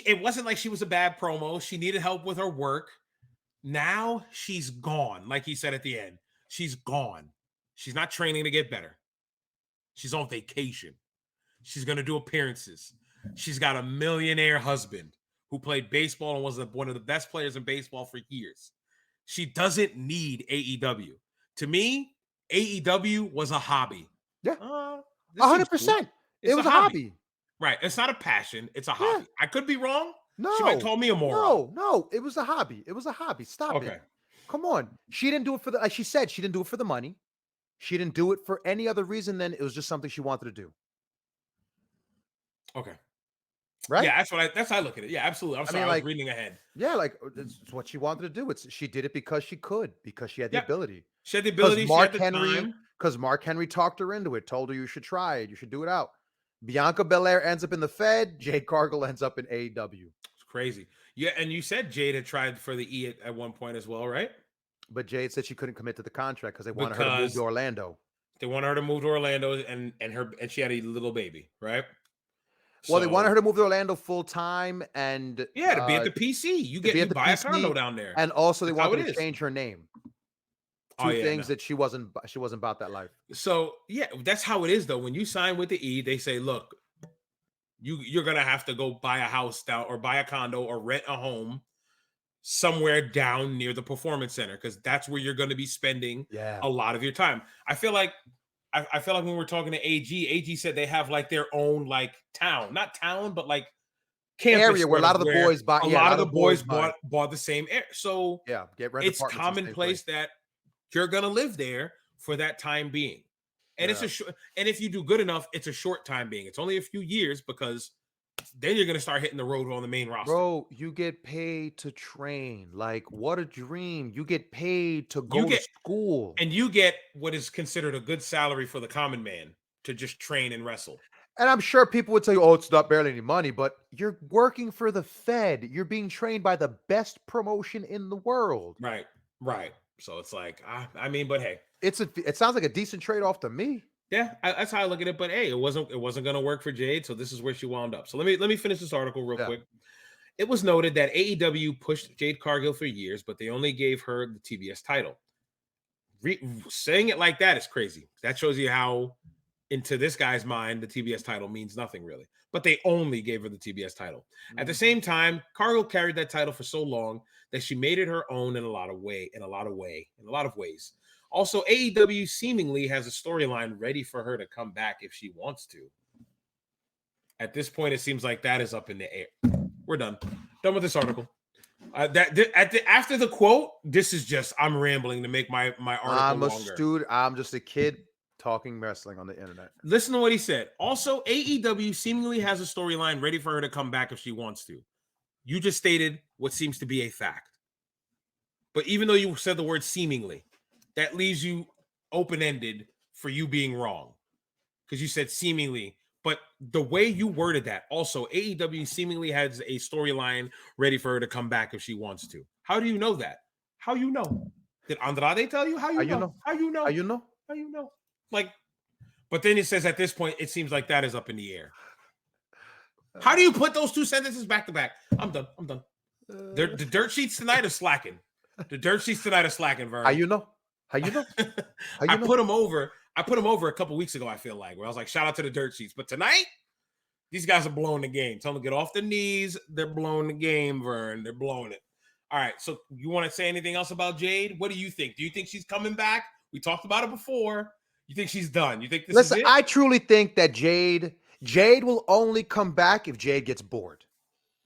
it wasn't like she was a bad promo. She needed help with her work. Now she's gone. Like he said at the end, she's gone. She's not training to get better. She's on vacation. She's going to do appearances. She's got a millionaire husband who played baseball and was one of the best players in baseball for years. She doesn't need AEW. To me, AEW was a hobby. Yeah. 100%. It was a hobby. Right. It's not a passion. It's a hobby. I could be wrong. No. She might call me a moron. No. It was a hobby. Stop it. Come on. She didn't do it for like she said, she didn't do it for the money. She didn't do it for any other reason than it was just something she wanted to do. Okay. Right? Yeah, that's how I look at it. Yeah, absolutely. I'm sorry, I was reading ahead. Yeah, like it's what she wanted to do. She did it because she could, because she had the ability. She had the ability. Because Mark Henry talked her into it, told her you should try it, you should do it out. Bianca Belair ends up in the Fed. Jade Cargill ends up in AEW. It's crazy. Yeah, and you said Jade had tried for the E at one point as well, right? But Jade said she couldn't commit to the contract because they wanted her to move to Orlando. They wanted her to move to Orlando, and she had a little baby, right? Well, they wanted her to move to Orlando full time, and to be at the PC. You buy a condo down there, and also they wanted to change her name. two yeah, things no. that she wasn't about that life. So yeah, that's how it is though. When you sign with the E, they say, look, you're gonna have to go buy a house down or buy a condo or rent a home somewhere down near the performance center because that's where you're going to be spending Yeah. a lot of your time. I feel like when we're talking to AG said they have like their own like town, not town, but like campus Area where a lot of the boys buy. a Yeah, a lot lot of the of boys boys buy. bought the same air. So Yeah, get rent it's apartments in the same place. commonplace that you're gonna live there for that time being. And it's Yeah. a short, and if you do good enough, it's a short time being. It's only a few years because then you're gonna start hitting the road on the main roster. Bro, you get paid to train. Like, what a dream. You get paid to You go to get school. and you get what is considered a good salary for the common man to just train and wrestle. And I'm sure people would tell you, oh, it's not barely any money, but you're working for the Fed. You're being trained by the best promotion in the world. Right, right. So it's like, I mean, but hey, It sounds like a decent trade-off to me. yeah, that's how I look at it. But hey, it wasn't going to work for Jade, so this is where she wound up. So let me finish this article real quick. It was noted that AEW pushed Jade Cargill for years, but they only gave her the TBS title. Saying it like that is crazy. That shows you how, into this guy's mind, the TBS title means nothing really. But they only gave her the TBS title. At the same time, Cargill carried that title for so long that she made it her own in a lot of ways. Also, AEW seemingly has a storyline ready for her to come back if she wants to. At this point, it seems like that is up in the air. We're done with this article. After the quote, this is just I'm rambling to make my article longer. I'm just a kid talking wrestling on the internet. Listen to what he said. Also, AEW seemingly has a storyline ready for her to come back if she wants to. You just stated what seems to be a fact. But even though you said the word seemingly, that leaves you open-ended for you being wrong. Because you said seemingly. But the way you worded that, also, AEW seemingly has a storyline ready for her to come back if she wants to. How do you know that? How you know? Did Andrade tell you? How you know? How you know? How you know? How you know? Like, but then it says at this point, it seems like that is up in the air. How do you put those two sentences back to back? I'm done. The dirt sheets tonight are slacking. Vernon. How you know? How you know? I put them over a couple weeks ago, I feel like, where I was like, shout out to the dirt sheets. But tonight, these guys are blowing the game. Tell them to get off their knees. They're blowing the game, Vern. They're blowing it. All right. So you want to say anything else about Jade? What do you think? Do you think she's coming back? We talked about it before. You think she's done? You think this is it? I truly think that Jade will only come back if Jade gets bored.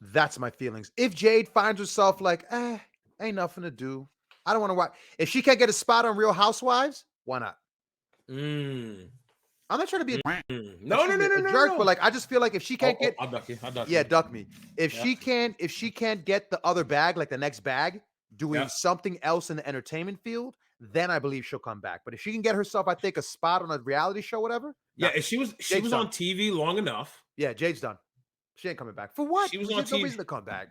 That's my feelings. If Jade finds herself like, ain't nothing to do. I don't want to watch. If she can't get a spot on Real Housewives, why not? I'm not trying to be a jerk, but like I just feel like if she can't get, I'll duck you. Yeah, duck me. If she can't get the other bag, like the next bag, doing something else in the entertainment field, then I believe she'll come back. But if she can get herself, I think, a spot on a reality show, whatever. Yeah, if she was on TV long enough. Yeah, Jade's done. She ain't coming back. For what? She was on TV. No reason to come back.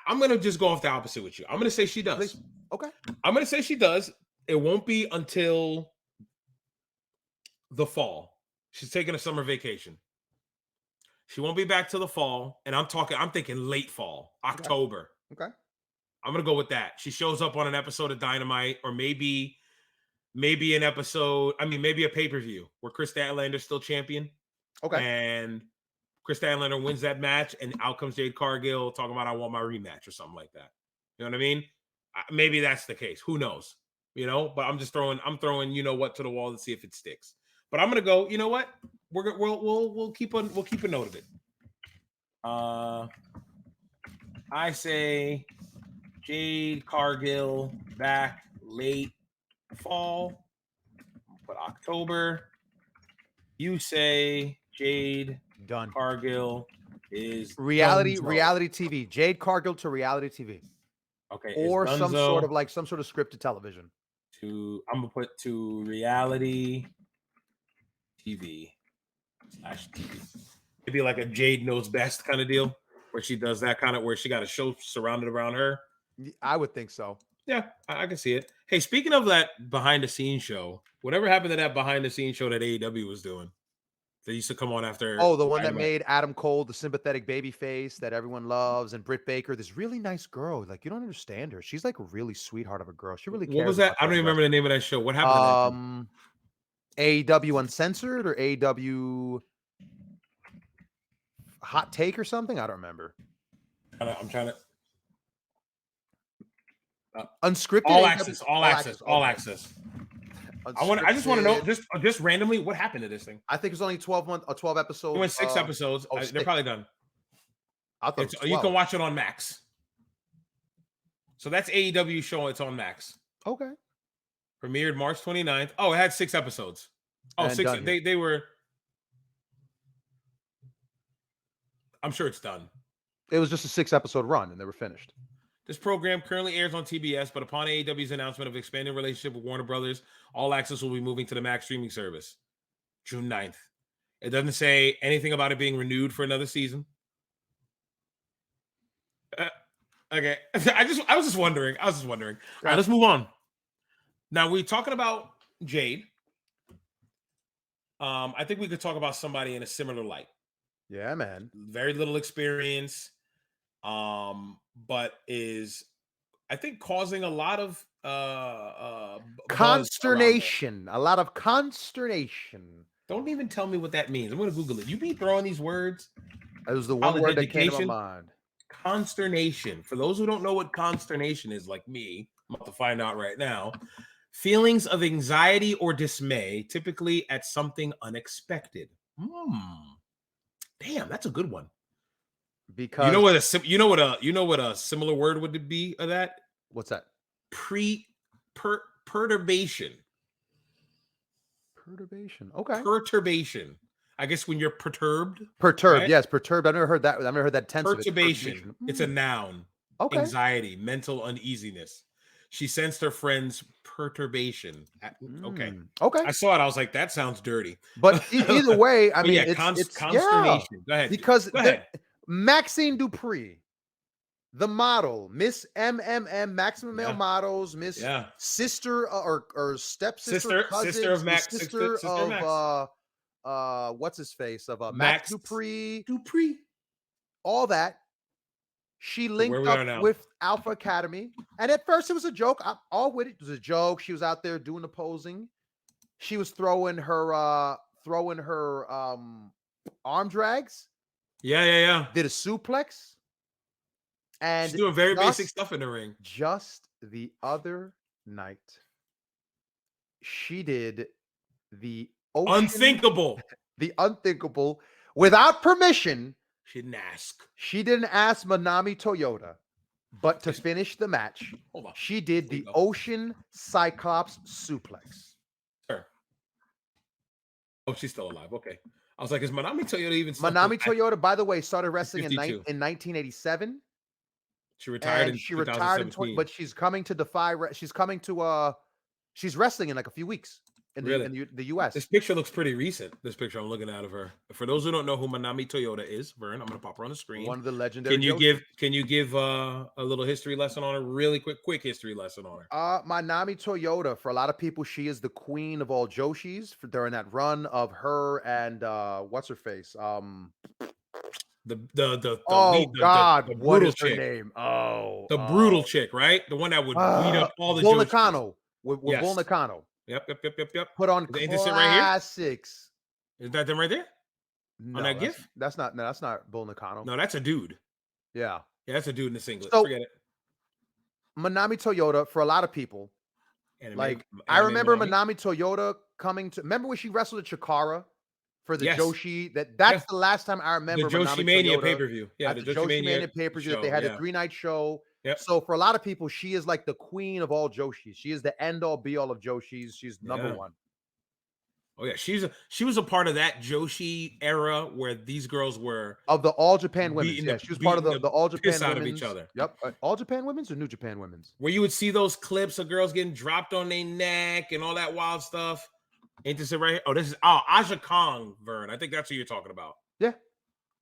I'm gonna just go off the opposite with you. I'm gonna say she does. Please. Okay. I'm gonna say she does. It won't be until the fall. She's taking a summer vacation. She won't be back till the fall, and I'm thinking late fall, October. Okay. I'm gonna go with that. She shows up on an episode of Dynamite, or maybe an episode. I mean, maybe a pay-per-view where Chris Statlander's still champion. Okay. And Chris Statlander wins that match, and out comes Jade Cargill talking about I want my rematch or something like that. You know what I mean? Maybe that's the case. Who knows? You know, but I'm throwing you know what to the wall to see if it sticks. But I'm gonna go. You know what? We'll keep a note of it. I say Jade Cargill back late fall. Put October. You say Jade done. Cargill is reality TV. Jade Cargill to reality TV. Okay. Or some sort of scripted television. I'm gonna put to reality TV /TV. Maybe like a Jade Knows Best kind of deal where she does that kind of where she got a show surrounded around her. I would think so. Yeah, I can see it. Hey, speaking of that behind the scenes show, whatever happened to that behind the scenes show that AEW was doing? They used to come on after. Oh, the one that Dynamite. made Adam Cole the sympathetic baby face that everyone loves, and Britt Baker, this really nice girl. Like, you don't understand her. She's like a really sweetheart of a girl. She really What was cares that? about I the don't even remember the wrestling. name of that show. What happened to that show? AEW Uncensored or AEW Hot Take or something? I don't remember. I'm trying to. Unscripted. All AEW access. All access. All access. I just want to know, just randomly, what happened to this thing? I think it's only 12 It episodes. went 6 episodes. They're probably done. I thought it was 12. You can watch it on Max. So that's AEW show. It's on Max. Okay. Premiered March 29th. Oh, it had 6 episodes. Oh, And 6. done here. They were. I'm sure it's done. It was just a 6-episode run, and they were finished. This program currently airs on TBS, but upon AEW's announcement of expanding relationship with Warner Brothers, All Access will be moving to the Max streaming service June 9th. It doesn't say anything about it being renewed for another season. Okay. I was just wondering. All right, let's move on. Now, we're talking about Jade. I think we could talk about somebody in a similar light. Yeah, man. Very little experience. But is, I think, causing a lot of consternation. A lot of consternation. Don't even tell me what that means. I'm going to Google it. You be throwing these words. It was the one word that came to my mind. Consternation. For those who don't know what consternation is, like me, I'm about to find out right now. Feelings of anxiety or dismay, typically at something unexpected. Damn, that's a good one. Because you know what a similar word would be of that? What's that? Perturbation. Perturbation. Okay. Perturbation. I guess when you're perturbed. Perturbed. Right? Yes, perturbed. I've never heard that. I've never heard that tense. Perturbation. It's a noun. Okay. Anxiety, mental uneasiness. She sensed her friend's perturbation. Okay. Okay. I saw it. I was like, that sounds dirty. But either way, I mean, it's consternation. Yeah. Go ahead. Because Go ahead. Maxine Dupree, the model, Miss MMM, Maximum Male Models, Miss Sister or stepsister, sister of Max, sister of Max. What's his face of Max Dupree, all that. She linked up with Alpha Academy, and at first it was a joke. All with it was a joke. She was out there doing the posing. She was throwing her arm drags. Yeah. Did a suplex. And she's doing very basic stuff in the ring. Just the other night, she did the unthinkable. The unthinkable without permission. She didn't ask. She didn't ask Manami Toyota, but to finish the match, she did the Ocean Cyclops suplex. Sure. Oh, she's still alive. Okay. I was like, is Manami Toyota even? Manami Toyota, by the way, started wrestling in 1987. She retired. And she retired in but she's coming to defy. She's coming to. She's wrestling in like a few weeks in the U.S. This picture looks pretty recent. This picture I'm looking at of her. For those who don't know who Manami Toyota is, Vern, I'm going to pop her on the screen. One of the legendary. Can you give a little history lesson on her? Really quick history lesson on her. Manami Toyota. For a lot of people, she is the queen of all Joshis. During that run of her and what's her face? The what is her name? The brutal chick, right? The one that would beat up all the Bull Nakano. With Bull Nakano. Yep. Put on classics. Is that them right there? No, on that GIF? That's not Bull Nakano. No, that's a dude. Yeah, that's a dude in the singlet. So, forget it. Manami Toyota, for a lot of people, I remember Manami Toyota coming to. Remember when she wrestled at Chikara for the Joshi? That's the last time I remember. The Joshi Mania pay-per-view. Yeah, the Joshi Mania pay-per-view that they had a 3-night show. Yep. So for a lot of people, she is like the queen of all Joshis. She is the end-all, be-all of Joshis. She's number one. Oh yeah, she was a part of that Joshi era where these girls were of the All Japan Women's. Yeah, she was part of the All Japan Women's. Out of each other. Yep, All Japan Women's or New Japan Women's. Where you would see those clips of girls getting dropped on their neck and all that wild stuff. Ain't this it right here? Oh, this is Aja Kong, Vern. I think that's who you're talking about. Yeah.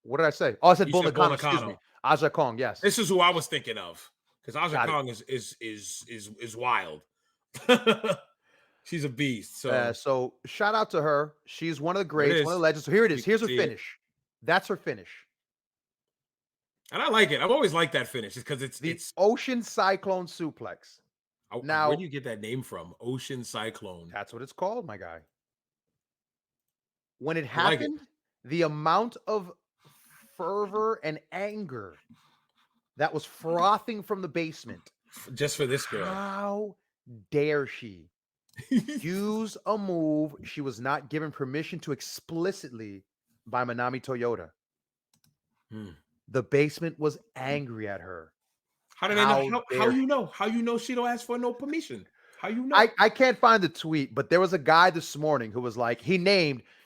What did I say? Oh, I said Bull Nakano. Excuse me. Aja Kong. Yes. This is who I was thinking of because Aja Kong is wild. She's a beast. So So shout out to her. She's one of the there it greats, one of the is. legends. So here it You is. can Here's her see it. finish. That's her finish. And I like it. I've always liked that finish because The it's Ocean Cyclone Suplex. where Now, do you get that name from? Ocean Cyclone. that's what it's called, my guy. When it I like it. happened, the amount of fervor and anger that was frothing from the basement. Just for this girl. How dare she use a move she was not given permission to explicitly by Manami Toyota? The basement was angry at her. How do they know? How dare you know? How you know she don't ask for no permission? How you know? I can't find the tweet, but there was a guy this morning who was like,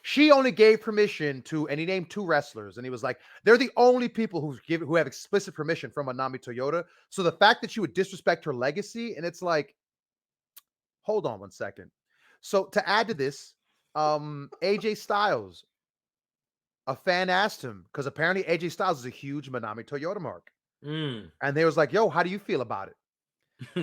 she only gave permission to, and he named 2 wrestlers, and he was like, they're the only people who have explicit permission from Manami Toyota. So the fact that she would disrespect her legacy, and it's like, hold on one second. So to add to this, AJ Styles, a fan asked him, because apparently AJ Styles is a huge Manami Toyota mark. And they was like, yo, how do you feel about it?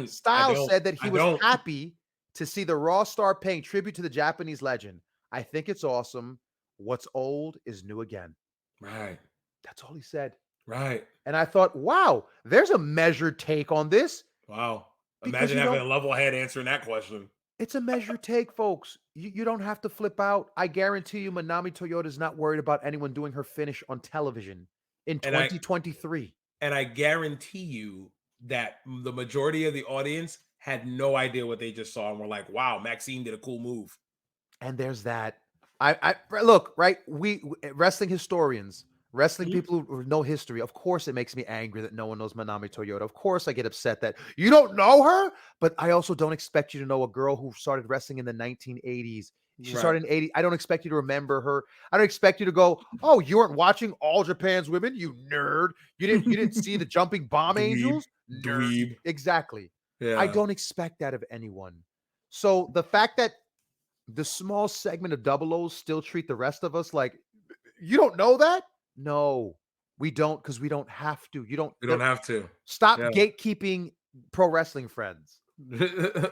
Styles said that he was happy to see the Raw star paying tribute to the Japanese legend. I think it's awesome. What's old is new again. Right. That's all he said. Right. And I thought, wow, there's a measured take on this. Wow. Imagine having a level head answering that question. It's a measured take, folks. You don't have to flip out. I guarantee you Manami Toyota is not worried about anyone doing her finish on television in 2023. And I guarantee you that the majority of the audience had no idea what they just saw and were like, wow, Maxine did a cool move. And there's that. I look, right? We wrestling historians, wrestling people who know history, of course it makes me angry that no one knows Manami Toyota. Of course I get upset that you don't know her, but I also don't expect you to know a girl who started wrestling in the 1980s. She started in 80. I don't expect you to remember her. I don't expect you to go, oh, you weren't watching All Japan's Women, you nerd. You didn't see the Jumping Bomb Angels? Dweeb. Exactly. Yeah. I don't expect that of anyone. So the fact that the small segment of Double O's still treat the rest of us like, you don't know that? No, we don't, because we don't have to. We don't have to. Stop gatekeeping pro wrestling friends.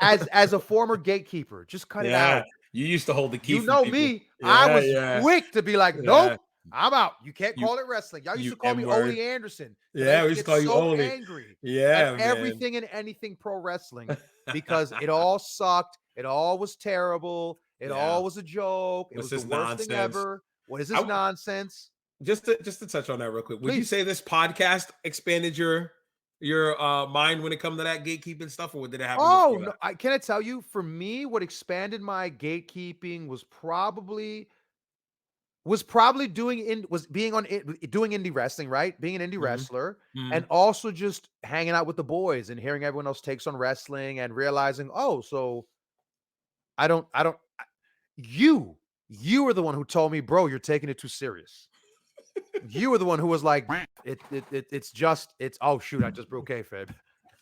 As a former gatekeeper, just cut it out. You used to hold the key. You know me. I was quick to be like, nope, I'm out. You can't call it wrestling. Y'all used to call me Ole Anderson. Yeah, we used to call you Ole. Angry. Yeah, at everything and anything pro wrestling because it all sucked. It all was terrible. It all was a joke. It was the worst thing ever. What is this nonsense? Just to touch on that real quick. Would you say this podcast expanded your mind when it comes to that gatekeeping stuff, or did it happen? Oh no! Can I tell you? For me, what expanded my gatekeeping was probably doing indie wrestling, right? Being an indie wrestler, and also just hanging out with the boys and hearing everyone else takes on wrestling and realizing, oh, so you were the one who told me, bro, you're taking it too serious. You were the one who was like, it's oh shoot, I just broke kayfabe.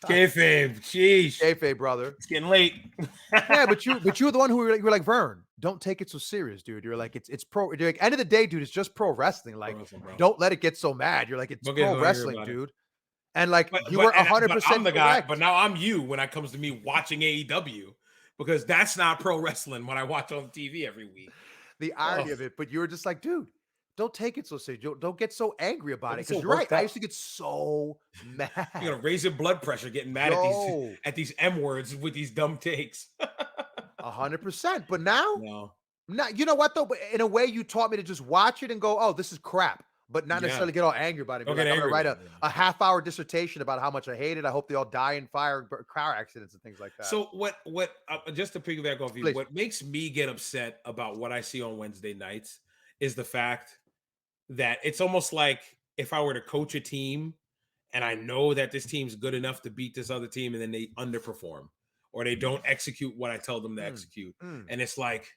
Kayfabe, sheesh. Kayfabe, brother. It's getting late. Yeah, but you were the one who were like, Vern, don't take it so serious, dude. You're like, it's pro. You're like, end of the day, dude, it's just pro wrestling. Like, don't let it get so mad. You're like, it's pro wrestling, dude. And like, you were 100%. I'm the guy, but now I'm you when it comes to me watching AEW, because that's not pro wrestling when I watch on TV every week. The irony of it, but you were just like, dude, don't take it so serious. Don't get so angry about it. Because you're right. I used to get so mad. You're gonna raise your blood pressure getting mad at these M words with these dumb takes. 100%. But now, you know what though? But in a way, you taught me to just watch it and go, "Oh, this is crap," but not necessarily get all angry about it. Like, I'm gonna write a half-hour dissertation about how much I hate it. I hope they all die in fire, car accidents, and things like that. So what? Just to piggyback off you, what makes me get upset about what I see on Wednesday nights is the fact that it's almost like if I were to coach a team and I know that this team's good enough to beat this other team, and then they underperform or they don't execute what I tell them to execute. And it's like,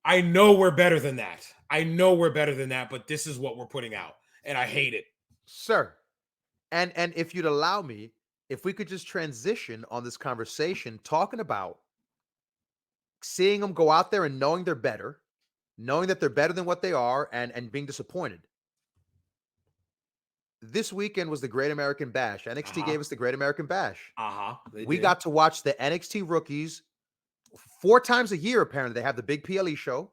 I know we're better than that. But this is what we're putting out. And I hate it. Sir. And if you'd allow me, if we could just transition on this conversation, talking about seeing them go out there and knowing they're better, knowing that they're better than what they are, and being disappointed. This weekend was the Great American Bash. NXT gave us the Great American Bash. We got to watch the NXT rookies 4 times a year, apparently, they have the big PLE show.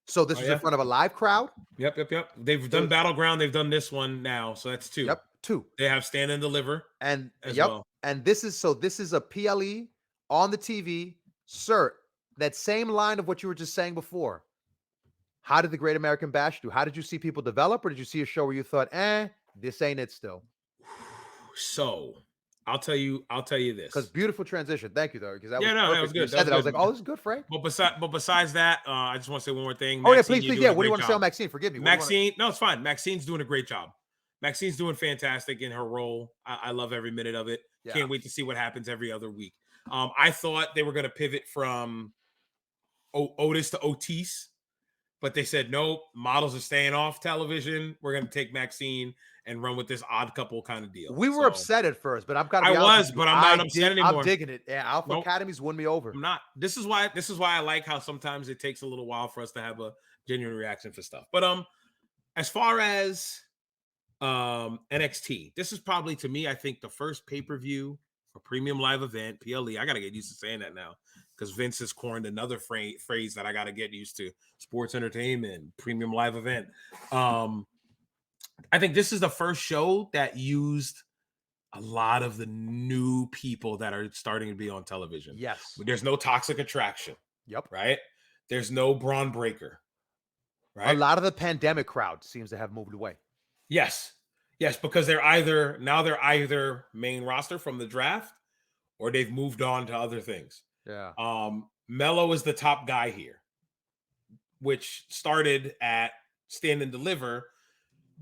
So this Oh, is yeah? in front of a live crowd. Yep. They've done Battleground. They've done this one now. So that's 2. Yep, 2. They have Stand and Deliver And as yep, well. and this is a PLE on the TV. Sir, that same line of what you were just saying before. How did the Great American Bash do? How did you see people develop, or did you see a show where you thought, this ain't it still? So I'll tell you this. Because beautiful transition. Thank you, though, because that was that perfect. was good. You said that. I was like, oh, this is good, Frank. But besides that, I just want to say one more thing. Oh, yeah, Maxine, please. Yeah, what do you want to say on Maxine? Forgive me. Maxine, no, it's fine. Maxine's doing a great job. Maxine's doing fantastic in her role. I love every minute of it. Yeah. Can't wait to see what happens every other week. I thought they were going to pivot from Otis to Otis, but they said, nope, models are staying off television. We're going to take Maxine and run with this odd couple kind of deal. We were upset at first, but I'm kind of. But I'm not upset anymore. I'm digging it. Yeah, Alpha Academy's won me over. I'm not. This is why I like how sometimes it takes a little while for us to have a genuine reaction for stuff. But as far as NXT, this is probably, to me, I think, the first pay-per-view or premium live event, PLE. I gotta get used to saying that now because Vince has coined another phrase that I gotta get used to: sports entertainment, premium live event. I think this is the first show that used a lot of the new people that are starting to be on television. Yes. There's no Toxic Attraction. Yep. Right? There's no Braun Breaker. Right? A lot of the pandemic crowd seems to have moved away. Yes, because they're either main roster from the draft or they've moved on to other things. Yeah. Mello is the top guy here, which started at Stand and Deliver,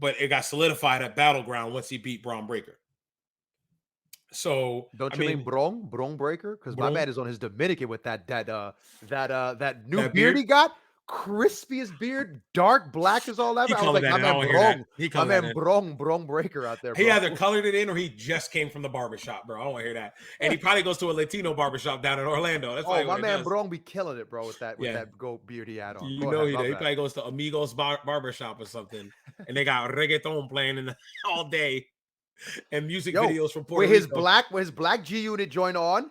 but it got solidified at Battleground once he beat Braun Breaker. So don't you mean Braun Breaker? Because my man is on his Dominican with that new beard he got. Crispiest beard, dark black as all that. I was like, my man Braun Breaker out there, bro. He either colored it in or he just came from the barbershop, bro. I don't want to hear that. And he probably goes to a Latino barbershop down in Orlando. That's my man Braun be killing it, bro, with that goat beard he had on. He probably goes to Amigos barbershop or something, and they got reggaeton playing all day and music videos from Puerto Rico. With his black G Unit joint on.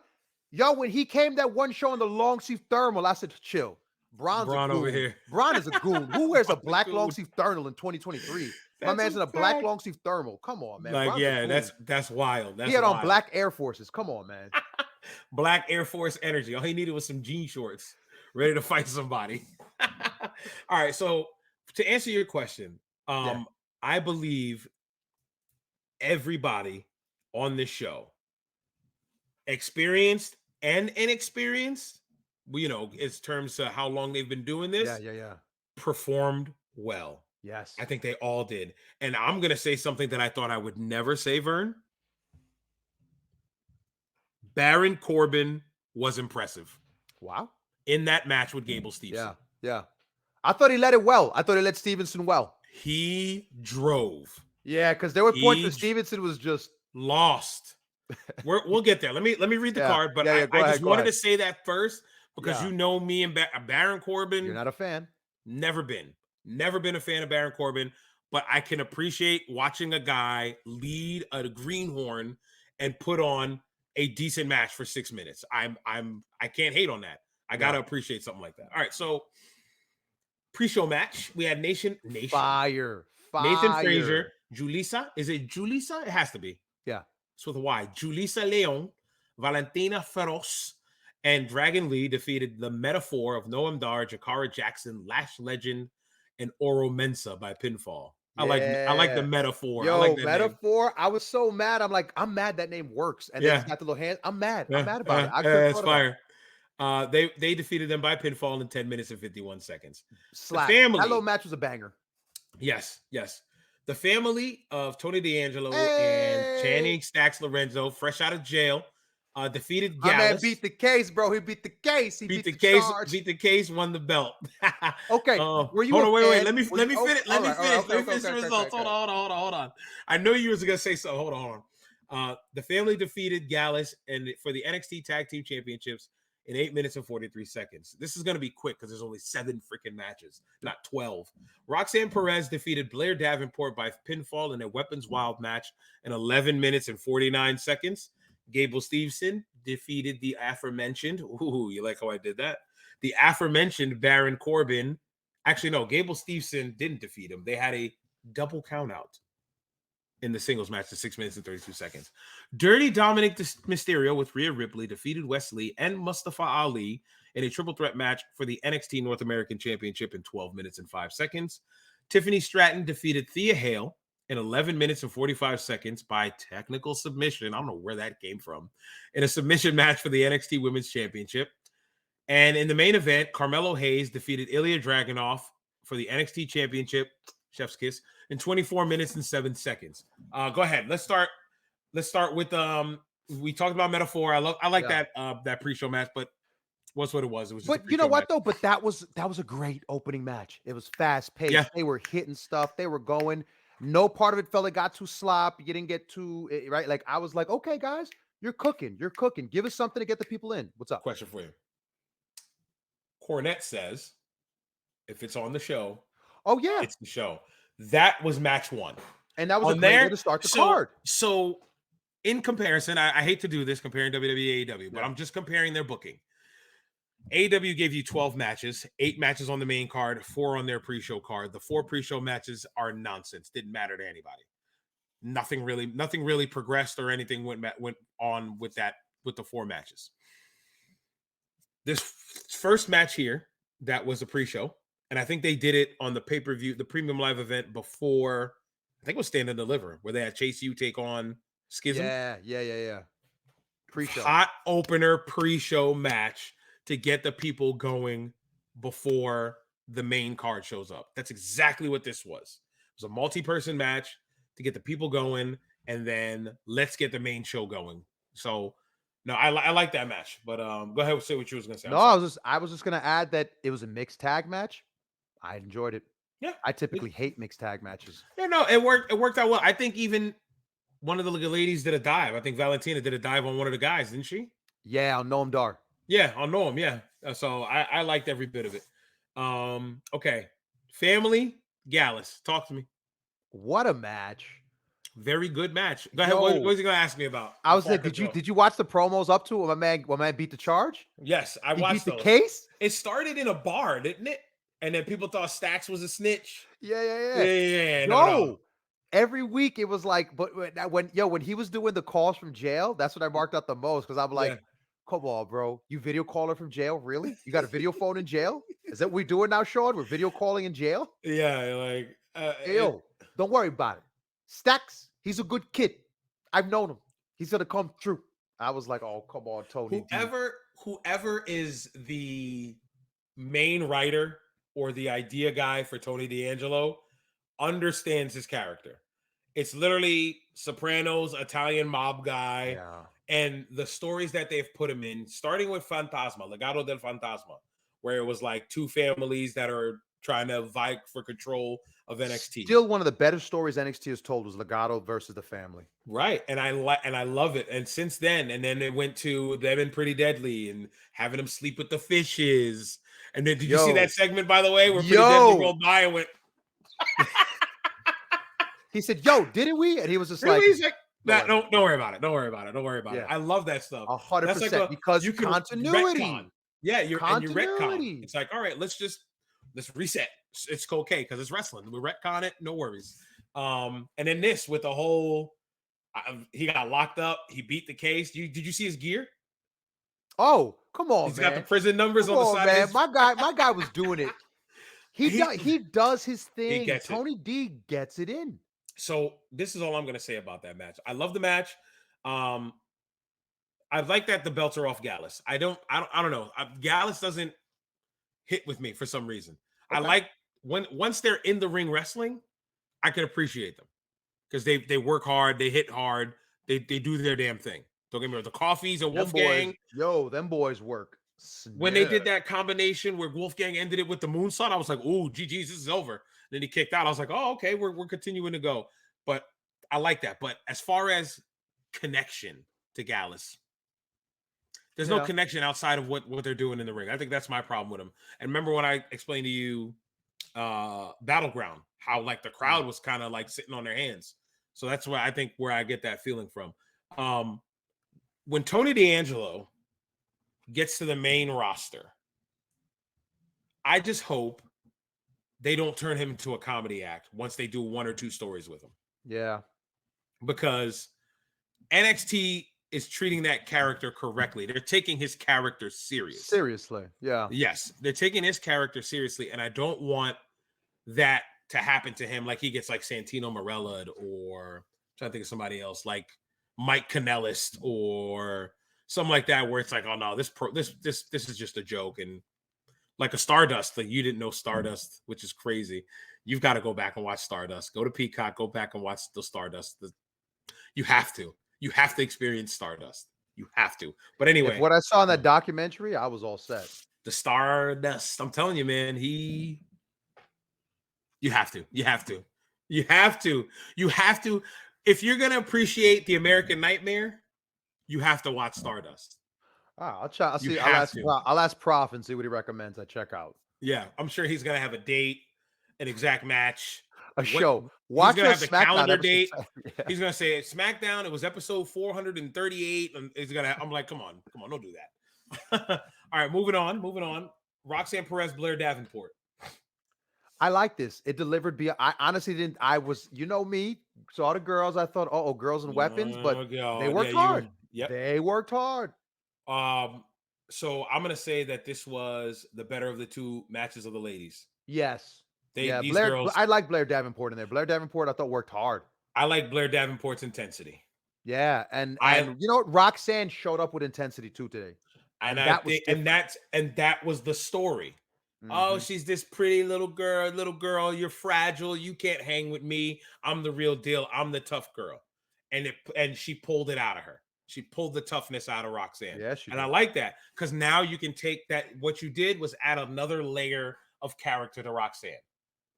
Yo, when he came that one show on the long sleeve thermal, I said, chill. Braun over here. Braun is a goon. Who wears a black long sleeve thermal in 2023? My man's in a black long sleeve thermal. Come on, man. Like, that's wild. He had on black Air Forces. Come on, man. Black Air Force energy. All he needed was some jean shorts, ready to fight somebody. All right. So to answer your question, I believe everybody on this show, experienced and inexperienced, in terms of how long they've been doing this, performed well. Yes. I think they all did. And I'm going to say something that I thought I would never say, Vern. Baron Corbin was impressive. Wow. In that match with Gable Stevenson. Yeah. I thought he led it well. I thought he led Stevenson well. He drove. Yeah, because there were points where Stevenson was just lost. We'll get there. Let me read the card, but I just wanted to say that first because you know me and Baron Corbin. You're not a fan. Never been a fan of Baron Corbin, but I can appreciate watching a guy lead a greenhorn and put on a decent match for 6 minutes. I can't hate on that. I gotta appreciate something like that. All right, so pre-show match, we had Nation Fire. Nathan Frazier, Julissa. Is it Julissa? It has to be. Yeah. It's with a Y. Julissa Leon, Valentina Feroz, and Dragon Lee defeated the Metaphor of Noam Dar, Jakara Jackson, Lash Legend, and Oro Mensa by pinfall. I like the Metaphor. Yo, I like that Metaphor. Name. I was so mad. I'm mad that name works. And then it's got the little hands. I'm mad. I'm mad about it. It's fire. They defeated them by pinfall in 10 minutes and 51 seconds. Slap. That little match was a banger. Yes. The family of Tony D'Angelo and Channing Stacks Lorenzo, fresh out of jail, defeated Gallus. My man beat the case, bro. He beat the case. He beat the case. Charge. Beat the case. Won the belt. Okay. Were you? Hold on. Wait. Let me finish. Let me finish the results. Hold on. I know you was gonna say so. Hold on. The family defeated Gallus and for the NXT Tag Team Championships in 8 minutes and 43 seconds. This is going to be quick because there's only 7 freaking matches, not 12. Roxanne Perez defeated Blair Davenport by pinfall in a Weapons Wild match in 11 minutes and 49 seconds. Gable Steveson defeated the aforementioned. Ooh, you like how I did that? The aforementioned Baron Corbin. Actually, no, Gable Steveson didn't defeat him. They had a double count out in the singles match to 6 minutes and 32 seconds. Dirty Dominic Mysterio with Rhea Ripley defeated Wesley and Mustafa Ali in a triple threat match for the NXT North American Championship in 12 minutes and 5 seconds. Tiffany Stratton defeated Thea Hale in 11 minutes and 45 seconds by technical submission. I don't know where that came from. In a submission match for the NXT Women's Championship. And in the main event, Carmelo Hayes defeated Ilya Dragunov for the NXT Championship, chef's kiss, in 24 minutes and 7 seconds. Go ahead. Let's start with we talked about Metaphor. I like that pre-show match, but what's what it was. It was just But you know what though? But that was a great opening match. It was fast paced. Yeah. They were hitting stuff. They were going. No part of it felt like got too sloppy. You didn't get too right. Like I was like, okay, guys, you're cooking. You're cooking. Give us something to get the people in. What's up? Question for you. Cornette says, if it's on the show, oh yeah, it's the show. That was match one. And that was a great way to start the card. So in comparison, I hate to do this comparing WWE AEW, but I'm just comparing their booking. AEW gave you 12 matches, 8 matches on the main card, 4 on their pre-show card. The 4 pre-show matches are nonsense. Didn't matter to anybody. Nothing really progressed or anything went on with the 4 matches. This first match here, that was a pre-show, and I think they did it on the pay-per-view, the premium live event before, I think it was Stand and Deliver, where they had Chase U take on Schism. Yeah. Pre-show. Hot opener pre-show match to get the people going before the main card shows up. That's exactly what this was. It was a multi-person match to get the people going, and then let's get the main show going. So, no, I like that match. But go ahead and say what you was going to say. No, I was just going to add that it was a mixed tag match. I enjoyed it. Yeah. I typically hate mixed tag matches. Yeah, no, it worked out well. I think even one of the ladies did a dive. I think Valentina did a dive on one of the guys, didn't she? Yeah, on Noam Dar. Yeah, on Noam, yeah. So I liked every bit of it. Okay. Family Gallus. Talk to me. What a match. Very good match. Go ahead. What was he gonna ask me about? I was like, did you watch the promos up to it when my man beat the charge? Yes, I watched those. The case? It started in a bar, didn't it? And then people thought Stax was a snitch. Yeah. No. Every week it was like, but when he was doing the calls from jail, that's what I marked out the most, because I'm like, come on, bro. You video caller from jail? Really? You got a video phone in jail? Is that what we're doing now, Sean? We're video calling in jail? Yeah, like don't worry about it. Stax, he's a good kid. I've known him. He's gonna come true. I was like, oh, come on, Tony. Whoever is the main writer or the idea guy for Tony D'Angelo understands his character. It's literally Sopranos, Italian mob guy, and the stories that they've put him in, starting with Fantasma, Legado del Fantasma, where it was like 2 families that are trying to vie for control of NXT. Still one of the better stories NXT has told was Legado versus the family. Right. And I love it. And since then, and then it went to them and Pretty Deadly and having them sleep with the fishes. And then did you see that segment, by the way, where Pretty Deadly rolled by and went he said, yo, didn't we? And he was just like, he's like, don't worry about it. Don't worry about it. I love that stuff. 100%, because you can continuity. Retcon. Yeah, you're retcon. It's like, all right, let's reset. It's okay because it's wrestling. We retcon it, no worries. And then this with the whole, he got locked up. He beat the case. Did you see his gear? Oh, come on, He's got the prison numbers on the side. Man. My guy was doing it. He does his thing. Tony D gets it in. So this is all I'm going to say about that match. I love the match. I like that the belts are off Gallus. I don't know. Gallus doesn't hit with me for some reason. Okay. I like once they're in the ring wrestling, I can appreciate them because they work hard, they hit hard, they do their damn thing. Don't get me wrong. The Coffees and Wolfgang. Them boys work. When they did that combination where Wolfgang ended it with the moonsault, I was like, "Ooh, GG's, this is over." Then he kicked out. I was like, "Oh, okay, we're continuing to go." But I like that. But as far as connection to Gallus, there's no connection outside of what they're doing in the ring. I think that's my problem with them. And remember when I explained to you Battleground, how like the crowd was kind of like sitting on their hands. So that's where I get that feeling from. when Tony D'Angelo gets to the main roster, I just hope they don't turn him into a comedy act once they do 1 or 2 stories with him. Yeah. Because NXT is treating that character correctly. They're taking his character Seriously. Yeah. Yes, they're taking his character seriously, and I don't want that to happen to him like he gets like Santino Marella or I'm trying to think of somebody else like Mike Kanellis or something like that, where it's like, oh no, this is just a joke. And like a Stardust, like you didn't know Stardust, which is crazy. You've got to go back and watch Stardust. Go to Peacock, go back and watch the Stardust. You have to experience Stardust. You have to. But anyway, If what I saw in that documentary, I was all set. The Stardust. I'm telling you, man, you have to. If you're going to appreciate the American Nightmare, you have to watch Stardust. I'll try. I'll see. I'll ask Prof and see what he recommends I check out. Yeah, I'm sure he's going to have a date, an exact match, show. Watch he's going to have the calendar date. Yeah. He's going to say SmackDown. It was episode 438. And he's going to, I'm like, come on, don't do that. All right, moving on. Roxanne Perez, Blair Davenport. I like this. It delivered. I honestly didn't. I was, me, saw the girls. I thought, oh, girls and weapons, but they worked hard. They worked hard. So I'm gonna say that this was the better of the 2 matches of the ladies. Yes. These Blair, girls. I like Blair Davenport in there. Blair Davenport, I thought worked hard. I like Blair Davenport's intensity. Yeah, and you know what? Roxanne showed up with intensity too today. And that was the story. Mm-hmm. Oh, she's this pretty little girl. You're fragile. You can't hang with me. I'm the real deal. I'm the tough girl. And she pulled it out of her. She pulled the toughness out of Roxanne. Yeah, I like that because now you can take that. What you did was add another layer of character to Roxanne,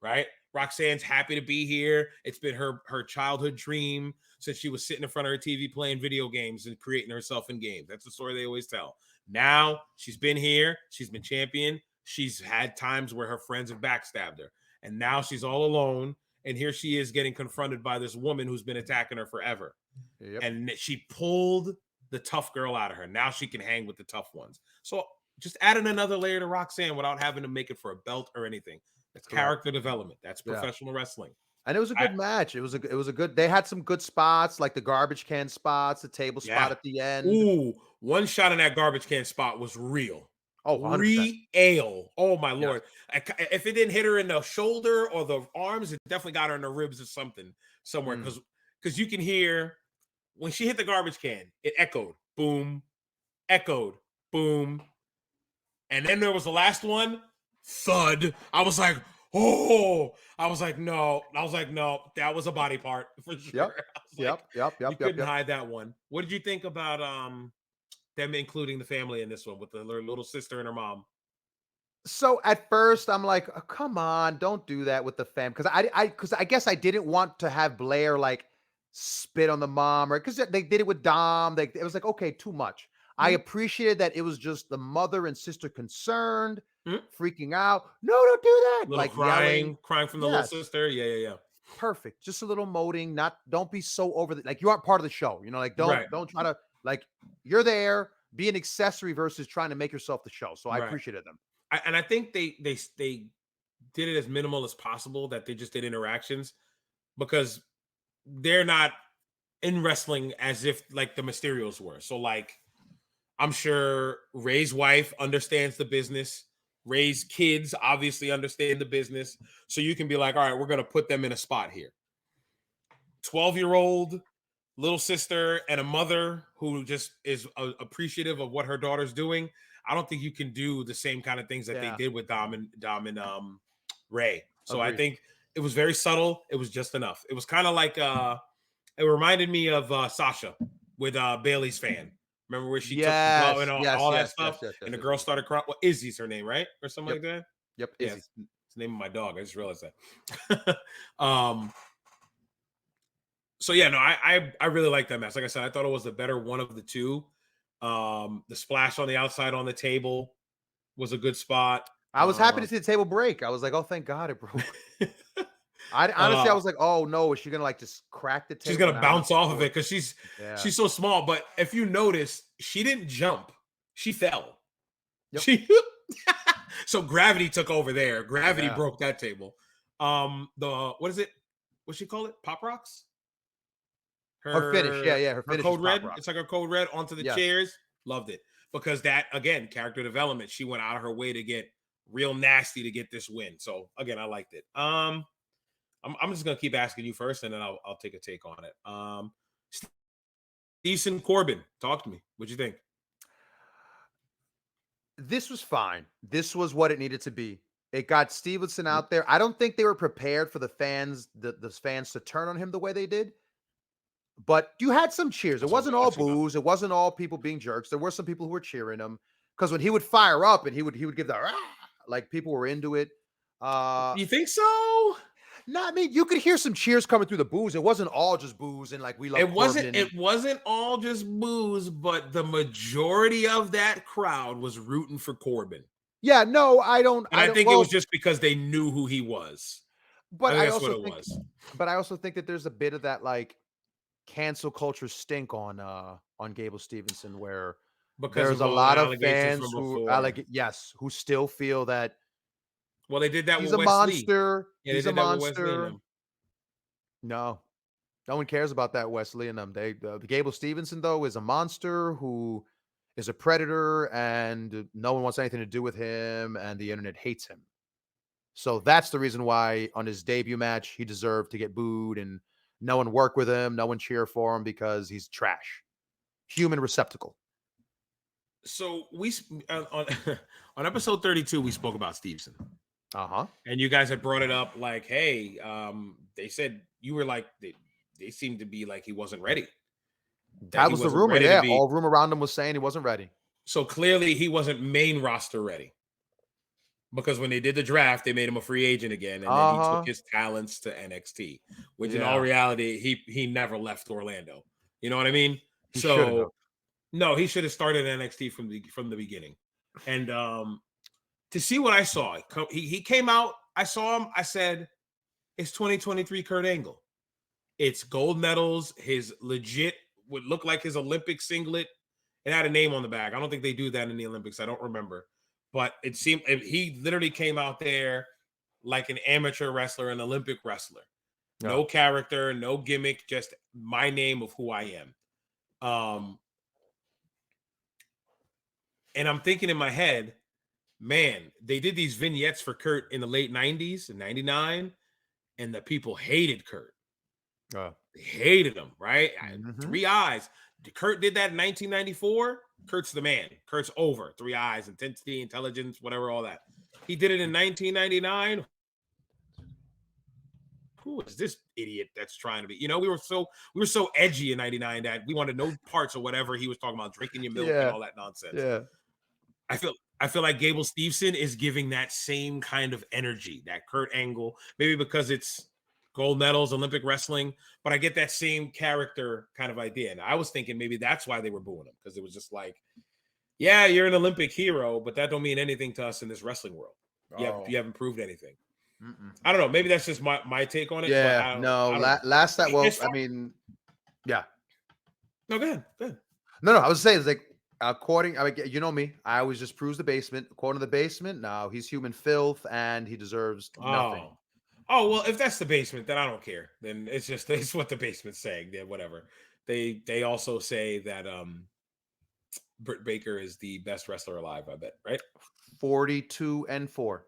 right? Roxanne's happy to be here. It's been her childhood dream since she was sitting in front of her TV playing video games and creating herself in games. That's the story they always tell. Now she's been here. She's been champion. She's had times where her friends have backstabbed her. And now she's all alone. And here she is getting confronted by this woman who's been attacking her forever. Yep. And she pulled the tough girl out of her. Now she can hang with the tough ones. So just adding another layer to Roxanne without having to make it for a belt or anything. That's character development. That's professional wrestling. And it was a good match. It was a good. They had some good spots, like the garbage can spots, the table spot at the end. Ooh, one shot in that garbage can spot was real. Oh, 100%. Real. Oh my Lord. If it didn't hit her in the shoulder or the arms, it definitely got her in the ribs or something somewhere. Because you can hear when she hit the garbage can, it echoed, boom, and then there was the last one, thud. I was like, oh, no, that was a body part for sure. Yep. You couldn't hide that one. What did you think about them including the family in this one with the little sister and her mom? So at first I'm like, oh, come on, don't do that with the fam. Because I guess I didn't want to have Blair like spit on the mom, or because they did it with Dom. It was like, okay, too much. Mm-hmm. I appreciated that it was just the mother and sister concerned, freaking out. No, don't do that. Little like crying from the little sister. Yeah. Perfect. Just a little moting. Don't be so over like you aren't part of the show. Like don't try to like you're there. Be an accessory versus trying to make yourself the show. So I appreciated them. I think they did it as minimal as possible, that they just did interactions, because they're not in wrestling as if like the Mysterios were. So like, I'm sure Ray's wife understands the business. Ray's kids obviously understand the business. So you can be like, all right, we're going to put them in a spot here. 12-year-old little sister and a mother who just is appreciative of what her daughter's doing. I don't think you can do the same kind of things that they did with Dom and Ray. So I think it was very subtle. It was just enough. It was kind of like it reminded me of Sasha with Bailey's fan. Remember where she took the glove and all that stuff, and the girl started crying. Well, Izzy's her name, right, or something like that. Yep, Izzy. It's the name of my dog. I just realized that. So yeah, no, I really like that match. Like I said, I thought it was the better one of the two. The splash on the outside on the table was a good spot. I was happy to see the table break. I was like, oh, thank God it broke. Honestly, I was like, oh no, is she gonna like just crack the She's table? gonna And I'm not bounce off of sure. it because Yeah. she's so small. But if you notice, she didn't jump; she fell. Yep. She so gravity took over there. Gravity Yeah. broke that table. The what is it? What she call it? Pop rocks. Her finish. Yeah, yeah. Her Her finish is code pop red. rocks. It's like her code red onto the Yes. chairs. Loved it because that again character development. She went out of her way to get real nasty to get this win. So again, I liked it. I'm just gonna keep asking you first, and then I'll take a take on it. Stevenson Corbin, talk to me. What'd you think? This was fine. This was what it needed to be. It got Stevenson Mm, out there. I don't think they were prepared for the fans to turn on him the way they did. But you had some cheers. I It was wasn't all watching them. boos. It wasn't all people being jerks. There were some people who were cheering him because when he would fire up and he would give that "Rah!" Like people were into it. You think so? No, I mean you could hear some cheers coming through the boos. It wasn't all just boos and like we love It wasn't. Corbin. It wasn't all just booze, but the majority of that crowd was rooting for Corbin, Yeah, no, I don't. and I I don't. think it was Well, just because they knew who he was. I but think I that's what also it think, was. that there's a bit of that like cancel culture stink on Gable Stevenson where Because there's of a all the lot of allegations fans from who before. who still feel that Well, they did that he's with a Wesley. monster. Yeah, they He's a did that with Wesley and monster. them. No, no one cares about that Wesley and them. Gable Stevenson though is a monster who is a predator, and no one wants anything to do with him, and the internet hates him. So that's the reason why on his debut match he deserved to get booed, and no one worked with him, no one cheer for him because he's trash, human receptacle. So on on episode 32 we spoke about Stevenson, Uh huh. and you guys had brought it up like, hey, they said you were like they seemed to be like he wasn't ready, that That he was the wasn't rumor. ready to Yeah, be. all room around him was saying he wasn't ready. So clearly he wasn't main roster ready because when they did the draft, they made him a free agent again, and then Uh he took huh. his talents to NXT, which in all Yeah, reality he never left Orlando. You know what I mean? he shouldn't have. So no, he should have started NXT from the beginning. And to see what I saw, he came out. I saw him. I said, "It's 2023 Kurt Angle. It's gold medals. His legit would look like his Olympic singlet. It had a name on the back. I don't think they do that in the Olympics. I don't remember, but it seemed he literally came out there like an amateur wrestler, an Olympic wrestler. Yeah. No character, no gimmick, just my name of who I am. And I'm thinking in my head, man, they did these vignettes for Kurt in the late 90s and 99, and the people hated Kurt. They hated him, right? Mhm. 3 eyes. Kurt did that in 1994. Kurt's the man. Kurt's over. 3 eyes, intensity, intelligence, whatever, all that. He did it in 1999. Who is this idiot that's trying to be? We were so edgy in 99 that we wanted no parts of whatever he was talking about, drinking your milk and Yeah. all that nonsense. Yeah. I feel like Gable Steveson is giving that same kind of energy, that Kurt Angle, maybe because it's gold medals, Olympic wrestling, but I get that same character kind of idea. And I was thinking maybe that's why they were booing him, because it was just like, yeah, you're an Olympic hero, but that don't mean anything to us in this wrestling world. Oh. You haven't proved anything. Mm-mm. I don't know. Maybe that's just my take on it, but Yeah. I don't No. I don't know. Last that. Well, As I far, mean, yeah. no, go ahead. Go ahead. No. I was saying it's like according. I mean, you know me. I always just proves the basement. According to the basement, no, he's human filth, and he deserves nothing. Oh, well, if that's the basement, then I don't care. Then it's what the basement's saying. Then whatever. They also say that Britt Baker is the best wrestler alive, I bet, right? 42-4.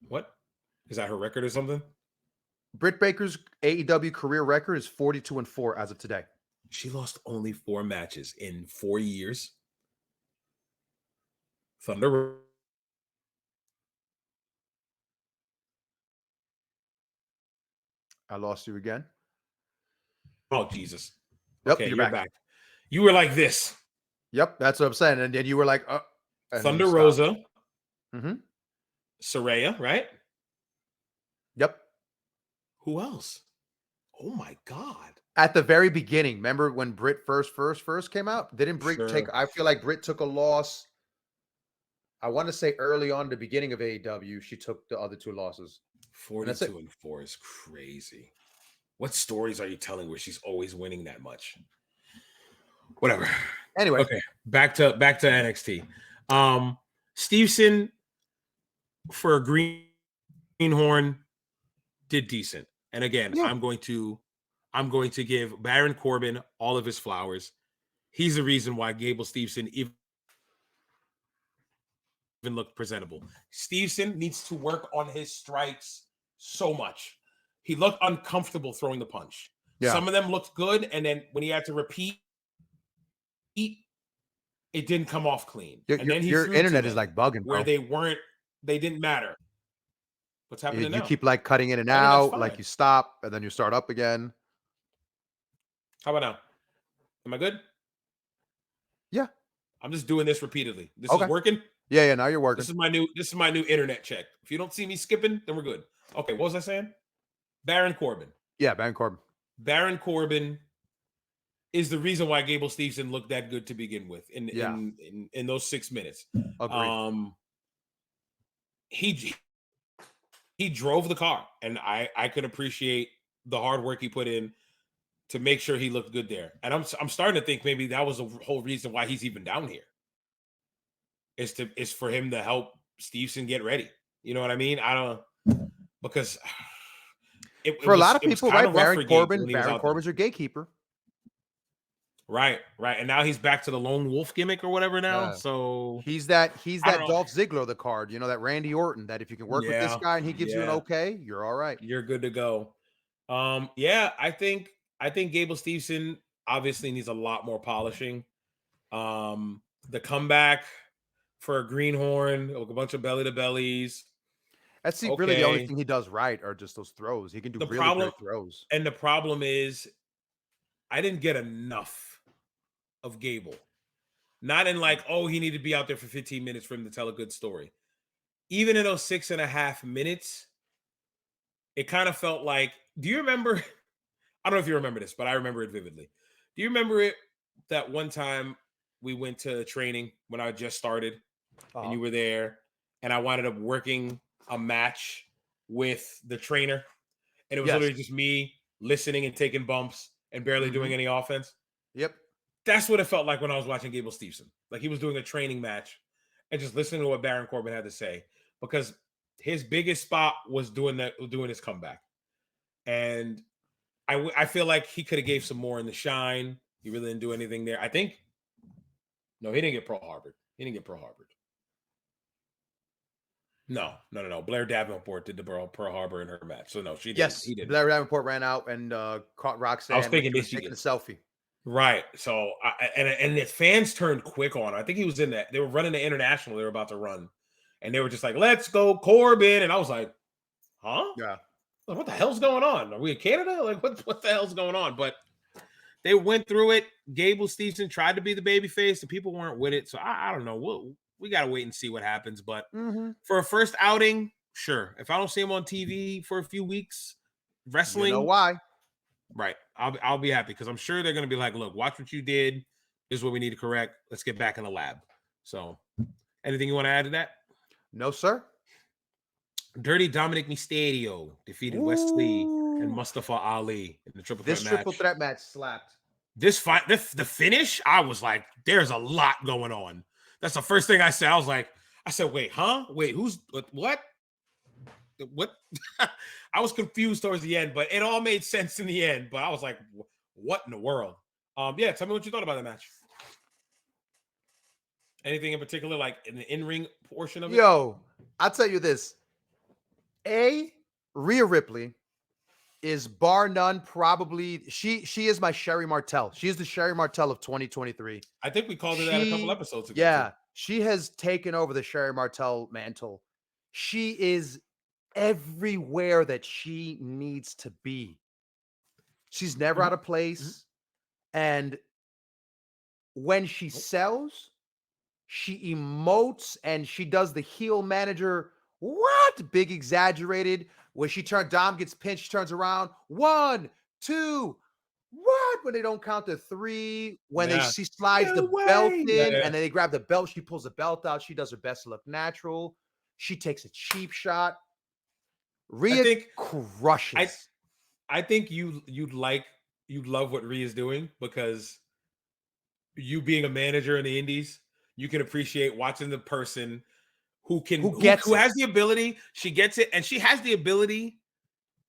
What? Is that her record or something? Britt Baker's AEW career record is 42-4 as of today. She lost only 4 matches in 4 years. Thunder. I lost you again. Oh, Jesus. Yep, Okay, you're you're back. back. You were like this. Yep, that's what I'm saying. And then you were like, and then Thunder you stopped. Rosa, Mm-hmm. Saraya, right? Yep. Who else? Oh my God. At the very beginning, remember when Britt first came out? Didn't Britt take? Sure. I feel like Britt took a loss. I want to say early on, the beginning of AEW, she took the other 2 losses. And that's it. 42-4 is crazy. What stories are you telling where she's always winning that much? Whatever. Anyway, Okay, back to NXT. Stevenson for a greenhorn did decent. And again, yeah, I'm going to give Baron Corbin all of his flowers. He's the reason why Gable Stevenson even looked presentable. Stevenson needs to work on his strikes so much. He looked uncomfortable throwing the punch. yeah. Some of them looked good, and then when he had to repeat, it didn't come off clean. And then he Your threw internet to is them like bugging, where bro. they didn't matter. What's happening You now? keep like cutting in and My internet's out, like fine. you stop and then you start up again. How about now? Am I good? Yeah. I'm just doing this repeatedly. This is Okay. working. Yeah. Now you're working. This is my new internet check. If you don't see me skipping, then we're good. Okay, what was I saying? Baron Corbin. Yeah, Baron Corbin. Baron Corbin is the reason why Gable Stevenson looked that good to begin with Yeah. in those 6 minutes. Agreed. He drove the car, and I could appreciate the hard work he put in to make sure he looked good there. And I'm starting to think maybe that was the whole reason why he's even down here. Is for him to help Stevenson get ready. You know what I mean? I don't, because For a lot of it was people, kind right? of rough for Gabe when he was Baron out there. Corbin's your gatekeeper. Right. And now he's back to the lone wolf gimmick or whatever now. Yeah. So He's that I don't know. Dolph Ziggler of the card, that Randy Orton, that if you can work with this guy and he gives you an okay, you're all right. You're good to go. Yeah, I think Gable Stevenson obviously needs a lot more polishing. The comeback for a greenhorn, a bunch of belly to bellies. That's really the only thing he does right are just those throws. He can do really great throws. And the problem is I didn't get enough of Gable. Not in like, oh, he needed to be out there for 15 minutes for him to tell a good story. Even in those 6.5 minutes, it kind of felt like, do you remember? I don't know if you remember this, but I remember it vividly. Do you remember it that one time we went to training when I just started and you were there and I wound up working a match with the trainer and it was literally just me listening and taking bumps and barely doing any offense? Yep. That's what it felt like when I was watching Gable Stevenson. Like he was doing a training match and just listening to what Baron Corbin had to say, because his biggest spot was doing his comeback. And I feel like he could have gave some more in the shine. He really didn't do anything there. I think no, he didn't get Pearl Harbored. No. Blair Davenport did the Pearl Harbor in her match. So no, she didn't. Yes, He didn't. Blair Davenport ran out and caught Roxanne. I was thinking this taking a selfie. Right. So and the fans turned quick on. I think he was in that. They were running the international. They were about to run, and they were just like, "Let's go, Corbin!" And I was like, "Huh? Yeah. What the hell's going on? Are we in Canada? Like, what the hell's going on?" But they went through it. Gable Stevenson tried to be the babyface. The people weren't with it. So I don't know. We got to wait and see what happens. But for a first outing, sure. If I don't see him on TV for a few weeks, wrestling. You know why? Right. I'll be happy because I'm sure they're going to be like, look, watch what you did. This is what we need to correct. Let's get back in the lab. So anything you want to add to that? No, sir. Dirty Dominic Mysterio defeated Wesley and Mustafa Ali in the triple threat match. This triple threat match slapped. This fight, the finish, I was like, there's a lot going on. That's the first thing I said. I said, wait, huh? Wait, who's what? What? I was confused towards the end, but it all made sense in the end. But I was like, what in the world? Yeah, tell me what you thought about the match. Anything in particular, like in the in-ring portion of it? Yo, I'll tell you this. Rhea Ripley is bar none probably she is my Sherry Martel. She is the Sherry Martel of 2023. I think we called her that a couple episodes ago. Yeah, she has taken over the Sherry Martel mantle. She is everywhere that she needs to be. She's never out of place. And when she sells, she emotes and she does the heel manager. What? Big exaggerated. When Dom gets pinched, she turns around. 1, 2. What? When they don't count to 3. When she slides the belt in and then they grab the belt, she pulls the belt out. She does her best to look natural. She takes a cheap shot. Rhea think I crushes. I think you'd love what Rhea is doing because you being a manager in the indies, you can appreciate watching the person Who gets who it? has the ability, she gets it, and she has the ability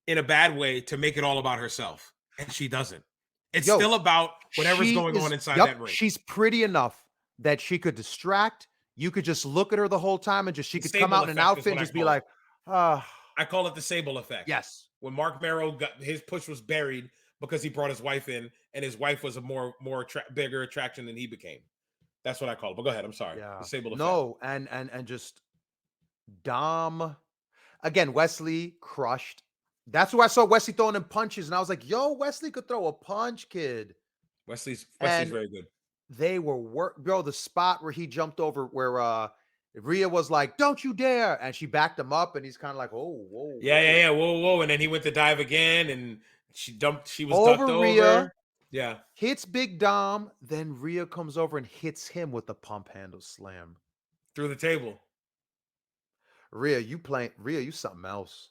in a bad way to make it all about herself. And she doesn't. It's Yo, still about whatever's she going on is inside yep, that ring. she's pretty enough that she could distract. You could just look at her the whole time and just she The could come Sable out in an effect is outfit what and I just be call it. like, "Ah, I call it the Sable effect. yes." When Mark Marrow got his push was buried because he brought his wife in, and his wife was a bigger attraction than he became. That's what I call it. But go ahead. I'm sorry. The Yeah. Sable effect. No, and just Dom again, Wesley crushed. That's where I saw Wesley throwing in punches, and I was like, "Yo, Wesley could throw a punch, kid." Wesley's And very good. they were bro, the spot where he jumped over where Rhea was like, "Don't you dare!" and she backed him up, and he's kind of like, "Oh, whoa, Yeah, yeah, whoa." yeah. Whoa, whoa. And then he went to dive again, and she was ducked Over Rhea, over. Yeah. hits Big Dom, then Rhea comes over and hits him with the pump handle slam. Through the table. Rhea, you something else.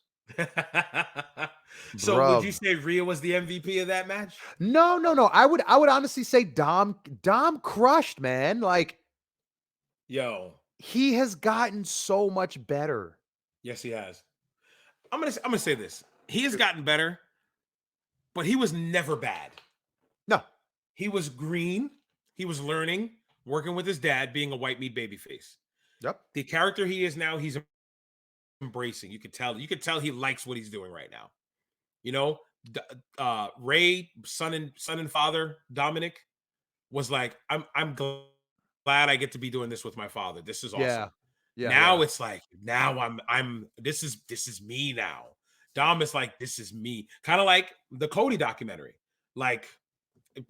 So would you Bruv. say Rhea was the MVP of that match? No, no, no. I would honestly say Dom crushed, man. Like Yo, he has gotten so much better. yes, he has. I'm gonna say this. He has Shoot. gotten better, but he was never bad. No. He was green. He was learning, working with his dad, being a white meat babyface. Yep. The character he is now, he's embracing. You could tell. You could tell he likes what he's doing right now. You know, Ray, son and father, Dominic was like, I'm glad I get to be doing this with my father. This is Yeah. awesome. Yeah, Now yeah. it's like, now this is me now. Dom is like, this is me. Kind of like the Cody documentary. Like,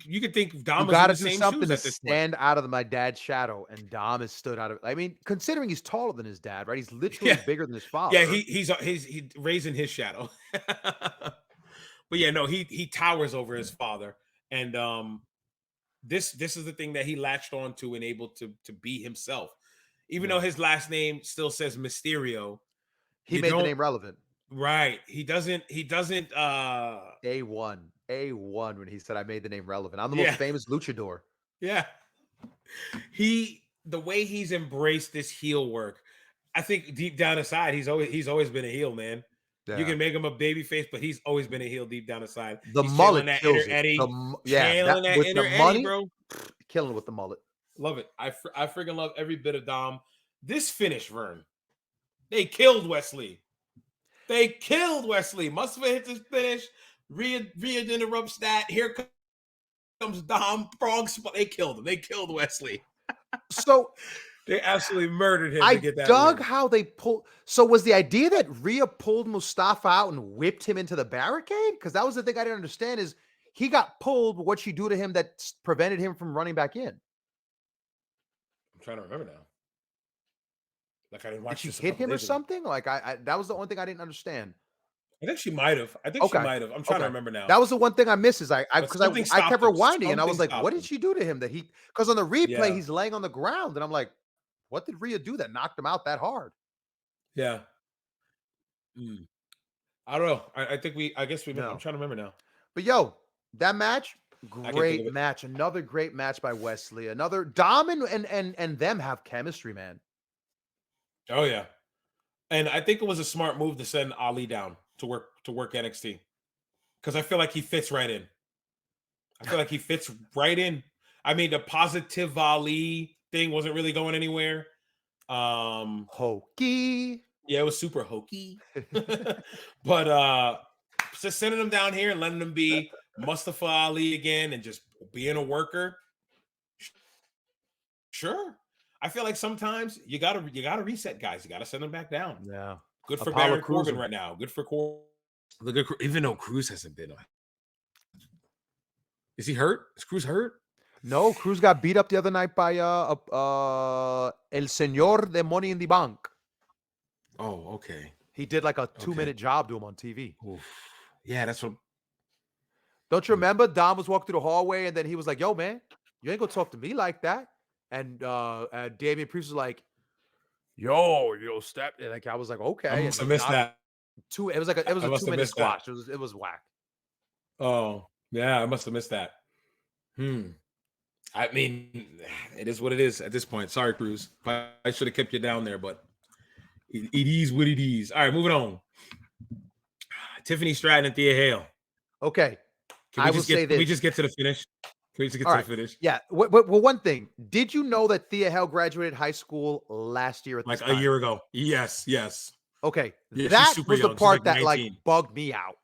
you could think You Dom was in gotta the do same something shoes to at this point. stand out of my dad's shadow, and Dom has stood out of I mean, considering he's taller than his dad, right? He's literally Yeah. bigger than his Yeah, father. he's raising his shadow. But yeah, no, he towers over his father. And this is the thing that he latched on to and able to be himself. Even though Yeah. his last name still says Mysterio, He you made the don't name relevant. right. He doesn't A1. A1 when he said, "I made the name relevant. I'm the most yeah, famous luchador." yeah. The way he's embraced this heel work, I think deep down inside, he's always been a heel, man. You Yeah. can make him a baby face, but he's always been a heel deep down inside. The He's channeling mullet that inner kills it. Eddie, Yeah, that channeling that with the inner Eddie, money, bro. killing it with the mullet. Love it. I freaking love every bit of Dom. This finish, Vern. They killed Wesley. They killed Wesley. Mustafa hits his finish. Rhea interrupts that. Here comes Dom. Frog spot. They killed him. They killed Wesley. So They absolutely murdered him to I get that dug win. how they pulled. So was the idea that Rhea pulled Mustafa out and whipped him into the barricade? Because that was the thing I didn't understand is he got pulled, but what'd she do to him that prevented him from running back in? I'm trying to remember now. Like I didn't Did watch she this a hit couple him or days ago. something? Like I that was the only thing I didn't understand. I think she might have. I think she Okay. might have. I'm trying to Okay. remember now. That was the one thing I missed is I But because something I kept stopped him. rewinding and I Something was like, what stopped did him. she do to him that he because on the replay Yeah. he's laying on the ground and I'm like, what did Rhea do that knocked him out that hard? Yeah. Mm. I don't know. I think I guess we. I'm No. trying to remember now. But yo, that match, I can't think great of it. match. Another great match by Wesley. Another Dom and them have chemistry, man. Oh yeah. And I think it was a smart move to send Ali down to work NXT because I feel like he fits right in. I feel like he fits right in. I mean, the positive Ali thing wasn't really going anywhere. Hokey. Yeah, it was super hokey. But just sending him down here and letting him be Mustafa Ali again and just being a worker. Sure. I feel like sometimes you gotta reset guys. You gotta send them back down. Yeah. Good for Apollo Baron Crews Corbin him. right now. Good for Corbin. Look at even though Cruz hasn't been. Is he hurt? Is Cruz hurt? No, Cruz got beat up the other night by El Señor de Money in the Bank. Oh, okay. He did like a Okay. 2-minute job to him on TV. Oof. Yeah, that's what. Don't you remember? Dom was walking through the hallway and then he was like, yo, man, you ain't gonna talk to me like that. And Damian Priest was like, yo, step. And like I was like, I okay. And must have then missed that. It was like it was I a must have 2-minute missed that. squash. It was whack. Oh, yeah, I must have missed that. I mean, it is what it is at this point. Sorry, Cruz. I should have kept you down there, but it is what it is. All right, moving on. Tiffany Stratton and Thea Hale. Okay. Can we I will just get say can we this. just get to the finish? Can we just get All to right. the finish? Yeah. Well, one thing. Did you know that Thea Hale graduated high school last year at this Like a time? year ago. Yes, yes. Okay. Yeah, she's That super was the young. She's like part that like 19. bugged me out.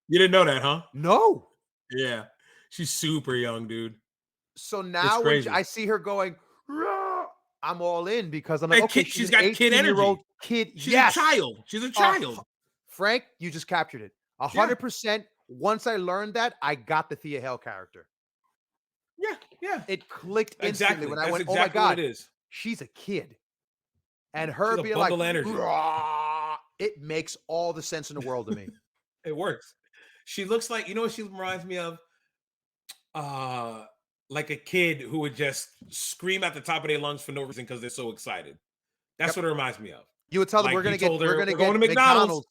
You didn't know that, huh? No. Yeah. She's super young, dude. So It's now when crazy. I see her going, "Rah," I'm all in because I'm like, Like okay, kid, she's she's an got kid 18-year-old energy. kid. She's a child. She's a Uh, child. Frank, you just captured it. Yeah. 100%. Once I learned that, I got the Thea Hale character. Yeah, yeah. It clicked instantly Exactly. when I That's went, oh my exactly what God, it is. she's a kid. And her She's a being like, bundle of energy. "Rah," it makes all the sense in the world to me. It works. She looks like, you know what she reminds me of? Like a kid who would just scream at the top of their lungs for no reason because they're so excited. That's Yep. what it reminds me of. You would tell them Like you told we're her, gonna we're going get to McDonald's.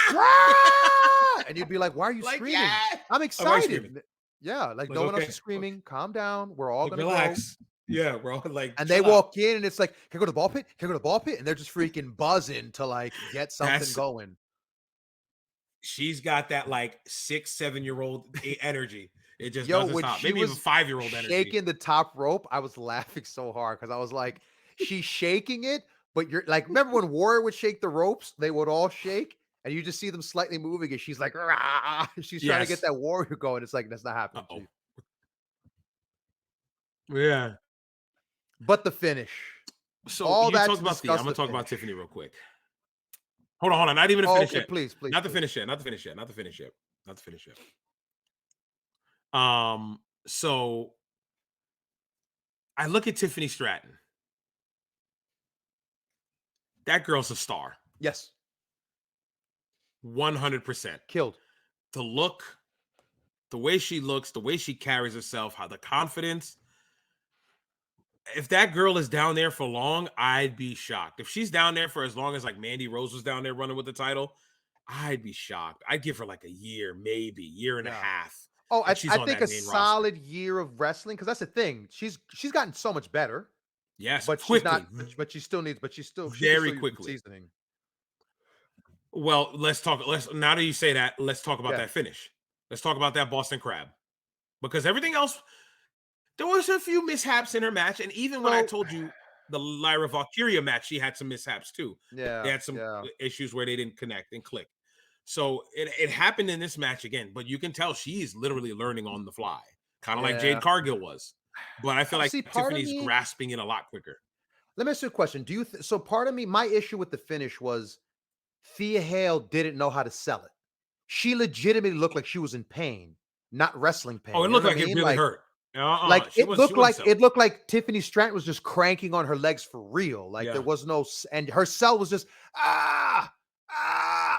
Ah! And you'd be like, why are you Like, screaming? yeah. I'm Why are you excited. screaming? Yeah, like Like, no one else okay. is screaming. Calm down. We're all Like, gonna go. relax. Yeah, we're all like, And they chill out. walk in and it's like, can I go to the ball pit? Can I go to the ball pit? And they're just freaking buzzing to like get something That's going. she's got that like 6, 7-year-old energy. It just Yo, doesn't when stop. she Maybe even was 5-year-old energy. shaking the top rope, I was laughing so hard because I was like, she's shaking it, but you're like, remember when Warrior would shake the ropes? They would all shake, and you just see them slightly moving, and she's like, "Rah!" She's trying to get Yes. that Warrior going. It's like, that's not happening, Uh-oh. Chief. Yeah. But the finish. So All you that talked to about the. I'm discuss gonna the talk about finish. Tiffany real quick. Hold on. Not even to Oh, finish okay, yet. please. Not to finish yet. Not to finish yet. Not to finish yet. Not to finish yet. So I look at Tiffany Stratton. That girl's a star. Yes. 100%. Killed. The look, the way she looks, the way she carries herself, how the confidence. If that girl is down there for long, I'd be shocked. If she's down there for as long as like Mandy Rose was down there running with the title, I'd be shocked. I'd give her like a year, maybe year and a Yeah. half. Oh, If she's I on think that a main roster. solid year of wrestling, because that's the thing. She's gotten so much better, Yes, but she's quickly, not. But she still needs. But she can very still use some quickly. seasoning. Well, let's talk. Now that you say that, let's talk about Yeah. that finish. Let's talk about that Boston Crab, because everything else, there was a few mishaps in her match, and even when I So- told you the Lyra Valkyria match, she had some mishaps too. Yeah. They had some Yeah. issues where they didn't connect and click. So it happened in this match again, but you can tell she's literally learning on the fly, kind of like Jade Yeah. Cargill was. But I feel like See, part of Tiffany's me. grasping it a lot quicker. Let me ask you a question. Do you? So part of me, my issue with the finish was Thea Hale didn't know how to sell it. She legitimately looked like she was in pain, not wrestling pain. Oh, it You know looked what I like it mean? really Like, hurt. like She it was. She looked wasn't like selling. it looked like Tiffany Stratton was just cranking on her legs for real. Like Yeah. there was no, and her cell was just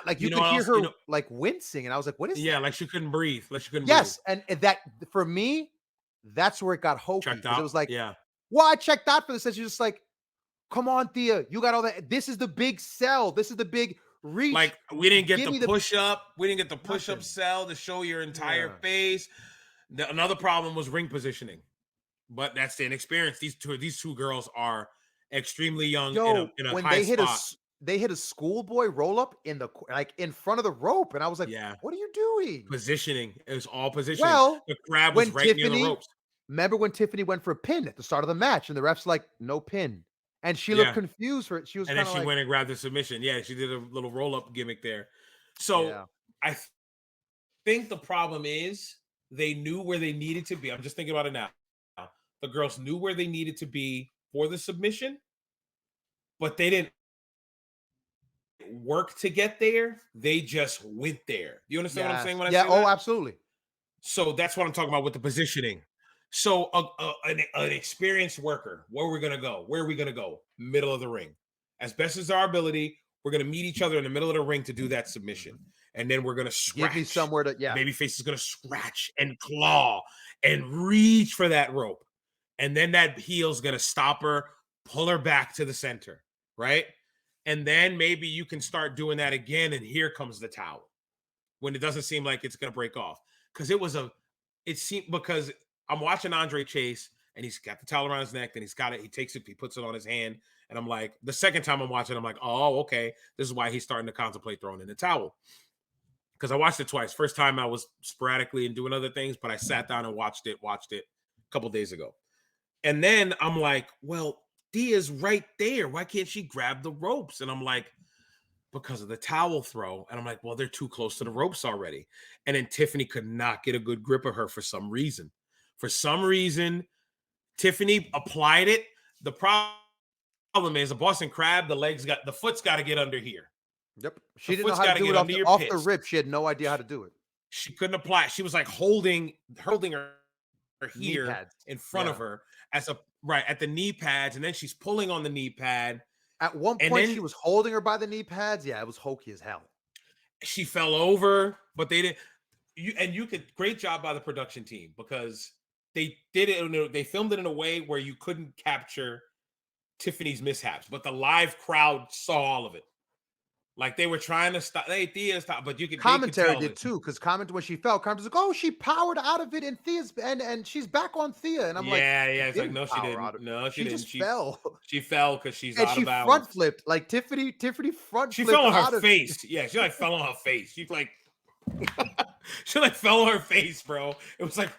like you know could what hear else? her You know- like wincing, and I was like, what is Yeah, that? like she couldn't breathe. Like she couldn't Yes, breathe. and that for me, that's where it got hokey Checked because it out. was like, Yeah. well, I checked out for this. And she's just like, come on, Thea, you got all that. This is the big sell. This is the big reach. Like we didn't get Give me the the- push up. We didn't get the push up Nothing. cell to show your entire Yeah. face. Another problem was ring positioning, but that's the inexperience. These two girls are extremely young Yo, in a when high spot. they hit a schoolboy roll up in the like in front of the rope, and I was like, Yeah. what are you doing? Positioning. It was all positioning. Well, The crab was when right near the Tiffany, ropes. remember when Tiffany went for a pin at the start of the match, and the ref's like, no pin, and she Yeah. looked confused for it. She was And kind then of she like, went and grabbed the submission. Yeah, she did a little roll up gimmick there. So yeah, I think the problem is they knew where they needed to be. I'm just thinking about it now. The girls knew where they needed to be for the submission, but they didn't work to get there. They just went there. You understand what I'm yes, saying when I yeah, say oh, that? absolutely, So that's what I'm talking about with the positioning. So an experienced worker, where are we gonna go? Where are we gonna go? Middle of the ring, as best as our ability. We're gonna meet each other in the middle of the ring to do that submission, and then we're gonna scratch. give me somewhere to, yeah, Babyface is gonna scratch and claw and reach for that rope, and then that heel's gonna stop her, pull her back to the center, right? and then maybe you can start doing that again, and here comes the towel when it doesn't seem like it's gonna break off. Because it seemed because I'm watching Andre Chase, and he's got the towel around his neck, and he's got it, he takes it, he puts it on his hand, and I'm like, the second time I'm watching, I'm like, oh, okay, this is why he's starting to contemplate throwing in the towel. Because I watched it twice. First time I was sporadically and doing other things, but I sat down and watched it a couple days ago. And then I'm like, well, Dia's right there. Why can't she grab the ropes? And I'm like, because of the towel throw. And I'm like, well, they're too close to the ropes already. And then Tiffany could not get a good grip of her for some reason. For some reason, Tiffany applied it. The problem is a Boston Crab, the foot's got to get under here. Yep. She The didn't know foot's how to got to do get it under your off the pits. rip. She had no idea how to do it. She couldn't apply it. She was like holding her Knee here pads. in front of her at the knee pads, and then she's pulling on the knee pad. At one And point, then she was holding her by the knee pads. Yeah, it was hokey as hell. she fell over, but they didn't. You could great job by the production team because they did it. They filmed it in a way where you couldn't capture Tiffany's mishaps, but the live crowd saw all of it. Like they were trying to stop. Hey, Thea, stop! But Commentary tell did too, because when she fell, commentary was like, "Oh, she powered out of it, and Thea's and she's back on Thea." And I'm like, yeah. "She It's like didn't no, she power out didn't. of it. No, she didn't. Just fell." She fell because she's And out she of balance. front flipped like Tiffany front She flipped fell on out her of face. Yeah, she like fell on her face. She like she like fell on her face, bro. It was like,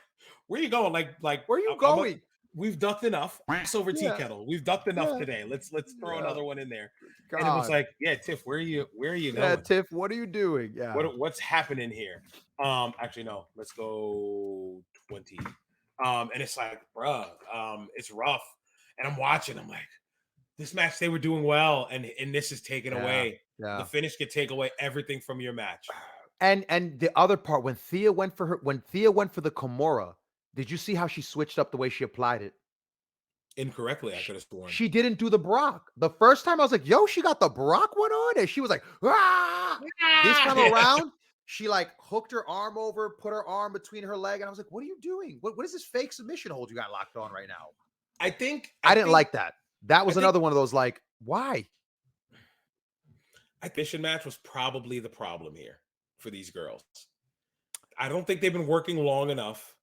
where you going? Like Where are you going? we've ducked enough. It's over tea Yeah, kettle. We've ducked enough yeah, today. Let's throw yeah. another one in there. And it was God. like, yeah, Tiff, where are you Yeah, going? Tiff, what are you doing? Yeah. What's happening here? Actually, no, let's go 20. And it's like, bruh, it's rough. And I'm watching, I'm like, this match they were doing well, and this is taken away. Yeah. The finish could take away everything from your match. And the other part, when Thea went for the Kimura, did you see how she switched up the way she applied it? Incorrectly, I could have sworn. She didn't do the Brock. The first time I was like, yo, she got the Brock one on, and she was like, ah! This time around, she like hooked her arm over, put her arm between her leg, and I was like, what are you doing? What is this fake submission hold you got locked on right now? I didn't like that. That was another one of those, like, why? I think mission match was probably the problem here for these girls. I don't think they've been working long enough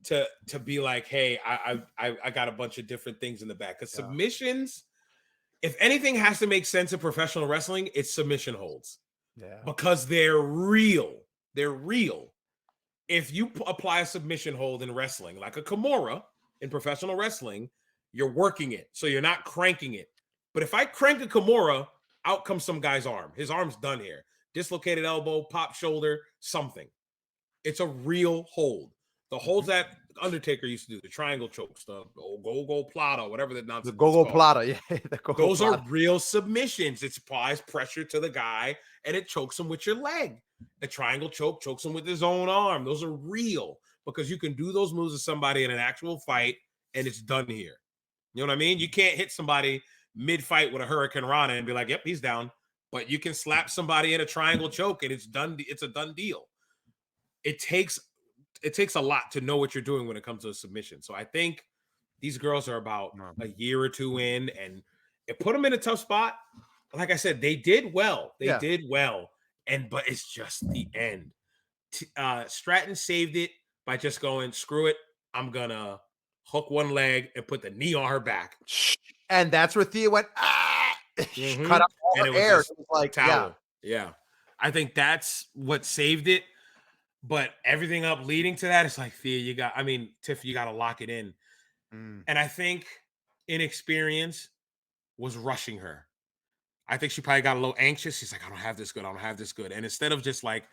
to be like, hey, I got a bunch of different things in the back. Because submissions, if anything has to make sense in professional wrestling, it's submission holds. Yeah. Because they're real. They're real. If you apply a submission hold in wrestling, like a Kimura in professional wrestling, you're working it. So you're not cranking it. But if I crank a Kimura, out comes some guy's arm. His arm's done here. Dislocated elbow, pop shoulder, something. It's a real hold. The holds that Undertaker used to do, the triangle chokes, the go plata, whatever the nonsense. The go plata, yeah. Those are real submissions. It applies pressure to the guy and it chokes him with your leg. A triangle choke chokes him with his own arm. Those are real because you can do those moves to somebody in an actual fight and it's done here. You know what I mean? You can't hit somebody mid-fight with a Hurricane Rana and be like, yep, he's down. But you can slap somebody in a triangle choke and it's done. It's a done deal. It takes a lot to know what you're doing when it comes to a submission. So I think these girls are about a year or two in, and it put them in a tough spot. Like I said, they did well. Did well, but it's just the end. Stratton saved it by just going, screw it. I'm gonna hook one leg and put the knee on her back. And that's where Thea went, she cut out all her air. It was like, towel. Yeah. I think that's what saved it. But everything up leading to that, it's like, Thea, Tiff, you got to lock it in. And I think inexperience was rushing her. I think she probably got a little anxious. She's like, I don't have this good. And instead of just like,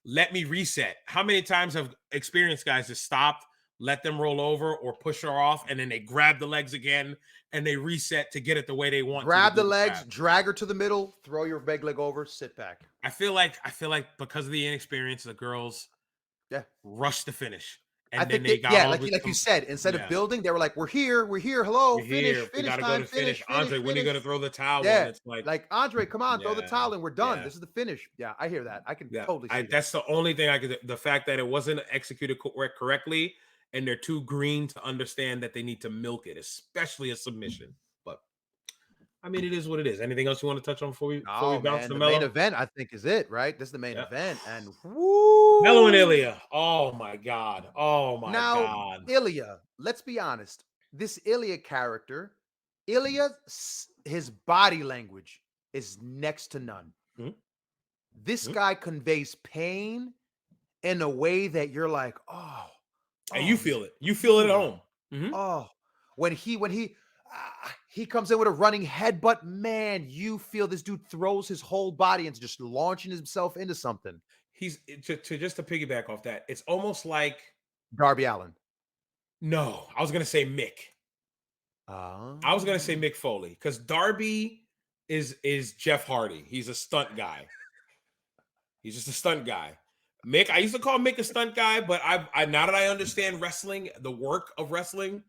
let me reset. How many times have experienced guys just stopped, let them roll over or push her off, and then they grab the legs again and they reset to get it the way they want. Grab the legs, drag her to the middle, throw your big leg over, sit back. I feel like because of the inexperience, the girls rushed the finish. And I think they got like you said, instead of building, they were like, we're here, hello, finish time, finish. Andre, when are you gonna throw the towel? Yeah. And it's like Andre, come on, throw the towel and we're done. This is the finish. Yeah, I hear that. I can totally see that's the only thing I could. The fact that it wasn't executed correctly, and they're too green to understand that they need to milk it, especially a submission. But I mean, it is what it is. Anything else you want to touch on before we Oh bounce man, to the main Mello? event I think is it, right? This is the main Yeah. event, and Mello and woo! Ilya. Oh my god. Oh my Now, god. Ilya, let's be honest. This Ilya character, Ilya, his body language is next to none. Mhm, This mhm. guy conveys pain in a way that you're like, oh, And you oh, this feel it. You feel it at brutal. home. Mhm. Oh, when he comes in with a running headbutt, man, you feel this dude throws his whole body into just launching himself into something. He's to just to piggyback off that. It's almost like Darby Allen. no. I was gonna say Mick. I was gonna say Oh, Mick Foley because Darby is Jeff Hardy. He's a stunt guy. He's just a stunt guy. Mick, I used to call Mick a stunt guy, but I now that I understand wrestling, the work of wrestling,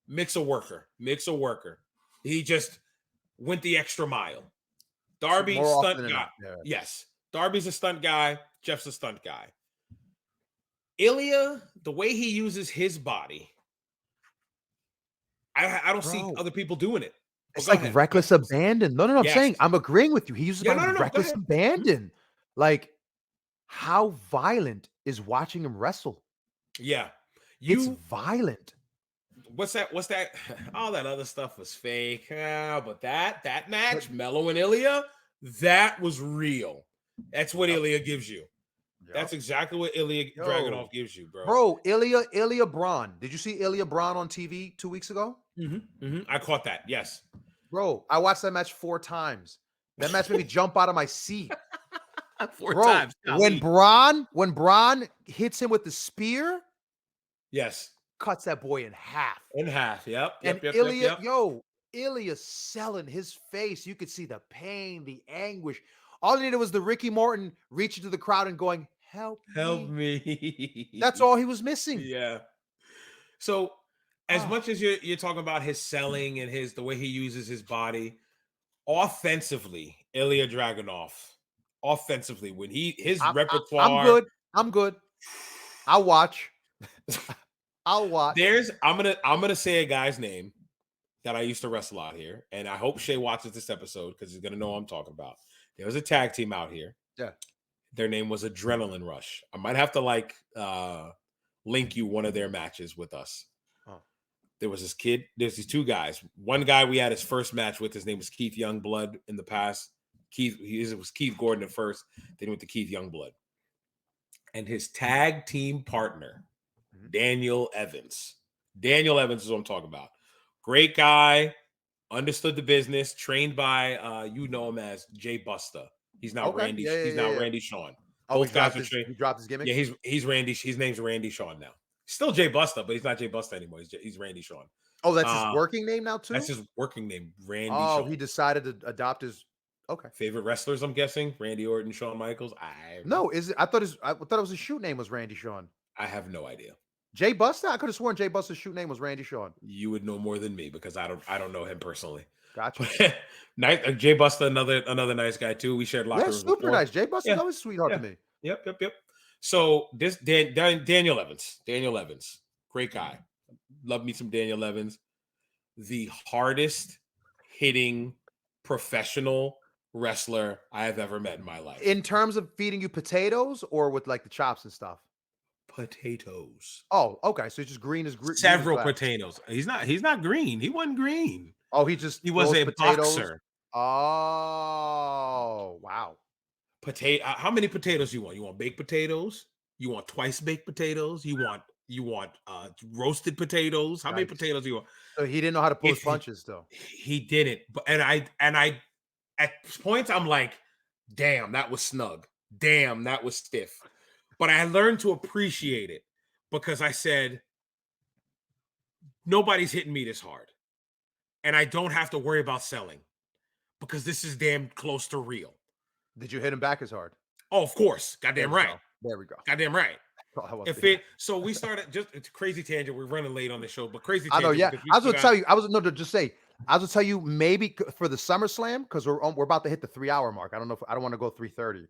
Mick's a worker. Mick's a worker. He just went the extra mile. Darby, more often stunt than guy. not. Yeah. Yes. Darby's a stunt guy. Jeff's a stunt guy. Ilya, the way he uses his body, I don't see Bro, other people doing it. But it's go like ahead. reckless abandon. No, no, no. I'm Yes. saying I'm agreeing with you. He uses his Yeah, body no, no, with no. Go reckless ahead. Mhm. abandon. Like, how violent is watching him wrestle? Yeah. It's You violent. what's that? What's that? All that other stuff was fake. But that But match, Mello and Ilya, that was real. That's what yep, Ilya gives you. yep. That's exactly what Ilya Yo, Dragunov gives you, bro. bro, Ilya Braun. Did you see Ilya Braun on TV 2 weeks ago? I caught that. Yes. Bro, I watched that match 4 times. That match made me jump out of my seat. Four Bro, times. when Golly. Braun hits him with the spear, Yes. cuts that boy in half. In half. Yep. And Yep. Yep. Yep. Ilya, Yep. yo, Ilya selling his face. You could see the pain, the anguish. All he needed was the Ricky Morton reaching to the crowd and going, "Help Help me." That's me. all he was missing. Yeah. So, as Oh, much as you're talking about his selling and the way he uses his body, offensively, Ilya Dragunov, offensively, when his I'm repertoire, good. I'm good. I'll watch. I'll watch. I'm gonna say a guy's name that I used to wrestle out here, and I hope Shay watches this episode because he's gonna know what I'm talking about. There was a tag team out here. Yeah. Their name was Adrenaline Rush. I might have to link you one of their matches with us. Oh. There was this kid. There's these two guys. One guy we had his first match with. His name was Keith Youngblood in the past. It was Keith Gordon at first. Then he went to Keith Youngblood. And his tag team partner, Mhm. Daniel Evans. Daniel Evans is what I'm talking about. Great guy, understood the business, trained by you know him as Jay Busta. He's not Okay. Randy. Yeah, yeah, He's yeah, not yeah. Randy Shawn. Oh, Both guys are trained. he dropped his Yeah, gimmick? he's Randy. His name's Randy Shawn now. Still Jay Busta, but he's not Jay Busta anymore. He's Randy Shawn. Oh, that's his Uh, working name now that's too? his working name, Randy Oh, Shawn. he decided to adopt his okay. Favorite wrestlers, I'm guessing, Randy Orton, Shawn Michaels. I No, is it I thought it was his shoot name was Randy Shawn. I have no idea. Jay Busta? I could have sworn Jay Busta's shoot name was Randy Shawn. You would know more than me because I don't know him personally. Gotcha. But nice, Jay Busta, another nice guy too. We shared Yeah, locker rooms super before. nice. Jay Busta's Yeah, always a sweetheart to yeah, me. yep. So this Daniel Evans, great guy. Love me some Daniel Evans. The hardest hitting professional wrestler I have ever met in my life. In terms of feeding you potatoes or with like the chops and stuff? Potatoes. Oh, okay. So it's just green as Several grass. potatoes. He's not green. He wasn't green. Oh, he just He was throws a potatoes. boxer. Oh, wow. Potato. How many potatoes you want? You want baked potatoes? You want twice baked potatoes? You want roasted potatoes? How many Yikes. potatoes do you want? So he didn't know how to pull his If punches though. he didn't, but and I at points I'm like, damn, that was snug. Damn, that was stiff. But I learned to appreciate it because I said nobody's hitting me this hard, and I don't have to worry about selling because this is damn close to real. Did you hit him back as hard? Oh, of course, There goddamn we right, go. There we go. goddamn right. That's all I want to If hear. it so we started just it's a crazy tangent. We're running late on the show, but crazy I know, tangent yeah. because we I was still gonna got tell you, just say, I was gonna tell you maybe for the SummerSlam, because we're about to hit the 3 hour mark. I don't know if I don't want to go 3:30.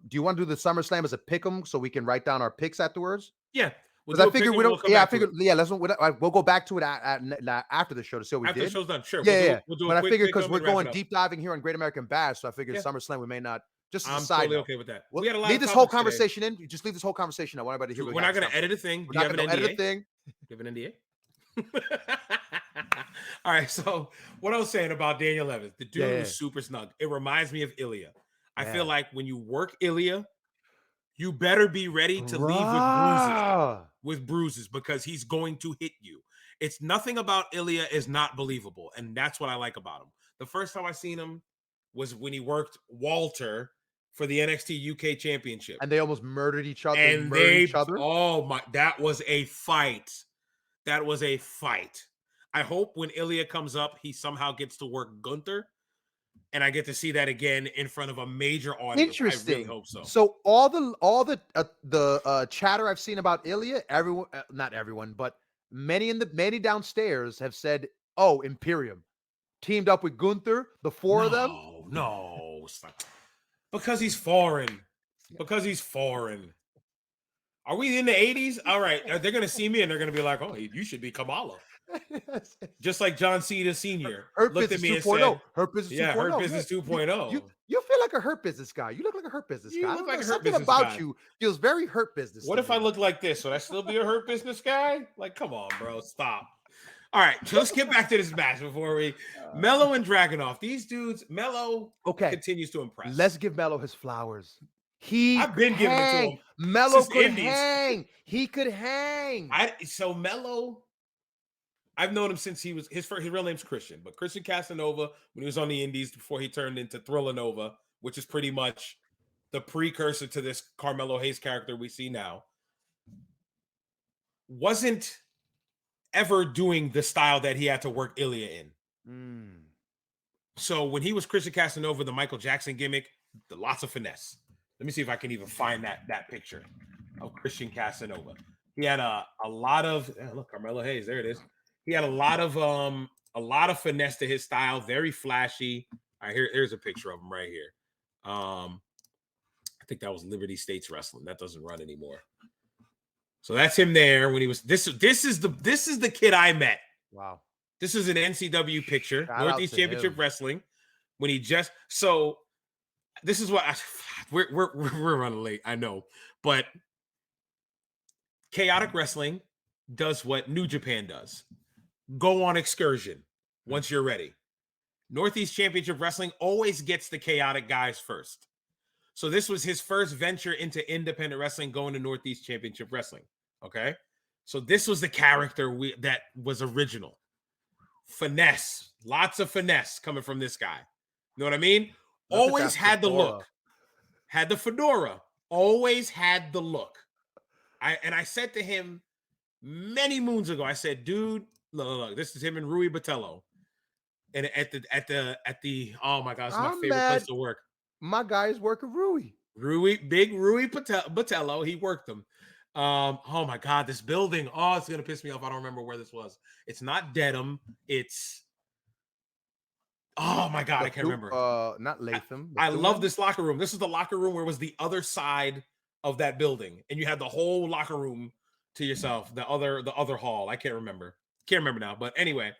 Do you want to do the SummerSlam as a pick 'em so we can write down our picks afterwards? yeah. We'll Because do I a pick figured and we we'll don't. come Yeah, I back to it. figured. Yeah, we'll go back to it after the show to see what we After the did. show's done, sure. Yeah. We'll do a But I quick figured pick because 'em we're and wrap it going up. deep diving here on Great American Bash, so I figured Yeah. SummerSlam we may not. Just as a I'm side totally note. okay with that. Well, We had a lot leave of this whole topics today. conversation in. Just leave this whole conversation. I want everybody to hear. We're not going to edit a thing. Do you have an Edit a NDA? thing. Do you have an NDA? All right. So what I was saying about Daniel Evans, the dude was super snug. It reminds me of Ilya. I feel like when you work Ilya, you better be ready to leave with bruises. With bruises, because he's going to hit you. It's nothing about Ilya is not believable, and that's what I like about him. The first time I seen him was when he worked Walter for the NXT UK Championship, And they almost murdered each other. and oh my, that was a fight. That was a fight. I hope when Ilya comes up, he somehow gets to work Gunther, and I get to see that again in front of a major audience. Interesting. I really hope so. So all the chatter I've seen about Ilya, everyone, not everyone, but many downstairs have said, "Oh, Imperium teamed up with Gunther, the four of them." No, stop. Because he's foreign. Because he's foreign. Are we in the 80s? All right. They're going to see me and they're going to be like, oh, you should be Kamala. Just like John Cena Sr. Hurt looked at Business me and 2.0. said, Hurt Business 2.0. yeah, Hurt Business 2.0. You feel like a Hurt Business guy. You look like a Hurt Business guy. look like a Hurt Something Business about guy. you feels very Hurt Business. What if I look like this? Would I still be a Hurt Business guy? Like, come on, bro. Stop. All right, so let's get back to this match before we Mello and Dragunov. These dudes, Mello continues to impress. Let's give Mello his flowers. I've been giving it to him. Mello could hang. He could hang. So Mello, I've known him since his real name's Christian, but Christian Casanova, when he was on the Indies before he turned into Thriller Nova, which is pretty much the precursor to this Carmelo Hayes character we see now, wasn't ever doing the style that he had to work Ilya in. So when he was Christian Casanova, the Michael Jackson gimmick, lots of finesse. Let me see if I can even find that picture of Christian Casanova. He had a lot of look, Carmelo Hayes, there it is. He had a lot of finesse to his style, very flashy. All right, here's a picture of him right here. I think that was Liberty States Wrestling. That doesn't run anymore. So that's him there when he was this is the kid I met. Wow. This is an NCW picture, Northeast Championship Wrestling. When he just this is what we're running late, I know, but Chaotic Wrestling does what New Japan does. Go on excursion once you're ready. Northeast Championship Wrestling always gets the chaotic guys first. So this was his first venture into independent wrestling, going to Northeast Championship Wrestling. Okay. So this was the character that was original. Finesse. Lots of finesse coming from this guy. You know what I mean? Always had the look. Had the fedora. Always had the look. I said to him many moons ago, I said, dude, look, this is him and Rui Botello. And at the oh my God, it's my favorite place to work. My guy is working Rui. Big Rui Botello. He worked them. Oh my God, this building. Oh, it's gonna piss me off. I don't remember where this was. It's not Dedham. It's oh my God, I can't remember. Not Latham. I love this locker room. This is the locker room where it was the other side of that building, and you had the whole locker room to yourself. The other hall. I can't remember. Can't remember now. But anyway,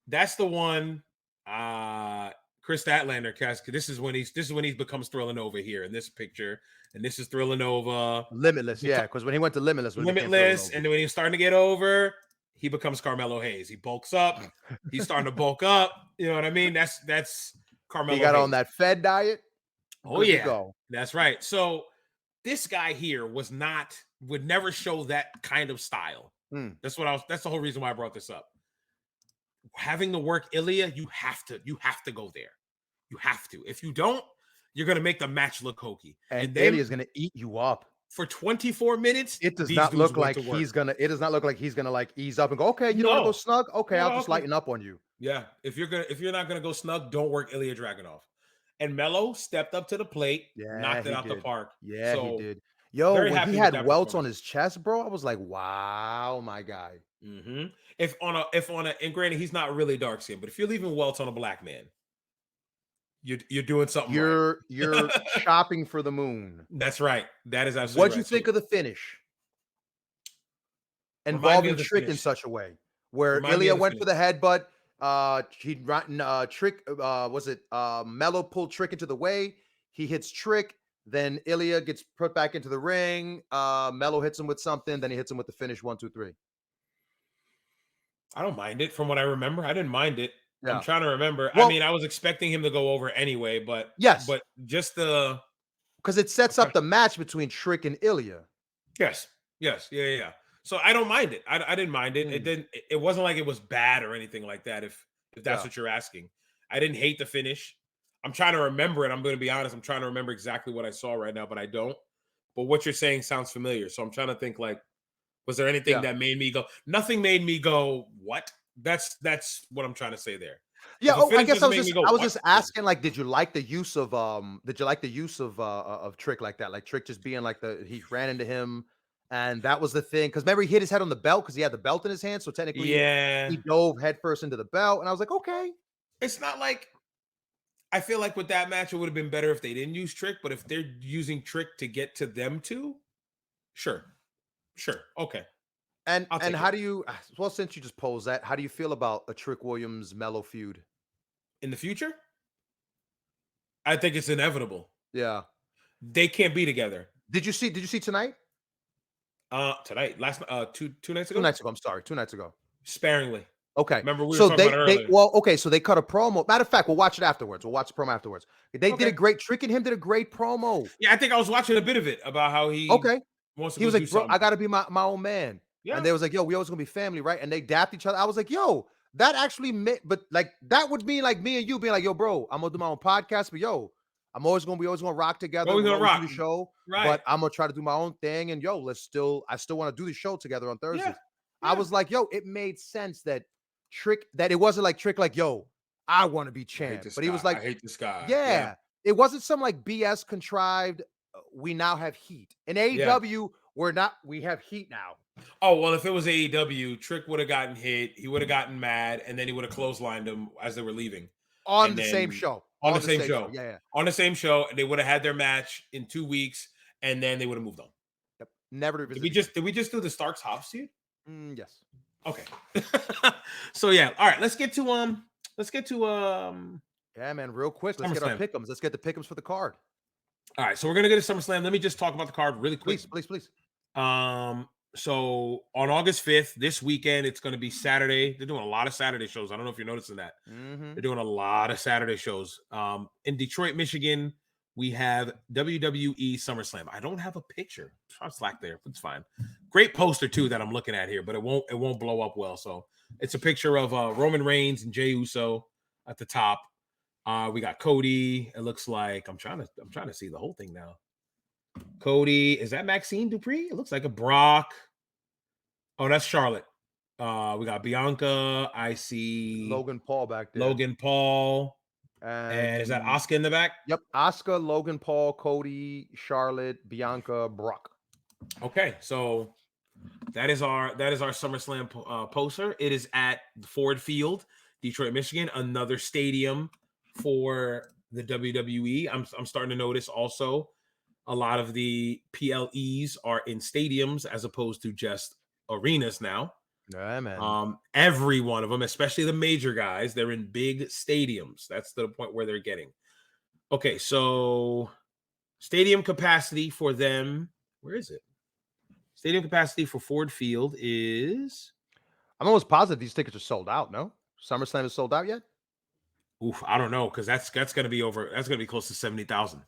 that's the one. Chris Statlander cast. This is when he becomes Thriller Nova here in this picture, and this is Thriller Nova. Limitless, yeah, because when he went to Limitless, and then when he's starting to get over, he becomes Carmelo Hayes. He bulks up. He's starting to bulk up. You know what I mean? That's Carmelo. He got Hayes. on that Fed diet. Oh yeah, that's right. So this guy here would never show that kind of style. That's the whole reason why I brought this up. Having to work Ilya, you have to go there. You have to. If you don't, you're gonna make the match look hokey. And Ilya's gonna eat you up for 24 minutes. It does not look like he's gonna. It does not look like he's gonna like ease up and go. Okay, you don't want to go snug. Okay, I'll just lighten up on you. Yeah, if you're not gonna go snug, don't work Ilya Dragunov. And Mello stepped up to the plate, knocked it out the park. Yeah, he did. Yo, when he had welts on his chest, bro, I was like, wow, my guy. Mm-hmm. And granted, he's not really dark skinned, but if you're leaving welts on a black man, you're doing something. You're shopping for the moon. That's right. That is absolutely. What'd you think of the finish? Remind me involving of the Trick in finish. such a way where Remind me Ilya of the went for finish. the headbutt. Trick, was it Mello pulled Trick into the way? He hits Trick, then Ilya gets put back into the ring. Mello hits him with something, then he hits him with the finish 1, 2, 3. I don't mind it from what I remember. I didn't mind it. I'm Yeah. trying to remember. I Well, mean, I was expecting him to go over anyway, yes, but just the because it sets up the match between Trick and Ilya. yes, yes, yeah, yeah, yeah. So I don't mind it. I didn't mind it. It Mm, didn't. It wasn't like it was bad or anything like that. If that's yeah. what you're asking, I didn't hate the finish. I'm trying to remember it. I'm going to be honest. I'm trying to remember exactly what I saw right now, but I don't. But what you're saying sounds familiar. So I'm trying to think like, was there anything Yeah. that made me go? Nothing made me go, what? That's what I'm trying to say there. Yeah. If a Oh, I finish guess doesn't make me go, I was what? just asking, like, did you like the use of Trick like that? Like Trick just being like he ran into him, and that was the thing. Because remember, he hit his head on the belt because he had the belt in his hand. So technically Yeah. he dove headfirst into the belt. And I was like, okay. It's not like I feel like with that match, it would have been better if they didn't use Trick, but if they're using Trick to get to them too, sure. Sure. Okay. I'll And take it. how do you well, since you just posed that, how do you feel about a Trick Williams Mellow feud? In the future, I think it's inevitable. Yeah. They can't be together. Did you see tonight? Tonight, two nights 2 ago, nights ago. I'm sorry, 2 nights ago. sparingly. Okay. Remember we were So talking about it they earlier. well, okay, so they cut a promo. Matter of fact, we'll watch it afterwards. We'll watch the promo afterwards. They did a Okay. great Trick and him did a great promo. Yeah, I think I was watching a bit of it about how he Okay. wants to He go was do like, "Bro, something. I gotta be my own man." And Yeah. they was like, "Yo, we always gonna be family, right?" And they dapped each other. I was like, "Yo, that actually meant, but like that would mean like me and you being like, yo, bro, I'm gonna do my own podcast, but yo, we always gonna rock together. Well, we're We'll gonna always do rock. the show, Right. but I'm gonna try to do my own thing. And yo, I still want to do the show together on Yeah. Thursdays." I Yeah. was like, yo, it made sense that it wasn't like Trick, like, yo, I want to be I hate champ. this But he guy. was I like, hate this guy. Yeah. yeah, it wasn't some like BS contrived. We now have heat in Yeah. AEW. We have heat now Oh, well, if it was AEW, Trick would have gotten hit. He would have gotten mad, and then he would have clotheslined him as they were leaving. on And the same then show. on the On the same same show. show, Yeah, yeah. on the same show, and they would have had their match in 2 weeks, and then they would have moved on. Yep. Never to Did visit we again. just do the Starks Hobbs feud? Yes. Okay. So yeah, all right. Yeah, man. Real quick, let's get our SummerSlam. pick'ems. Let's get the pick'ems for the card. All right, so we're gonna get to SummerSlam. Let me just talk about the card really quick. Please, please, please. So on August 5th, this weekend, it's gonna be Saturday. They're doing a lot of Saturday shows. I don't know if you're noticing that. Mm-hmm. They're doing a lot of Saturday shows. In Detroit, Michigan, we have WWE SummerSlam. I don't have a picture. I'm slack there. It's fine. Great poster too that I'm looking at here, but it won't blow up well. So it's a picture of Roman Reigns and Jey Uso at the top. We got Cody. It looks like I'm trying to see the whole thing now. Cody, is that Maxine Dupree? It looks like a Brock. Oh, that's Charlotte. We got Bianca. I see Logan Paul back there. Logan Paul. And is that And Asuka in the back? yep, Asuka, Logan Paul, Cody, Charlotte, Bianca, Brock. Okay, so that is our SummerSlam poster. It is at Ford Field, Detroit, Michigan, another stadium for the WWE. I'm starting to notice also a lot of the PLEs are in stadiums as opposed to just arenas now. Yeah, man. Every one of them, especially the major guys, they're in big stadiums. That's the point where they're getting. Okay, so stadium capacity for them, where is it? Stadium capacity for Ford Field is I'm almost positive these tickets are sold out. No, SummerSlam is sold out yet? I don't know, because that's gonna be over. That's gonna be close to 70,000.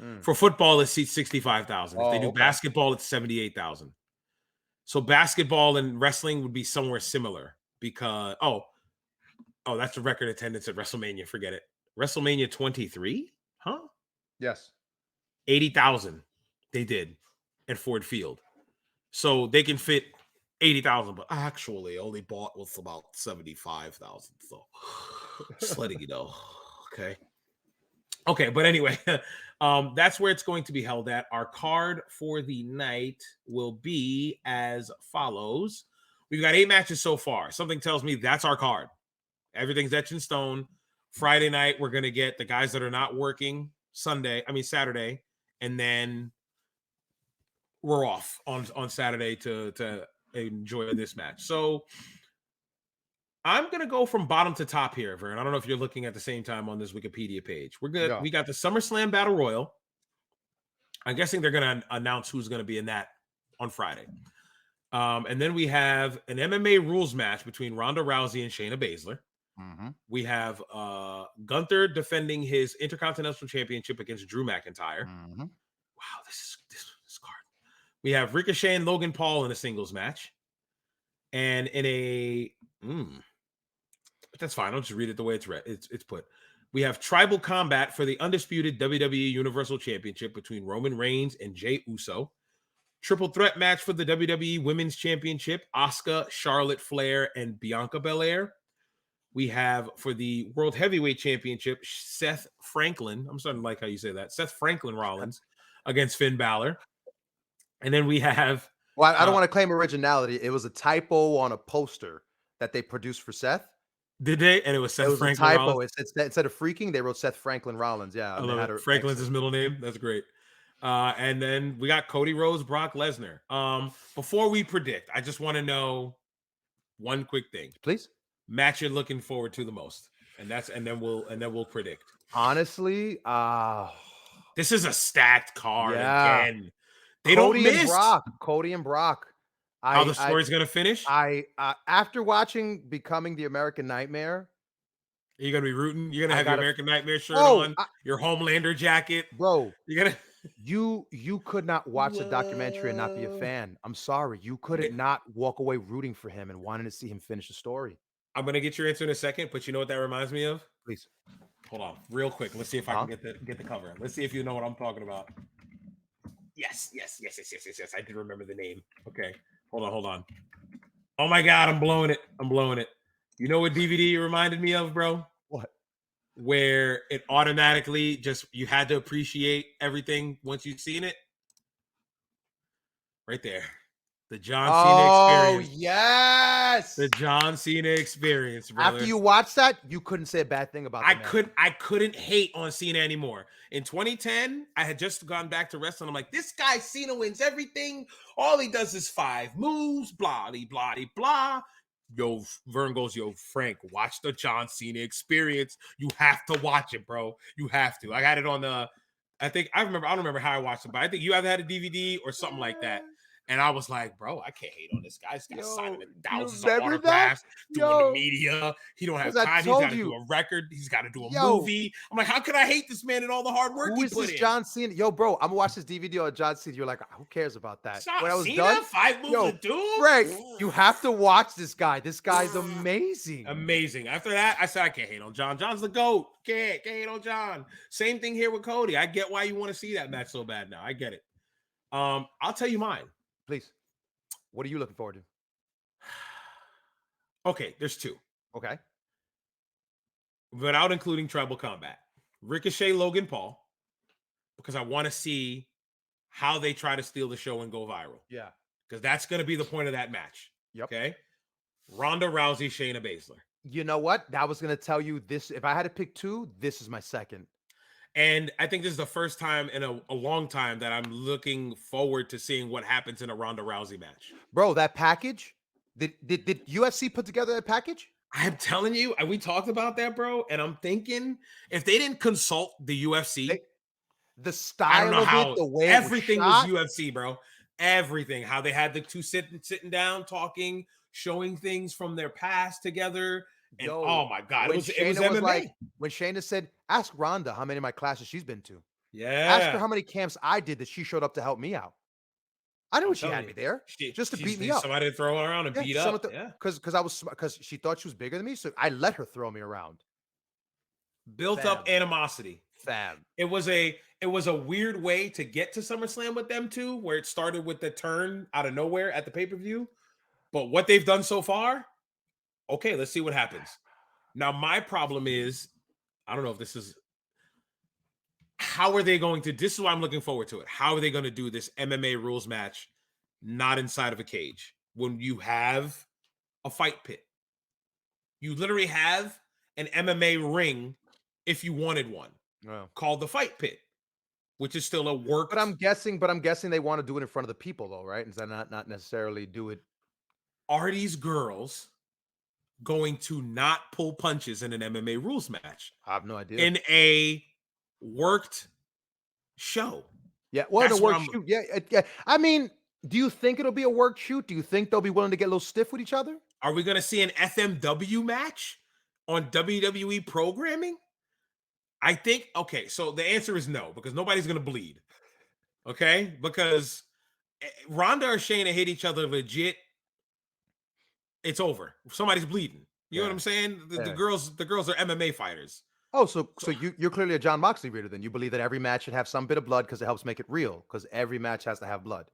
Mm. For football, it seats 65,000. If they Oh, do okay. basketball, it's 78,000. So basketball and wrestling would be somewhere similar because that's the record attendance at WrestleMania. Forget it. WrestleMania 23, huh? Yes. 80,000 they did at Ford Field. So they can fit 80,000, but actually only bought with about 75,000. So just letting you know. Okay, but anyway, that's where it's going to be held at. Our card for the night will be as follows. We've got 8 matches so far. Something tells me that's our card. Everything's etched in stone. Friday night, we're going to get the guys that are not working Saturday, and then we're off on Saturday to enjoy this match. So I'm gonna go from bottom to top here, Vern. I don't know if you're looking at the same time on this Wikipedia page. We're good. Yeah. We got the SummerSlam Battle Royal. I'm guessing they're gonna announce who's gonna be in that on Friday. And then we have an MMA rules match between Ronda Rousey and Shayna Baszler. Mm-hmm. We have Gunther defending his Intercontinental Championship against Drew McIntyre. Mm-hmm. Wow, this card. We have Ricochet and Logan Paul in a singles match. And in a that's fine. I'll just read it the way it's put. We have Tribal Combat for the undisputed WWE Universal Championship between Roman Reigns and Jey Uso. Triple threat match for the WWE Women's Championship, Asuka, Charlotte Flair, and Bianca Belair. We have for the World Heavyweight Championship, Seth Franklin. I'm starting to like how you say that. Seth Franklin Rollins against Finn Balor. And then we have... Well, I don't want to claim originality. It was a typo on a poster that they produced for Seth. Did they? And it was Seth Franklin a typo. Rollins. Instead of freaking, they wrote Seth Franklin Rollins. Yeah. I love it. Franklin's his middle name. That's great. And then we got Cody Rhodes, Brock Lesnar. Before we predict, I just want to know one quick thing. Please. Match you're looking forward to the most. And then we'll predict. Honestly, this is a stacked card again. They Cody don't miss. Cody and Brock. How the story's gonna finish? After watching Becoming the American Nightmare. Are you gonna be rooting? You're gonna have your American Nightmare shirt on, your Homelander jacket. Bro, you're gonna you could not watch the documentary and not be a fan. I'm sorry. You couldn't not walk away rooting for him and wanting to see him finish the story. I'm gonna get your answer in a second, but you know what that reminds me of? Please. Hold on, real quick. Let's see if I can get the cover. Let's see if you know what I'm talking about. Yes. I did remember the name. Okay. Hold on. Oh my God, I'm blowing it. You know what DVD it reminded me of, bro? What? Where it automatically just, you had to appreciate everything once you've seen it. Right there. The John Cena Experience. Oh, yes. The John Cena Experience, brother. After you watched that, you couldn't say a bad thing about it. I couldn't hate on Cena anymore. In 2010, I had just gone back to wrestling. I'm like, this guy Cena wins everything. All he does is 5 moves, blah, blah, blah. Yo, Vern goes, yo, Frank, watch the John Cena Experience. You have to watch it, bro. You have to. I had it on the, I don't remember how I watched it, but I think you either had a DVD or something like that. And I was like, bro, I can't hate on this guy. This guy's signing thousands of autographs, doing the media. He don't have time. He's got to do a record. He's got to do a movie. I'm like, how could I hate this man and all the hard work he put in? John Cena? Yo, bro, I'm going to watch this DVD on John Cena. You're like, who cares about that? When I was done, 5 moves to do? Frank, you have to watch this guy. This guy's amazing. Amazing. After that, I said, I can't hate on John. John's the GOAT. Can't hate on John. Same thing here with Cody. I get why you want to see that match so bad now. I get it. I'll tell you mine. Please. What are you looking forward to? Okay, there's 2. Okay. Without including Tribal Combat. Ricochet, Logan Paul, because I want to see how they try to steal the show and go viral. Yeah. Because that's going to be the point of that match. Yep. Okay. Ronda Rousey, Shayna Baszler. You know what? I was going to tell you this. If I had to pick 2, this is my second. And I think this is the first time in a long time that I'm looking forward to seeing what happens in a Ronda Rousey match. Bro, that package? Did UFC put together that package? I'm telling you, we talked about that, bro. And I'm thinking if they didn't consult the UFC, the style of it, the way everything was UFC, bro. Everything. How they had the 2 sitting down, talking, showing things from their past together. And oh my God, it was MMA. Like, when Shayna said, ask Ronda how many of my classes she's been to. Yeah. Ask her how many camps I did that she showed up to help me out. I knew she had me there just to beat me up. Somebody to throw her around and beat up. Because she thought she was bigger than me, so I let her throw me around. Built up animosity. Fam. It was a weird way to get to SummerSlam with them too, where it started with the turn out of nowhere at the pay-per-view. But what they've done so far, okay, let's see what happens. Now, my problem is, I don't know if this is, how are they going to, this is why I'm looking forward to it. How are they going to do this MMA rules match not inside of a cage when you have a fight pit? You literally have an MMA ring if you wanted one called the fight pit, which is still a work. But I'm guessing they want to do it in front of the people though, right? Instead of not necessarily do it. are these girls going to not pull punches in an MMA rules match I have no idea. in a worked show? Yeah, well, the That's what work I'm. shoot. Yeah, yeah. I mean, do you think it'll be a work shoot? Do you think they'll be willing to get a little stiff with each other? Are we going to see an FMW match on WWE programming? I think, okay, so the answer is no, because nobody's going to bleed. Okay? Because Ronda or Shayna hit each other legit, it's over. Somebody's bleeding. You know what I'm saying? The Yeah. girls are MMA fighters. Oh, so you're clearly a John Moxley reader then. You believe that every match should have some bit of blood because it helps make it real, because every match has to have blood.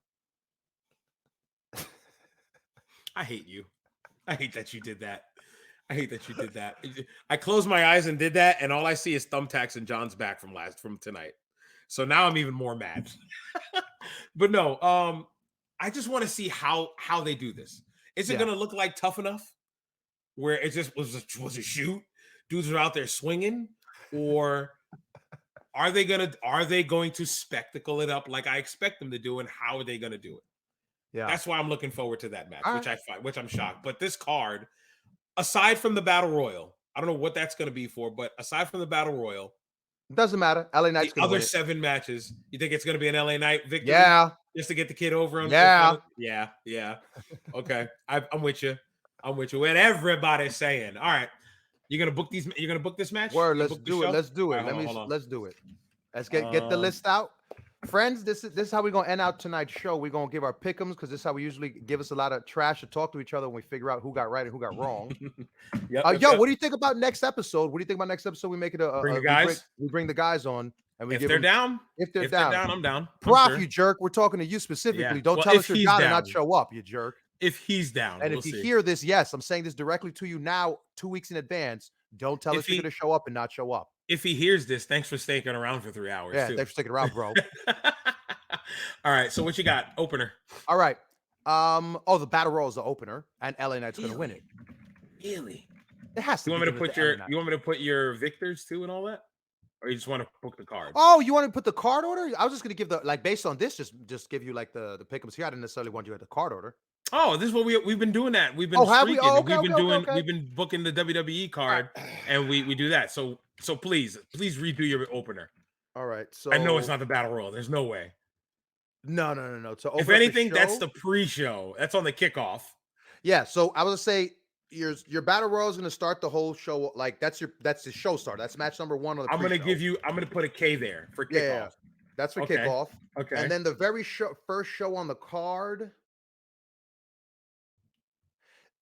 I hate you. I hate that you did that. I hate that you did that. I closed my eyes and did that, and all I see is thumbtacks and John's back from tonight. So now I'm even more mad. But no, I just want to see how they do this. Is it going to look like Tough Enough, where it just was a shoot? Dudes are out there swinging, or are they going to spectacle it up like I expect them to do, and how are they going to do it? Yeah, That's why I'm looking forward to that match, All which I'm shocked. But this card, aside from the Battle Royal, I don't know what that's going to be for, but aside from the Battle Royal, doesn't matter. LA Knight's the gonna other win it. 7 matches, you think it's going to be an LA Knight victory? Yeah, Just to get the kid over him? yeah. Yeah. Okay, I'm with you. I'm with you. What everybody's saying. All right, you're gonna book these. You're gonna book this match. Word. You're gonna Let's book the do it. show? Let's do All it. right, hold on. Let's do it. Let's get the list out. Friends, this is how we're gonna end out tonight's show. We're gonna give our pick'ems, because this is how we usually give us a lot of trash to talk to each other when we figure out who got right and who got wrong. Yep, What do you think about next episode? What do you think about next episode? We make it Bring the guys. we bring the guys on, and we If give they're them, down, if they're down, I'm down. Prof, sure. you jerk. We're talking to you specifically. Yeah. Don't Well, tell if us you're he's down and not down. show up, you jerk. If he's down, And we'll if you see. hear this, yes, I'm saying this directly to you now, 2 weeks in advance. Don't tell us you're going to show up and not show up. If he hears this, thanks for sticking around for 3 hours. Yeah, too. thanks for sticking around, bro. All right, so what you got? Opener. All right. The Battle Royal is the opener, and LA Knight's going to win it. Really? It has to. You want me to put your victors too and all that, or you just want to book the cards? Oh, you want to put the card order? I was just going to give based on this, just give you like the pick'ems here. I didn't necessarily want you at the card order. Oh, this is what we've been doing that. We've been streaking. We've been booking the WWE card, and we do that. So please redo your opener. All right. So I know it's not the Battle Royal. There's no way. No. So if anything, that's the pre-show. That's on the kickoff. Yeah. So I was gonna say your Battle Royal is gonna start the whole show. Like that's the show start. That's match number 1 on the. I'm gonna put a K there for kickoff. Yeah. That's for kickoff. Okay. And then the first show on the card,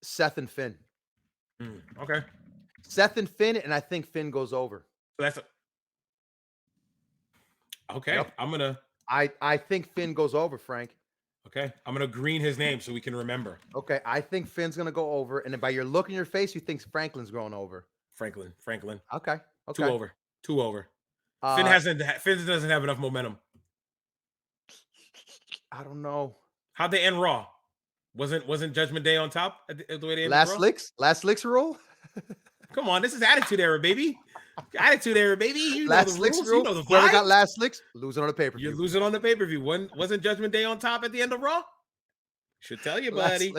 Seth and Finn. Okay. Seth and Finn, and I think Finn goes over. So that's okay. Yep. I think Finn goes over, Frank. Okay. I'm gonna green his name so we can remember. Okay. I think Finn's gonna go over, and then by your look in your face, you think Franklin's going over. Franklin. Okay. 2 over. Finn doesn't have enough momentum. I don't know. How'd they end Raw? Wasn't Judgment Day on top at the way they ended Last licks rule? Come on, this is Attitude Era, baby. Attitude Era, baby. You know the rules. You know the vibes. Whoever got last licks, losing on the pay-per-view. You're losing on the pay-per-view. Wasn't Judgment Day on top at the end of Raw? Should tell you, buddy.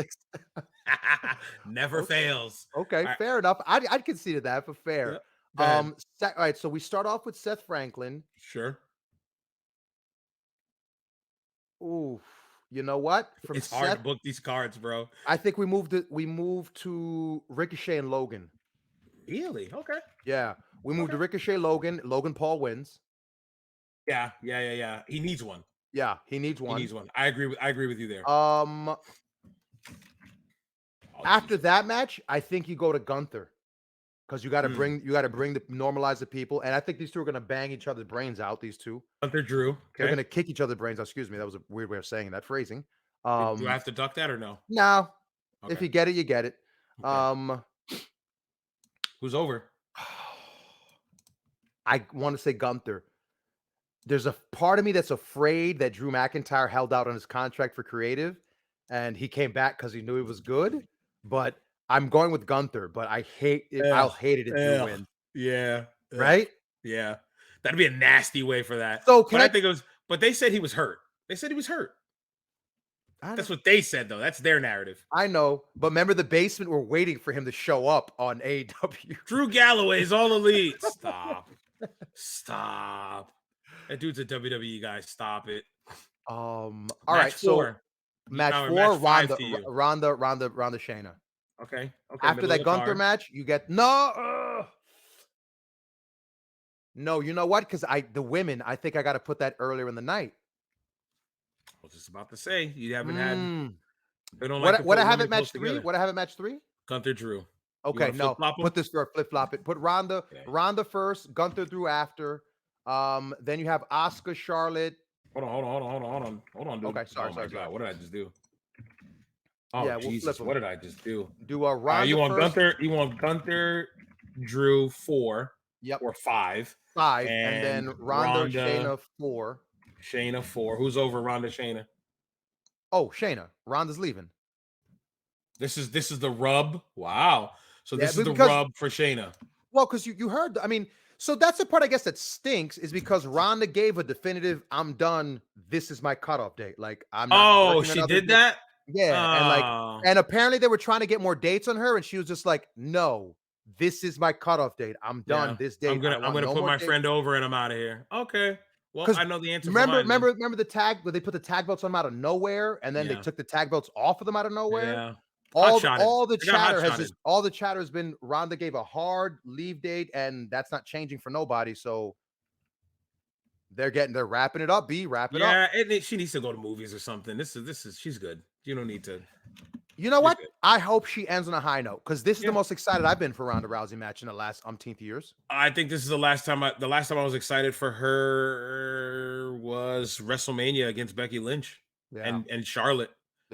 Never fails. Okay, fair enough. I'd concede that, but fair. All right, so we start off with Seth Franklin. Sure. Ooh, you know what? It's hard to book these cards, bro. I think we moved to Ricochet and Logan. Really? Okay. Yeah, we moved to Ricochet, Logan. Logan Paul wins. Yeah. He needs one. Yeah, he needs one. I agree with you there. After that match, I think you go to Gunther, because you got to normalize the people, and I think these two are gonna bang each other's brains out. These two, Gunther, Drew, okay. They're gonna kick each other's brains out. Excuse me, that was a weird way of saying that phrasing. Do I have to duck that or no? No. Okay. If you get it, you get it. Okay. Who's over? I want to say Gunther. There's a part of me that's afraid that Drew McIntyre held out on his contract for creative, and he came back because he knew he was good. But I'm going with Gunther. But I hate it. I'll hate it if Drew wins. Yeah. Right? Yeah. That'd be a nasty way for that. So I think it was. But they said he was hurt. That's what they said, though. That's their narrative. I know, but remember the basement were waiting for him to show up on AEW. Drew Galloway's All Elite. Stop. Stop. That dude's a WWE guy. Stop it. All Match right, so 4. match Or 4, match 5 Ronda, to you. Ronda, Shayna. Okay. After that Gunther match, you get no. No, you know what? Because the women, I think I got to put that earlier in the night. I was just about to say you haven't had. They don't What like to what put I have women at match close 3? together. What I have at match 3? Gunther Drew. Okay, no. Put this for flip flop it. Put Ronda first, Gunther Drew after. Then you have Asuka, Charlotte. Hold on, dude. Okay, sorry, oh my God, what did I just do? Oh yeah, Jesus, what did I just do? Do a Ronda you want first. Gunther? You want Gunther Drew 4? Yep. Or 5. 5, and then Ronda Shayna 4. Shayna 4. Who's over Ronda Shayna? Oh, Shayna. Ronda's leaving. This is the rub. Wow. So this is the rub for Shayna. Well, because you heard, I mean, so that's the part I guess that stinks is because Ronda gave a definitive, I'm done. This is my cutoff date. Like I'm not. Oh, she did that? Yeah. And apparently they were trying to get more dates on her, and she was just like, no, this is my cutoff date. I'm done this date. I'm gonna put my friend over and I'm out of here. Okay. Well, I know the answer. Remember the tag where they put the tag belts on them out of nowhere, and then they took the tag belts off of them out of nowhere. Yeah. All the chatter has been Ronda gave a hard leave date, and that's not changing for nobody. So they're wrapping it up. Wrap it up. Yeah, she needs to go to movies or something. This is she's good. You don't need to. You know what? I hope she ends on a high note because this is the most excited I've been for Ronda Rousey match in the last umpteenth years. I think this is the last time I was excited for her was WrestleMania against Becky Lynch and Charlotte.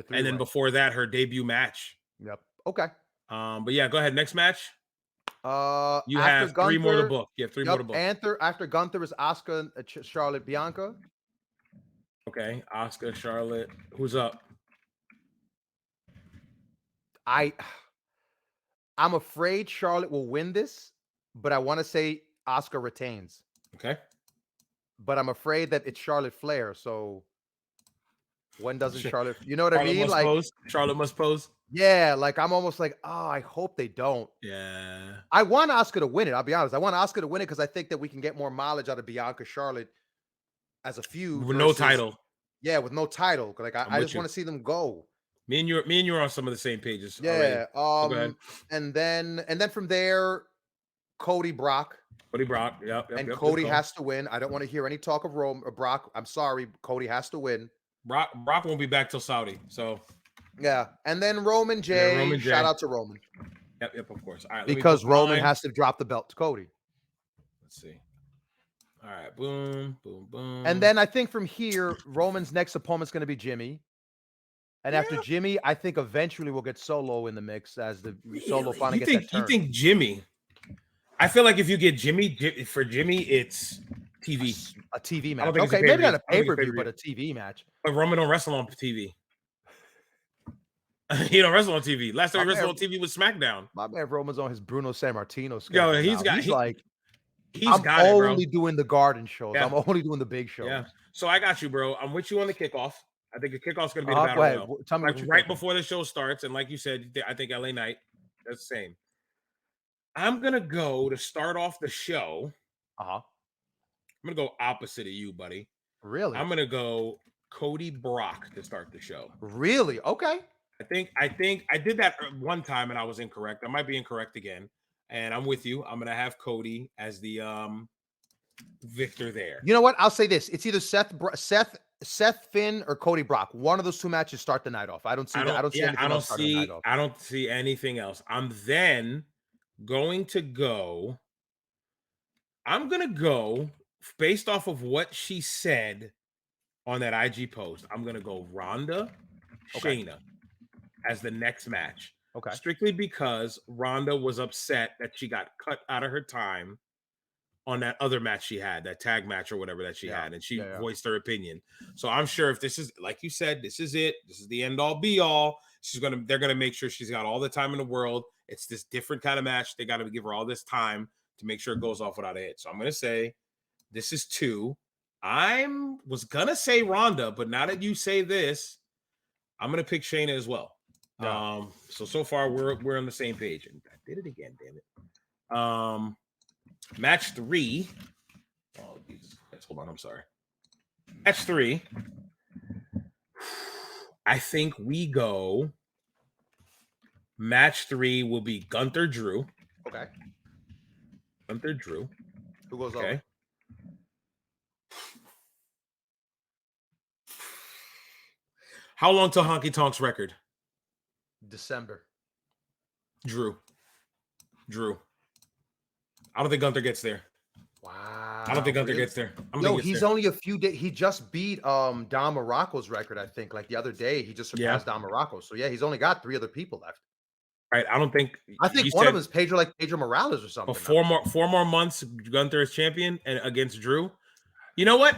And then before that, her debut match. Yep. Okay. But yeah, go ahead. Next match. You have Gunther, 3 more to book. You have 3 more to book. After Gunther is Asuka, Charlotte, Bianca. Okay, Asuka, Charlotte. Who's up? I'm afraid Charlotte will win this, but I want to say Asuka retains. Okay. But I'm afraid that it's Charlotte Flair. So when doesn't Charlotte? You know what I mean? Charlotte must pose. Yeah, like I'm almost like, oh, I hope they don't. Yeah. I want Asuka to win it. I'll be honest. I want Asuka to win it because I think that we can get more mileage out of Bianca Charlotte as a feud with no title. Yeah, with no title. Like I just want to see them go. Me and you are on some of the same pages. Yeah. And then from there, Cody Brock. Yep. And Cody has to win. I don't want to hear any talk of Brock. I'm sorry. Cody has to win. Brock won't be back till Saudi. So yeah. And then Roman J. Shout out to Roman. Yep, of course. All right. Because Roman has to drop the belt to Cody. Let's see. All right. Boom. And then I think from here, Roman's next opponent's going to be Jimmy. And after Jimmy, I think eventually we'll get Solo in the mix as the Solo finally gets that turn. You think Jimmy? I feel like if you get Jimmy, for Jimmy, it's TV. A TV match. Okay, maybe not a pay-per-view, but a TV match. But Roman don't wrestle on TV. He don't wrestle on TV. Last time he wrestled on TV was SmackDown. My man Roman's on his Bruno Sammartino schedule. Yo, I'm only doing the garden shows. Yeah. I'm only doing the big shows. Yeah. So I got you, bro. I'm with you on the kickoff. I think the kickoff's going to be the battle royal. Tell me right before the show starts. And like you said, I think LA Knight, that's the same. I'm going to go to start off the show. I'm going to go opposite of you, buddy. Really? I'm going to go Cody Brock to start the show. Really? Okay. I think I did that one time and I was incorrect. I might be incorrect again. And I'm with you. I'm going to have Cody as the victor there. You know what? I'll say this. It's either Seth Finn or Cody Brock. One of those two matches start the night off. I don't see anything else. I'm then going to go. I'm going to go based off of what she said on that IG post. I'm going to go Ronda, Shayna as the next match. Okay. Strictly because Ronda was upset that she got cut out of her time on that other match she had, that tag match or whatever that she had, and she voiced her opinion. So I'm sure if this is, like you said, this is it. This is the end all be all. They're gonna make sure she's got all the time in the world. It's this different kind of match. They got to give her all this time to make sure it goes off without a hit. So I'm gonna say this is 2. I was gonna say Ronda, but now that you say this, I'm gonna pick Shayna as well. Yeah. So far we're on the same page. And I did it again, damn it. Match 3. Oh, Jesus Christ. Hold on, I'm sorry. Match 3. I think we go. Match 3 will be Gunther Drew. Okay. Gunther Drew. Who goes Okay. over? How long till Honky Tonk's record? December. Drew. I don't think Gunther gets there. Wow. I don't think Gunther really? gets there. He's only a few days. He just beat Don Morocco's record, I think. Like the other day, he just surpassed Don Morocco. So yeah, he's only got 3 other people left. Right. I don't think. I think one of them is Pedro Morales or something. But 4 more months, Gunther is champion and against Drew. You know what?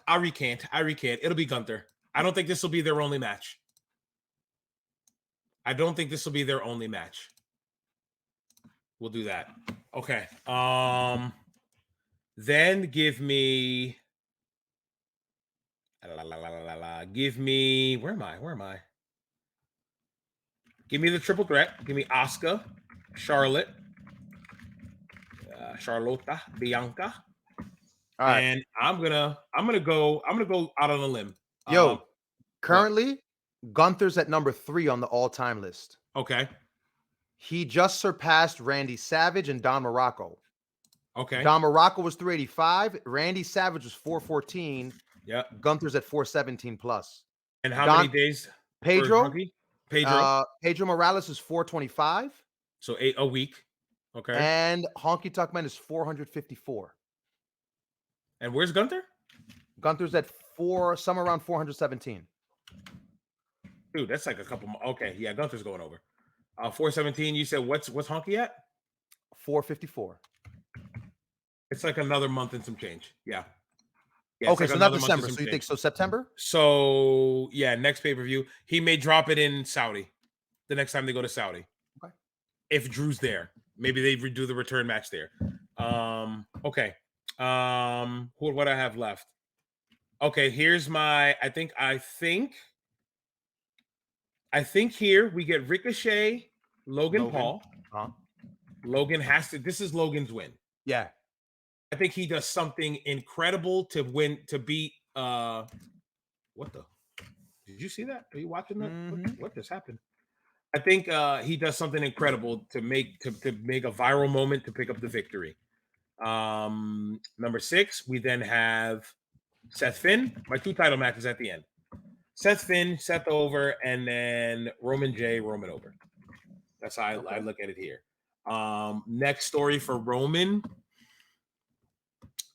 I recant. It'll be Gunther. I don't think this will be their only match. We'll do that. Okay. Then give me. Give me. Where am I? Give me the triple threat. Give me Asuka, Charlotte, Charlotta, Bianca. All right. And I'm gonna go out on a limb. Currently, Gunther's at number 3 on the all-time list. Okay. He just surpassed Randy Savage and Don Morocco. Okay. Don Morocco was 385. Randy Savage was 414. Yeah. Gunther's at 417 plus. And how many days? Pedro Morales is 425. So 8 a week. Okay. And Honky Tonk Man is 454. And where's Gunther? Gunther's at somewhere around 417. Dude, that's like a couple more. Okay, yeah, Gunther's going over. 417. You said what's Honky at? 454. It's like another month and some change. Yeah. Okay, so not December. So you think so September? So yeah, next pay-per-view. He may drop it in Saudi the next time they go to Saudi. Okay. If Drew's there. Maybe they redo the return match there. Okay. What I have left? Okay, here's my I think here we get Ricochet, Logan Paul. Logan has to. This is Logan's win. Yeah. I think he does something incredible to beat what the? Did you see that? Are you watching that? Mm-hmm. What just happened? I think he does something incredible to make a viral moment to pick up the victory. Number 6, we then have Seth Finn. My 2 title matches at the end. Seth Finn, Seth over, and then Roman over. That's how I look at it here. Next story for Roman.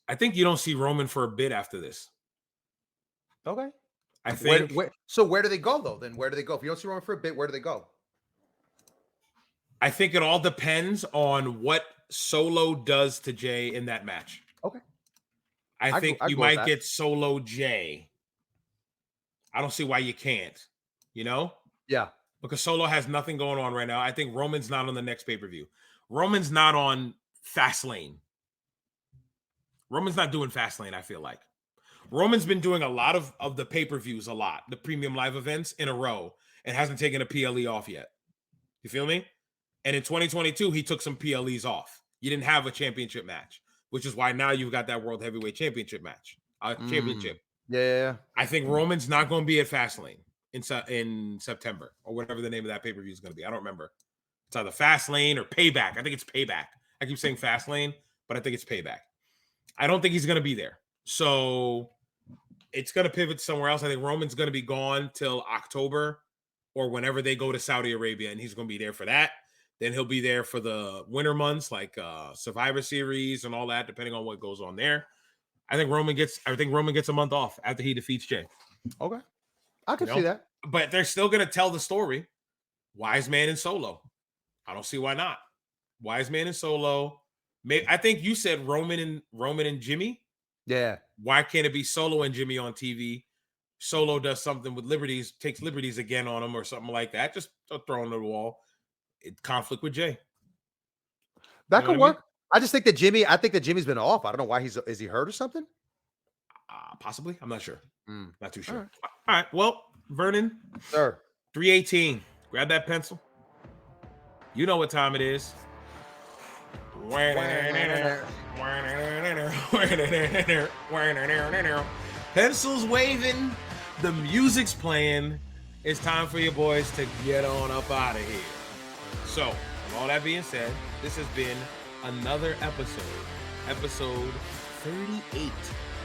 I think you don't see Roman for a bit after this. Okay. I think. So where do they go though? Then where do they go? If you don't see Roman for a bit, where do they go? I think it all depends on what Solo does to Jay in that match. Okay. I think you might get Solo Jay. I don't see why you can't. You know? Yeah. Because Solo has nothing going on right now. I think Roman's not on the next pay-per-view. Roman's not on Fastlane. Roman's not doing Fastlane, I feel like. Roman's been doing a lot of the pay-per-views, the premium live events in a row, and hasn't taken a PLE off yet. You feel me? And in 2022, he took some PLEs off. You didn't have a championship match, which is why now you've got that World Heavyweight Championship match. Championship. Yeah. I think Roman's not going to be at Fastlane in September or whatever the name of that pay-per-view is going to be. I don't remember. It's either Fastlane or Payback. I think it's Payback. I keep saying Fastlane, but I think it's Payback. I don't think he's going to be there. So it's going to pivot somewhere else. I think Roman's going to be gone till October or whenever they go to Saudi Arabia, and he's going to be there for that. Then he'll be there for the winter months, like Survivor Series and all that, depending on what goes on there. I think Roman gets a month off after he defeats Jay. Okay. I can see that. But they're still going to tell the story. Wise Man and Solo. I don't see why not. Wise Man and Solo. I think you said Roman and Jimmy. Yeah. Why can't it be Solo and Jimmy on TV? Solo does something with liberties, takes liberties again on him or something like that. Just throw him to the wall. Conflict with Jay. That could work. I just think that Jimmy's been off. I don't know why is he hurt or something? Possibly. I'm not sure. Not too sure. All right. Well, Vernon. Sir. 3:18. Grab that pencil. You know what time it is. Pencils waving. The music's playing. It's time for you boys to get on up out of here. So, with all that being said, this has been another episode. Episode 38.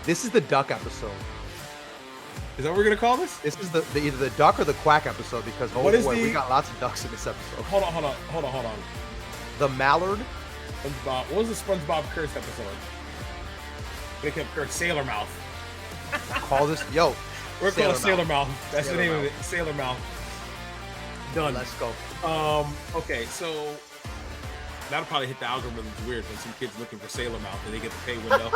This is the duck episode. Is that what we're gonna call this? This is the either the duck or the quack episode because we got lots of ducks in this episode. Hold on. The mallard. SpongeBob. What was the SpongeBob curse episode? They kept curse Sailor Mouth. Call this We're called Sailor Mouth. That's the name of it. Sailor Mouth. Done. Let's go. Okay, so that'll probably hit the algorithm weird when some kids looking for Sailor Mouth and they get the pay window.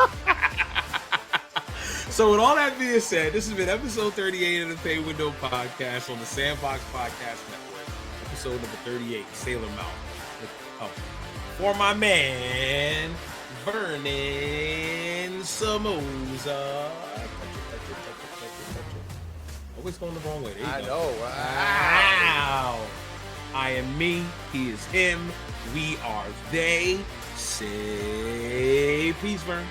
So with all that being said, this has been episode 38 of the Pay Window Podcast on the Sandbox Podcast Network. Episode number 38, Sailor Mouth. For my man, Vernon Somoza. Always going the wrong way. I know. Wow. I am me. He is him. We are they. Say peace, Vern.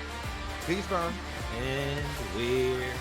Peace, Vern. And we're